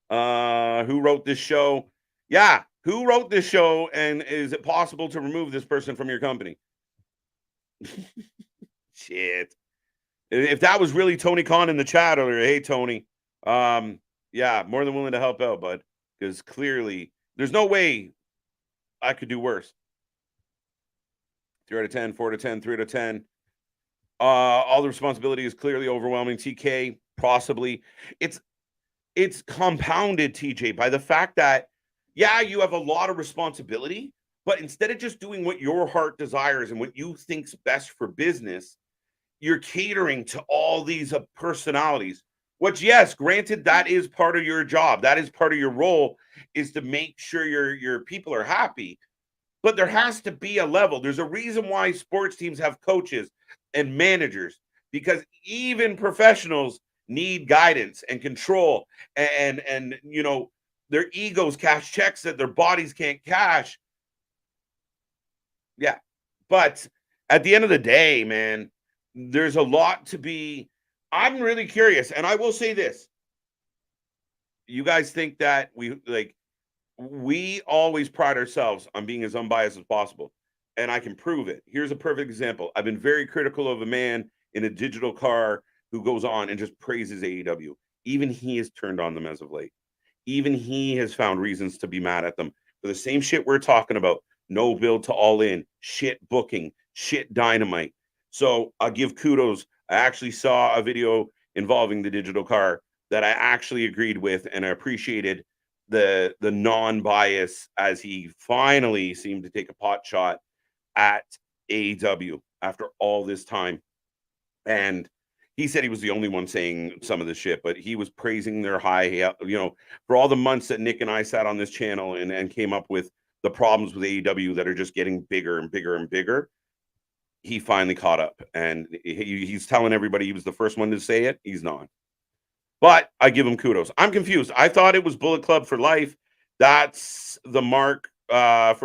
Who wrote this show? Yeah, who wrote this show, and is it possible to remove this person from your company? Shit. If that was really Tony Khan in the chat earlier, hey Tony, yeah, more than willing to help out, bud, because clearly there's no way I could do worse. 3 out of 10, 4 out of 10, 3 out of 10. All the responsibility is clearly overwhelming. TK, possibly. It's compounded, TJ, by the fact that, yeah, you have a lot of responsibility, but instead of just doing what your heart desires and what you think's best for business, you're catering to all these personalities. Which, yes, granted, that is part of your job. That is part of your role, is to make sure your people are happy. But there has to be a level. There's a reason why sports teams have coaches and managers, because even professionals need guidance and control, and you know, their egos cash checks that their bodies can't cash. Yeah. But at the end of the day, man, there's a lot to be. I'm really curious, and I will say this. You guys think that we always pride ourselves on being as unbiased as possible, and I can prove it. Here's a perfect example. I've been very critical of a man in a digital car who goes on and just praises AEW. Even he has turned on them as of late. Even he has found reasons to be mad at them for the same shit we're talking about. No build to All In, shit booking, shit Dynamite. So I'll give kudos. I actually saw a video involving the digital car that I actually agreed with, and I appreciated the non-bias as he finally seemed to take a pot shot at AEW after all this time. And he said he was the only one saying some of the shit, but he was praising their high, for all the months that Nick and I sat on this channel and came up with the problems with AEW that are just getting bigger and bigger and bigger. He finally caught up, and he's telling everybody he was the first one to say it. He's not. But I give him kudos. I'm confused. I thought it was Bullet Club for life. That's the mark for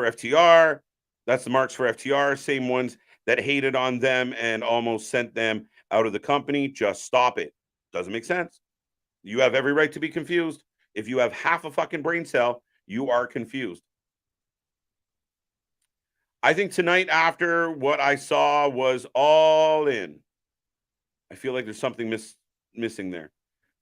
FTR. That's the marks for FTR. Same ones that hated on them and almost sent them out of the company. Just stop it. Doesn't make sense. You have every right to be confused. If you have half a fucking brain cell, you are confused. I think tonight, after what I saw, was All In. I feel like there's something missing there.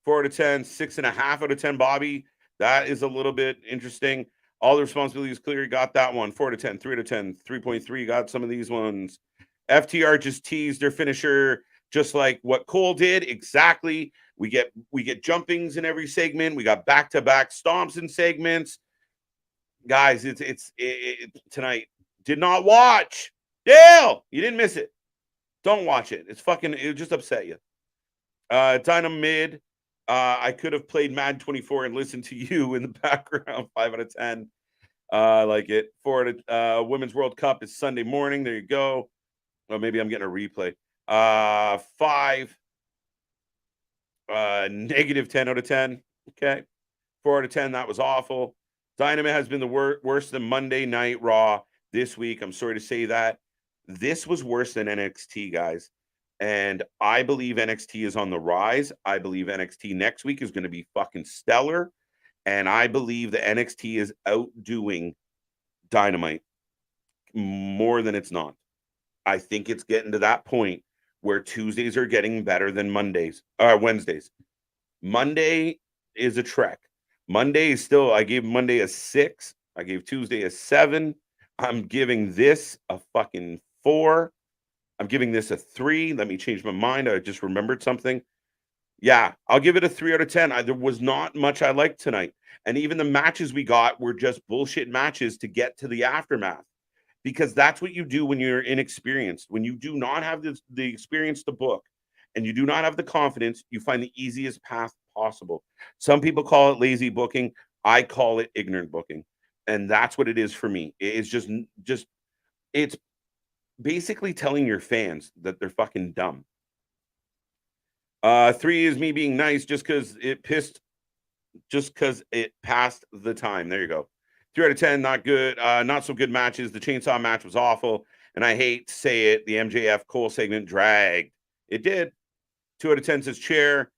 4 out of 10, 6.5 out of 10, Bobby. That is a little bit interesting. All the responsibility is clear. You got that one. 4 out of 10, 3 out of 10, 3.3. Got some of these ones. FTR just teased their finisher, just like what Cole did. Exactly. We get jumpings in every segment. We got back-to-back stomps in segments. Guys, it's tonight. Did not watch. Dale, you didn't miss it. Don't watch it. It'll just upset you. Dynam mid. I could have played Madden 24 and listened to you in the background. 5 out of 10. I like it. 4 out of Women's World Cup is Sunday morning. There you go. Or maybe I'm getting a replay. 5. Negative 10 out of 10. Okay. 4 out of 10. That was awful. Dynamite has been the worse than Monday Night Raw this week. I'm sorry to say that. This was worse than NXT, guys. And I believe NXT is on the rise. I believe NXT next week is going to be fucking stellar. And I believe the NXT is outdoing Dynamite more than it's not. I think it's getting to that point where Tuesdays are getting better than Mondays or Wednesdays. Monday is a trek. Monday is still, I gave Monday a 6. I gave Tuesday a 7. I'm giving this a fucking 4. I'm giving this a 3. Let me change my mind. I just remembered something. Yeah, I'll give it a 3 out of 10. There was not much I liked tonight. And even the matches we got were just bullshit matches to get to the aftermath. Because that's what you do when you're inexperienced. When you do not have the experience to book and you do not have the confidence, you find the easiest path possible. Some people call it lazy booking. I call it ignorant booking. And that's what it is for me. It's just it's basically telling your fans that they're fucking dumb. 3 is me being nice just because it passed the time. There you go. 3 out of 10, not good. Not so good matches. The chainsaw match was awful. And I hate to say it, the MJF Cole segment dragged. It did. 2 out of 10 says Chair.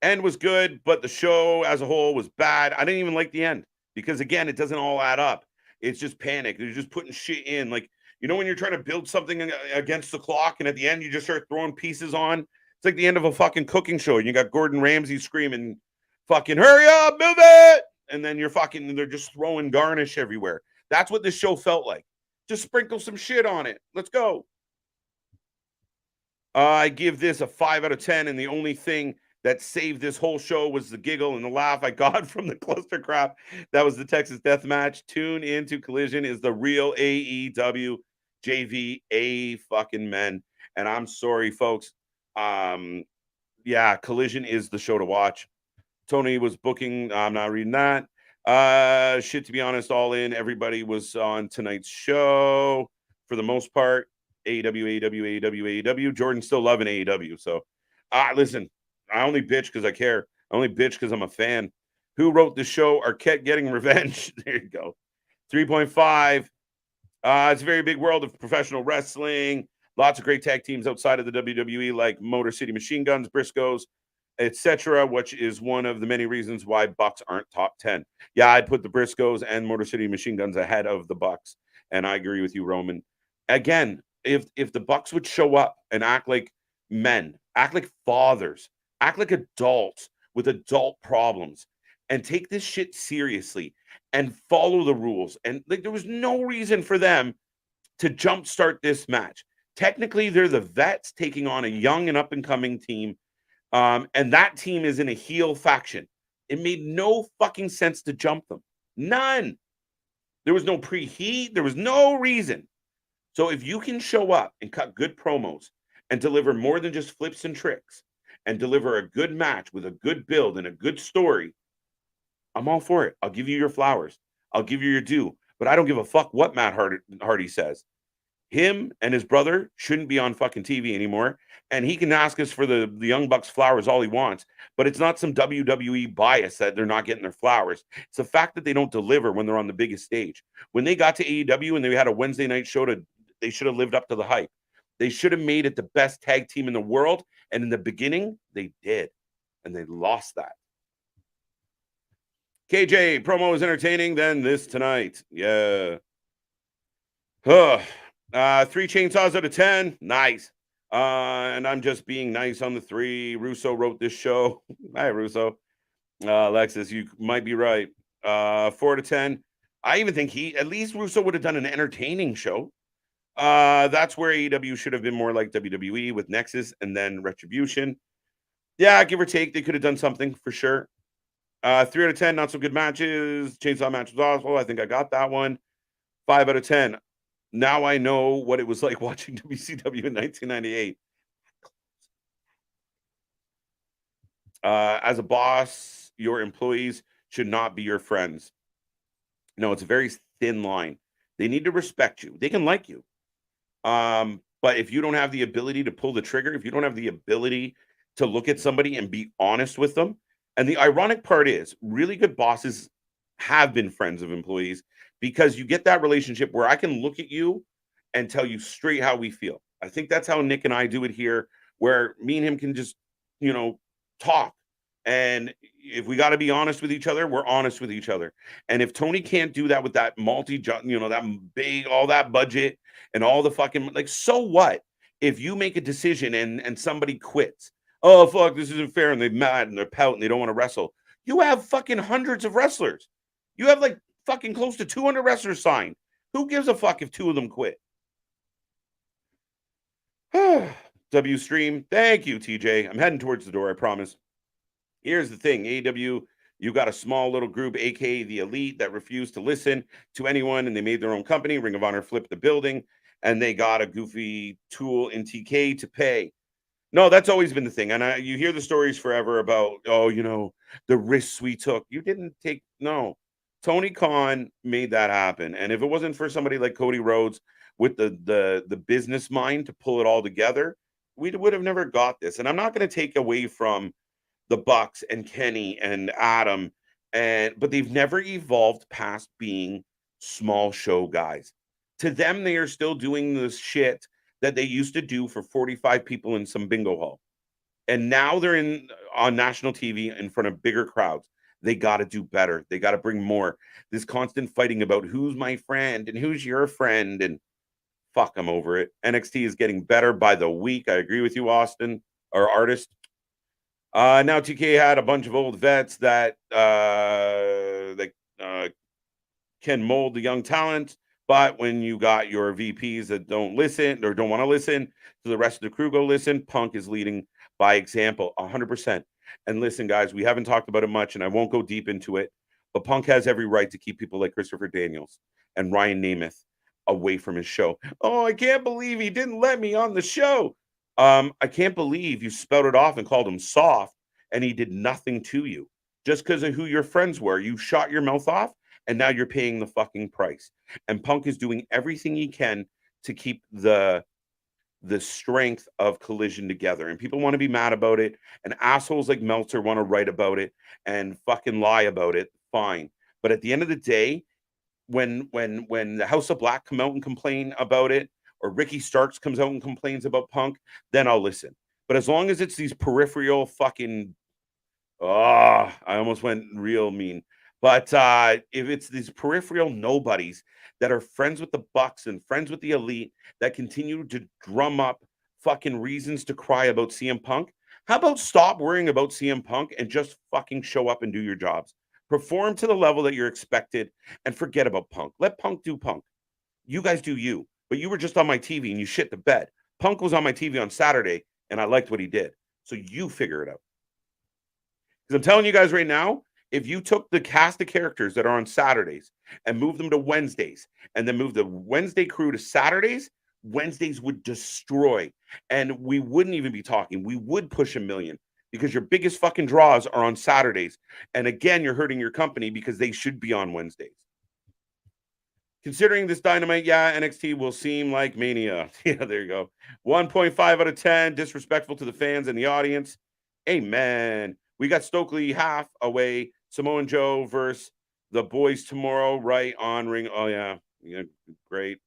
End was good, but the show as a whole was bad. I didn't even like the end because, again, it doesn't all add up. It's just panic. They're just putting shit in. Like, you know, when you're trying to build something against the clock and at the end you just start throwing pieces on? It's like the end of a fucking cooking show. And you got Gordon Ramsay screaming, fucking hurry up, move it. And then they're just throwing garnish everywhere. That's what this show felt like. Just sprinkle some shit on it. Let's go. I give this a 5 out of 10. And the only thing that saved this whole show was the giggle and the laugh I got from the cluster crap. That was the Texas Death Match. Tune into Collision is the real AEW JV fucking men. And I'm sorry, folks. Yeah, Collision is the show to watch. Tony was booking. I'm not reading that. Shit, to be honest, all in. Everybody was on tonight's show for the most part. AEW. Jordan's still loving AEW. So, listen, I only bitch because I care. I only bitch because I'm a fan. Who wrote the show? Arquette Getting Revenge. There you go. 3.5. It's a very big world of professional wrestling. Lots of great tag teams outside of the WWE, like Motor City Machine Guns, Briscoes, etc., which is one of the many reasons why Bucks aren't top 10. Yeah, I'd put the Briscoes and Motor City Machine Guns ahead of the Bucks, and I agree with you, Roman. Again, if the Bucks would show up and act like men, act like fathers, act like adults with adult problems, and take this shit seriously and follow the rules, and like there was no reason for them to jumpstart this match. Technically, they're the vets taking on a young and up-and-coming team. And that team is in a heel faction. It made no fucking sense to jump them. None. There was no preheat. There was no reason. So if you can show up and cut good promos and deliver more than just flips and tricks and deliver a good match with a good build and a good story, I'm all for it. I'll give you your flowers. I'll give you your due. But I don't give a fuck what Matt Hardy says. Him and his brother shouldn't be on fucking TV anymore. And he can ask us for the Young Bucks flowers all he wants. But it's not some WWE bias that they're not getting their flowers. It's the fact that they don't deliver when they're on the biggest stage. When they got to AEW and they had a Wednesday night show, they should have lived up to the hype. They should have made it the best tag team in the world. And in the beginning, they did. And they lost that. KJ, promo is entertaining than this tonight. Yeah. 3 chainsaws out of 10. Nice. And I'm just being nice on the 3. Russo wrote this show. Hi, Russo. Alexis, you might be right. 4 out of 10. I even think at least Russo would have done an entertaining show. That's where AEW should have been more like WWE with Nexus and then Retribution. Yeah, give or take, they could have done something for sure. 3 out of 10, not so good matches. Chainsaw match was awful. I think I got that one. 5 out of 10. Now I know what it was like watching WCW in 1998. As a boss, your employees should not be your friends. No, it's a very thin line. They need to respect you. They can like you. But if you don't have the ability to pull the trigger, if you don't have the ability to look at somebody and be honest with them, And the ironic part is, really good bosses have been friends of employees because you get that relationship where I can look at you and tell you straight how we feel. I think that's how Nick and I do it here, where me and him can just, talk. And if we got to be honest with each other, we're honest with each other. And if Tony can't do that with that that big, all that budget and all the fucking, like, so what? If you make a decision and somebody quits, oh fuck, this isn't fair, and they're mad and they're pouting, they don't want to wrestle. You have fucking hundreds of wrestlers. You have like fucking close to 200 wrestlers signed. Who gives a fuck if 2 of them quit? W stream. Thank you, TJ. I'm heading towards the door, I promise. Here's the thing, AEW, you got a small little group, aka the Elite, that refused to listen to anyone, and they made their own company. Ring of Honor flipped the building, and they got a goofy tool in TK to pay. No, that's always been the thing. And you hear the stories forever about, the risks we took. You didn't take, no. Tony Khan made that happen. And if it wasn't for somebody like Cody Rhodes with the business mind to pull it all together, we would have never got this. And I'm not going to take away from the Bucks and Kenny and Adam, but they've never evolved past being small show guys. To them, they are still doing this shit that they used to do for 45 people in some bingo hall. And now they're on national TV in front of bigger crowds. They got to do better. They got to bring more. This constant fighting about who's my friend and who's your friend, and fuck, I'm over it. NXT is getting better by the week. I agree with you, Austin, our artist. Now TK had a bunch of old vets that can mold the young talent. But when you got your VPs that don't listen or don't want to listen to the rest of the crew, go listen. Punk is leading by example, 100%. And listen, guys, we haven't talked about it much, and I won't go deep into it, but Punk has every right to keep people like Christopher Daniels and Ryan Nemeth away from his show. Oh, I can't believe he didn't let me on the show. I can't believe you spouted off and called him soft, and he did nothing to you just because of who your friends were. You shot your mouth off, and now you're paying the fucking price. And Punk is doing everything he can to keep the strength of Collision together. And people want to be mad about it, and assholes like Meltzer want to write about it and fucking lie about it. Fine. But at the end of the day, when the House of Black come out and complain about it, or Ricky Starks comes out and complains about Punk, then I'll listen. But as long as it's these peripheral fucking, I almost went real mean. But if it's these peripheral nobodies that are friends with the Bucks and friends with the Elite that continue to drum up fucking reasons to cry about CM Punk, how about stop worrying about CM Punk and just fucking show up and do your jobs? Perform to the level that you're expected and forget about Punk. Let Punk do Punk. You guys do you. But you were just on my TV and you shit the bed. Punk was on my TV on Saturday and I liked what he did. So you figure it out. Because I'm telling you guys right now, if you took the cast of characters that are on Saturdays and moved them to Wednesdays and then moved the Wednesday crew to Saturdays, Wednesdays would destroy. And we wouldn't even be talking. We would push 1 million because your biggest fucking draws are on Saturdays. And again, you're hurting your company because they should be on Wednesdays. Considering this Dynamite, yeah, NXT will seem like Mania. Yeah, there you go. 1.5 out of 10. Disrespectful to the fans and the audience. Amen. We got Stokely half away. Samoan Joe versus the boys tomorrow, right on Ring. Oh, yeah. Great.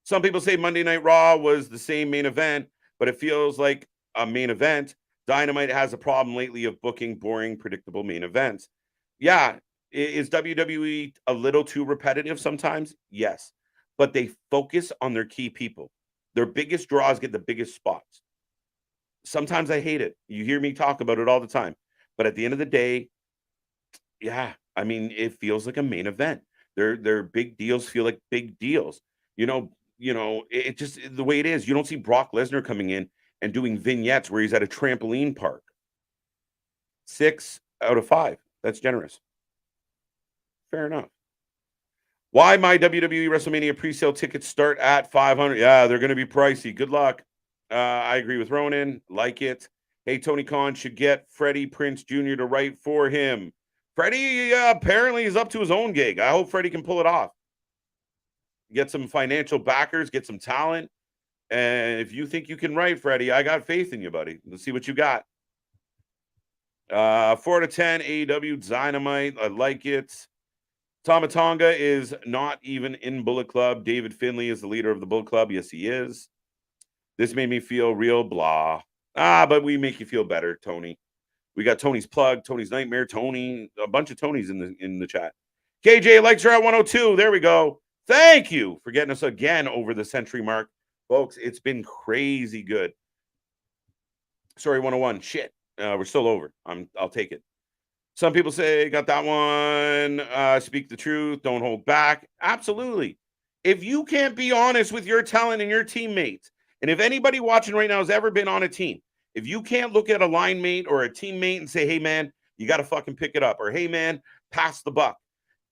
Some people say Monday Night Raw was the same main event, but it feels like a main event. Dynamite has a problem lately of booking boring, predictable main events. Yeah. Is WWE a little too repetitive sometimes? Yes. But they focus on their key people. Their biggest draws get the biggest spots. Sometimes I hate it. You hear me talk about it all the time. But at the end of the day, yeah, I mean, it feels like a main event. Their big deals feel like big deals. It just the way it is. You don't see Brock Lesnar coming in and doing vignettes where he's at a trampoline park. 6 out of 5. That's generous. Fair enough. Why my WWE WrestleMania pre-sale tickets start at $500? Yeah, they're going to be pricey. Good luck. I agree with Ronan. Like it. Hey, Tony Khan should get Freddie Prinze Jr. to write for him. Freddie apparently is up to his own gig. I hope Freddie can pull it off. Get some financial backers, get some talent. And if you think you can write, Freddie, I got faith in you, buddy. Let's see what you got. 4 out of 10, AEW Dynamite. I like it. Tomatonga is not even in Bullet Club. David Finley is the leader of the Bullet Club. Yes, he is. This made me feel real blah. But we make you feel better, Tony. We got Tony's plug, Tony's nightmare, Tony, a bunch of Tonys in the chat. KJ likes are at 102. There we go. Thank you for getting us again over the century mark. Folks, it's been crazy good. Sorry, 101. Shit. We're still over. I'll take it. Some people say, got that one. Speak the truth. Don't hold back. Absolutely. If you can't be honest with your talent and your teammates, and if anybody watching right now has ever been on a team, if you can't look at a line mate or a teammate and say, hey, man, you got to fucking pick it up. Or, hey, man, pass the buck.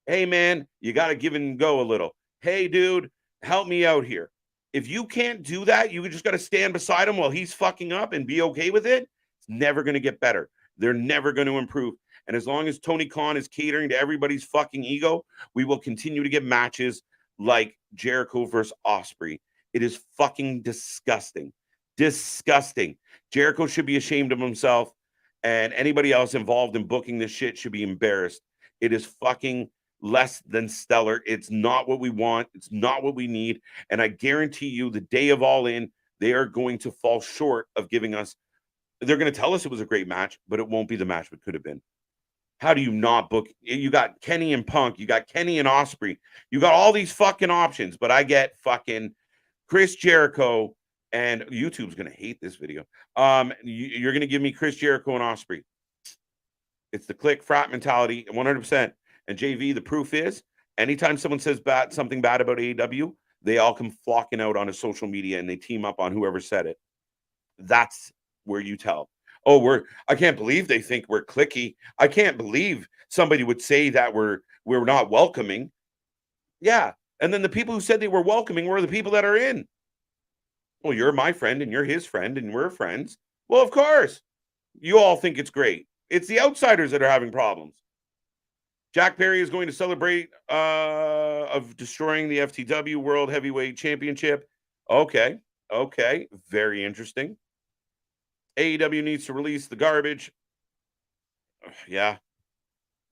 Hey, man, you got to give and go a little. Hey, dude, help me out here. If you can't do that, you just got to stand beside him while he's fucking up and be okay with it. It's never going to get better. They're never going to improve. And as long as Tony Khan is catering to everybody's fucking ego, we will continue to get matches like Jericho versus Ospreay. It is fucking disgusting. Disgusting. Jericho should be ashamed of himself, and anybody else involved in booking this shit should be embarrassed. It is fucking less than stellar. It's not what we want. It's not what we need. And I guarantee you the day of All In, they are going to fall short of giving us, they're going to tell us it was a great match, but it won't be the match it could have been. How do you not book? You got Kenny and Punk. You got Kenny and Ospreay. You got all these fucking options, but I get fucking Chris Jericho, and YouTube's going to hate this video. You're going to give me Chris Jericho and Ospreay. It's the click frat mentality, 100%. And JV, the proof is anytime someone says something bad about AEW, they all come flocking out on a social media and they team up on whoever said it. That's where you tell. Oh, I can't believe they think we're cliquey. I can't believe somebody would say that we're not welcoming. Yeah. And then the people who said they were welcoming were the people that are in. Well, you're my friend and you're his friend and we're friends. Well, of course. You all think it's great. It's the outsiders that are having problems. Jack Perry is going to celebrate of destroying the FTW World Heavyweight Championship. Okay. Very interesting. AEW needs to release the garbage. Yeah,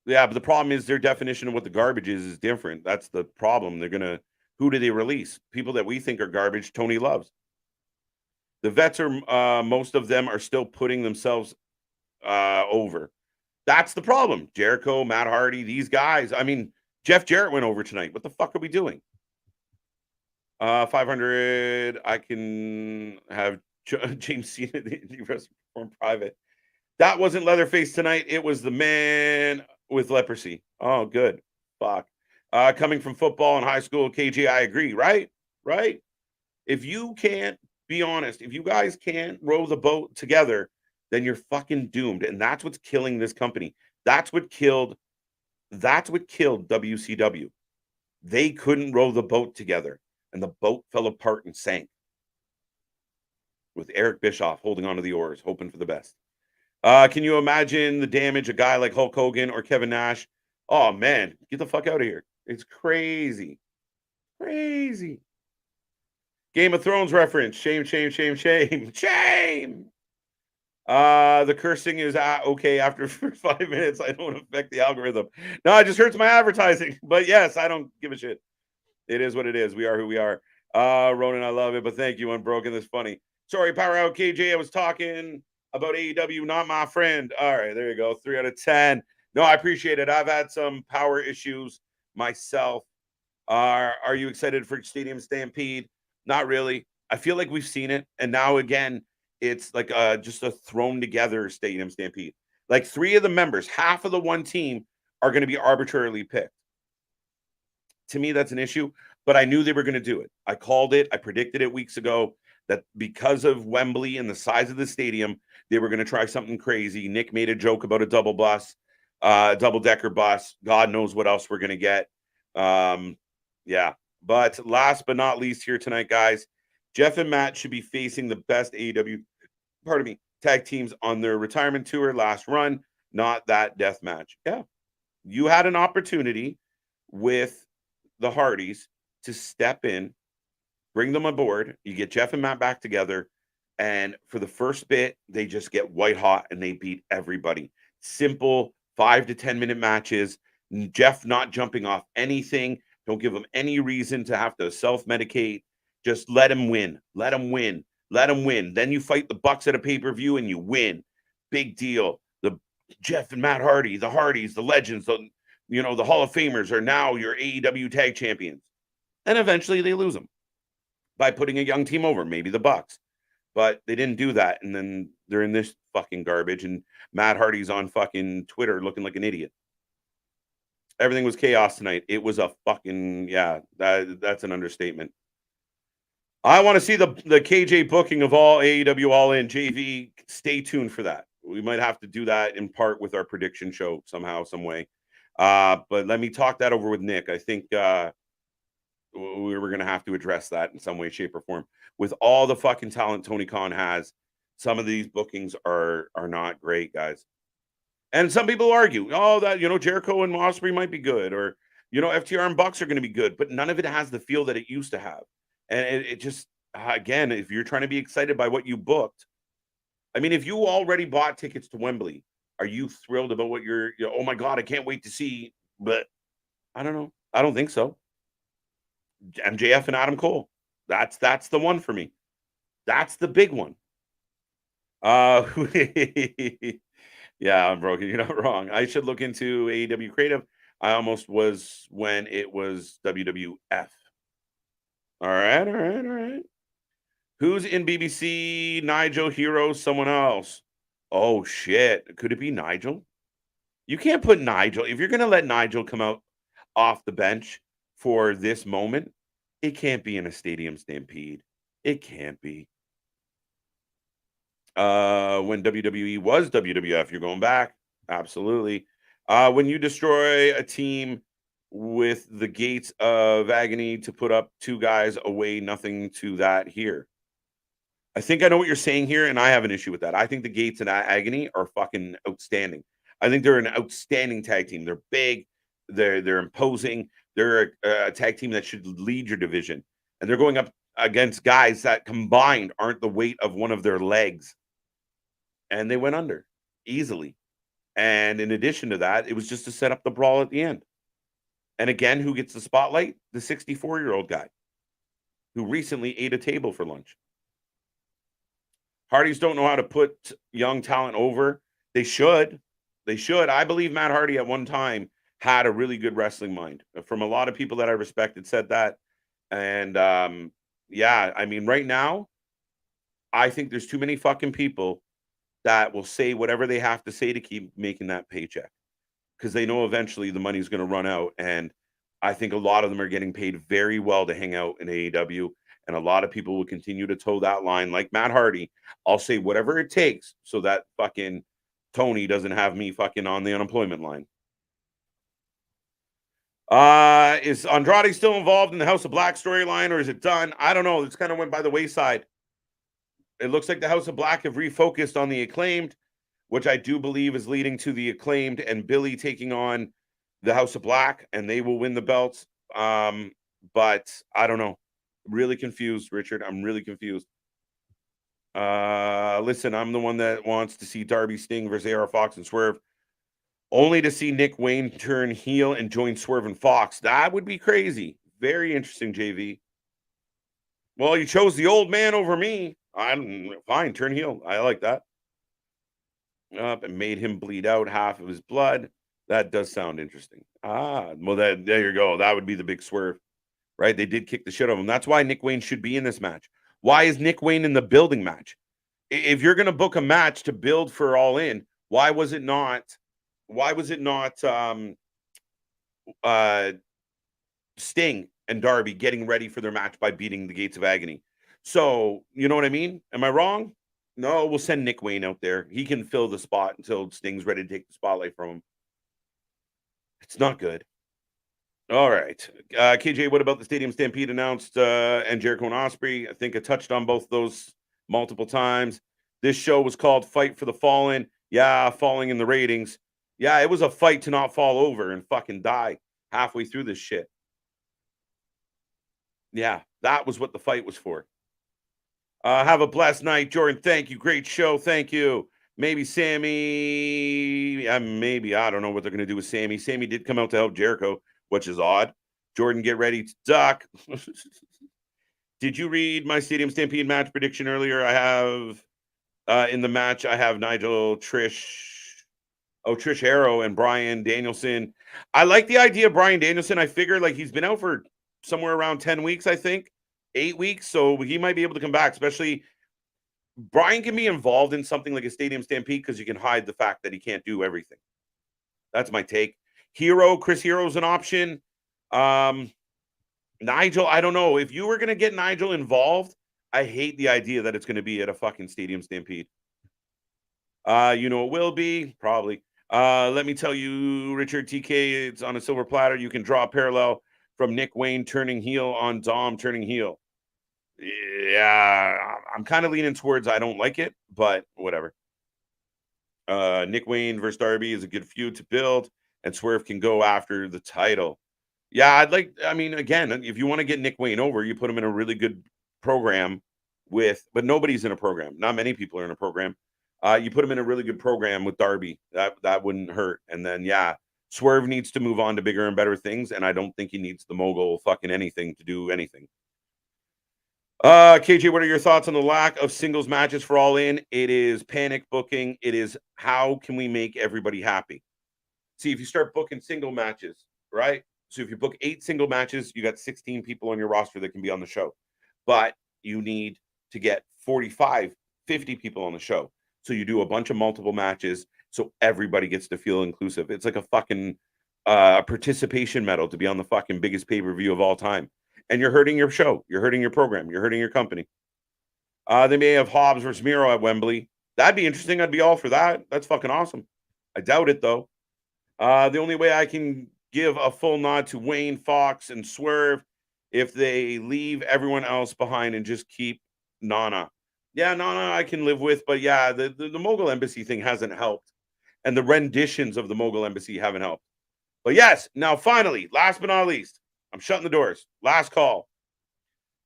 but the problem is their definition of what the garbage is different. That's the problem. Who do they release? People that we think are garbage, Tony loves. The vets are, most of them are still putting themselves over. That's the problem. Jericho, Matt Hardy, these guys. I mean, Jeff Jarrett went over tonight. What the fuck are we doing? 500. I can have James Cena perform private. That wasn't Leatherface tonight. It was the man with leprosy. Oh, good. Fuck. Coming from football and high school, KJ, I agree. Right? If you can't be honest, if you guys can't row the boat together, then you're fucking doomed. And that's what's killing this company. That's what killed WCW. They couldn't row the boat together. And the boat fell apart and sank. With Eric Bischoff holding onto the oars, hoping for the best. Can you imagine the damage a guy like Hulk Hogan or Kevin Nash? Oh, man, get the fuck out of here. It's crazy. Crazy. Game of Thrones reference. Shame. The cursing is okay after 5 minutes. I don't affect the algorithm. No, it just hurts my advertising. But yes, I don't give a shit. It is what it is. We are who we are. Ronan, I love it. But thank you, Unbroken. That's funny. Sorry, Power Out KJ. I was talking about AEW, not my friend. All right, there you go. 3 out of 10. No, I appreciate it. I've had some power issues myself. Are you excited for Stadium Stampede? Not really. I feel like we've seen it. And now, again, it's like just a thrown together Stadium Stampede. Like 3 of the members, half of the one team are going to be arbitrarily picked. To me, that's an issue. But I knew they were going to do it. I called it. I predicted it weeks ago that because of Wembley and the size of the stadium, they were going to try something crazy. Nick made a joke about a double-decker bus. God knows what else we're going to get. Yeah. But last but not least here tonight, guys, Jeff and Matt should be facing the best AEW, tag teams on their retirement tour last run, not that death match. Yeah. You had an opportunity with the Hardys to step in, bring them aboard. You get Jeff and Matt back together. And for the first bit, they just get white hot and they beat everybody. simple 5 to 10 minute matches. Jeff not jumping off anything. Don't give him any reason to have to self-medicate. Just let him win. Let him win. Let him win. Then you fight the Bucks at a pay-per-view and you win. Big deal. The Jeff and Matt Hardy, the Hardys, the legends, the Hall of Famers are now your AEW tag champions. And eventually they lose them by putting a young team over, maybe the Bucks. But they didn't do that. And then they're in this fucking garbage. And Matt Hardy's on fucking Twitter looking like an idiot. Everything was chaos tonight. It was a fucking, that's an understatement. I want to see the KJ booking of all AEW All In. JV, stay tuned for that. We might have to do that in part with our prediction show somehow, some way. But let me talk that over with Nick. I think we were going to have to address that in some way, shape, or form. With all the fucking talent Tony Khan has, some of these bookings are not great, guys. And some people argue, that, Jericho and Ospreay might be good, or, FTR and Bucks are going to be good, but none of it has the feel that it used to have. And it just, again, if you're trying to be excited by what you booked, I mean, if you already bought tickets to Wembley, are you thrilled about what oh my God, I can't wait to see, but I don't know. I don't think so. MJF and Adam Cole. That's the one for me. That's the big one. Yeah, I'm broken. You're not wrong. I should look into AEW Creative. I almost was when it was WWF. All right. Who's in BBC? Nigel, Hero, someone else. Oh, shit. Could it be Nigel? You can't put Nigel. If you're going to let Nigel come out off the bench for this moment, it can't be in a stadium stampede. It can't be. When WWE was WWF, you're going back. Absolutely. When you destroy a team with the gates of agony to put up two guys away, nothing to that here. I think I know what you're saying here, and I have an issue with that. I think the gates and agony are fucking outstanding. I think they're an outstanding tag team. They're big. They're imposing. They're a tag team that should lead your division. And they're going up against guys that combined aren't the weight of one of their legs. And they went under easily. And in addition to that, it was just to set up the brawl at the end. And again, who gets the spotlight? The 64-year-old guy who recently ate a table for lunch. Hardys don't know how to put young talent over. They should. I believe Matt Hardy at one time had a really good wrestling mind. From a lot of people that I respected said that. And I mean, right now, I think there's too many fucking people that will say whatever they have to say to keep making that paycheck, because they know eventually the money's going to run out. And I think a lot of them are getting paid very well to hang out in AEW. And a lot of people will continue to toe that line like Matt Hardy. I'll say whatever it takes so that fucking Tony doesn't have me fucking on the unemployment line. Is Andrade still involved in the House of Black storyline, or is it done? I don't know. It's kind of went by the wayside. It looks like the House of Black have refocused on the Acclaimed, which I do believe is leading to the Acclaimed and Billy taking on the House of Black, and they will win the belts. But I don't know. Really confused, Richard. I'm really confused. Listen, I'm the one that wants to see Darby, Sting versus AR Fox and Swerve, only to see Nick Wayne turn heel and join Swerve and Fox. That would be crazy. Very interesting, JV. Well, you chose the old man over me. I'm fine. Turn heel. I like that. Up and made him bleed out half of his blood. That does sound interesting. Well, there you go. That would be the big swerve, right? They did kick the shit out of him. That's why Nick Wayne should be in this match. Why is Nick Wayne in the building match? If you're going to book a match to build for All In, why was it not Sting and Darby getting ready for their match by beating the Gates of Agony? So, you know what I mean? Am I wrong? No, we'll send Nick Wayne out there. He can fill the spot until Sting's ready to take the spotlight from him. It's not good. All right. KJ, what about the Stadium Stampede announced and Jericho and Ospreay? I think I touched on both those multiple times. This show was called Fight for the Fallen. Yeah, falling in the ratings. Yeah, it was a fight to not fall over and fucking die halfway through this shit. Yeah, that was what the fight was for. Have a blessed night, Jordan. Thank you. Great show. Thank you. Maybe Sammy. Maybe. I don't know what they're going to do with Sammy. Sammy did come out to help Jericho, which is odd. Jordan, get ready to duck. Did you read my Stadium Stampede match prediction earlier? I have in the match, I have Nigel, Trish Arrow, and Bryan Danielson. I like the idea of Bryan Danielson. I figure like he's been out for somewhere around 10 weeks, I think, 8 weeks. So he might be able to come back, especially Bryan can be involved in something like a Stadium Stampede because you can hide the fact that he can't do everything. That's my take. Chris Hero's an option. Nigel, I don't know. If you were going to get Nigel involved, I hate the idea that it's going to be at a fucking Stadium Stampede. It will be, probably. Let me tell you, Richard TK, it's on a silver platter. You can draw a parallel from Nick Wayne turning heel on Dom turning heel. Yeah, I'm kind of leaning towards I don't like it, but whatever. Nick Wayne versus Darby is a good feud to build, and Swerve can go after the title. Yeah, again, if you want to get Nick Wayne over, you put him in a really good program but nobody's in a program. Not many people are in a program. You put him in a really good program with Darby. That wouldn't hurt. And then, yeah, Swerve needs to move on to bigger and better things, and I don't think he needs the mogul fucking anything to do anything. KJ, what are your thoughts on the lack of singles matches for All In? It is panic booking. It is how can we make everybody happy? See, if you start booking single matches, right? So if you book 8 single matches, you got 16 people on your roster that can be on the show. But you need to get 45, 50 people on the show. So you do a bunch of multiple matches so everybody gets to feel inclusive. It's like a fucking participation medal to be on the fucking biggest pay-per-view of all time. And you're hurting your show. You're hurting your program. You're hurting your company. They may have Hobbs versus Miro at Wembley. That'd be interesting. I'd be all for that. That's fucking awesome. I doubt it, though. The only way I can give a full nod to Wayne, Fox, and Swerve if they leave everyone else behind and just keep Nana. Yeah, Nana I can live with, but yeah, the Mogul Embassy thing hasn't helped. And the renditions of the Mogul Embassy haven't helped. But yes, now finally, last but not least, I'm shutting the doors. Last call.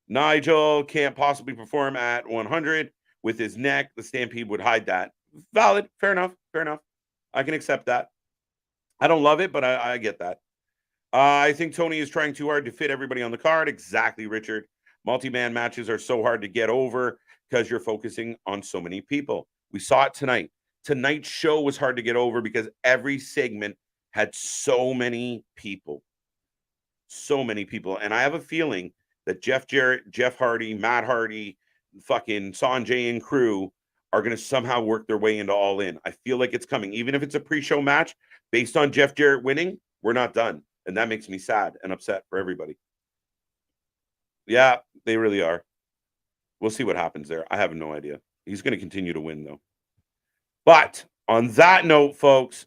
Nigel can't possibly perform at 100 with his neck. The Stampede would hide that. Valid. Fair enough. I can accept that. I don't love it, but I get that. I think Tony is trying too hard to fit everybody on the card. Exactly, Richard. Multi-man matches are so hard to get over because you're focusing on so many people. We saw it tonight. Tonight's show was hard to get over because every segment had so many people. And I have a feeling that Jeff Jarrett, Jeff Hardy, Matt Hardy, fucking Sanjay and crew are going to somehow work their way into All In. I feel like it's coming. Even if it's a pre-show match, based on Jeff Jarrett winning, we're not done. And that makes me sad and upset for everybody. Yeah, they really are. We'll see what happens there. I have no idea. He's going to continue to win, though. But on that note, folks,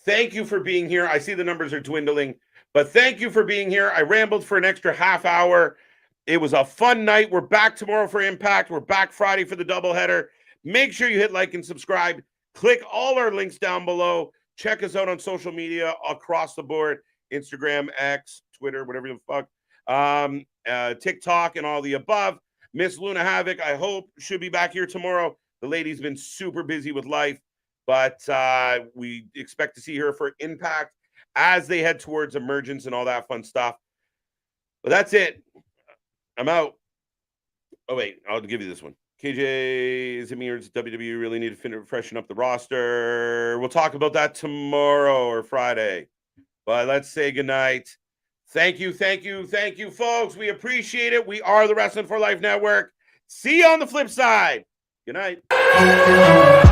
thank you for being here. I see the numbers are dwindling, but thank you for being here. I rambled for an extra half hour. It was a fun night. We're back tomorrow for Impact. We're back Friday for the doubleheader. Make sure you hit like and subscribe. Click all our links down below. Check us out on social media across the board. Instagram, X, Twitter, whatever the fuck. TikTok and all the above. Miss Luna Havoc, I hope, should be back here tomorrow. The lady's been super busy with life, but we expect to see her for Impact as they head towards Emergence and all that fun stuff. But that's it. I'm out. Oh, wait, I'll give you this one. KJ, is it me or does WWE really need to freshen up the roster? We'll talk about that tomorrow or Friday. But let's say goodnight. Thank you, folks. We appreciate it. We are the Wrestling for Life Network. See you on the flip side. Good night.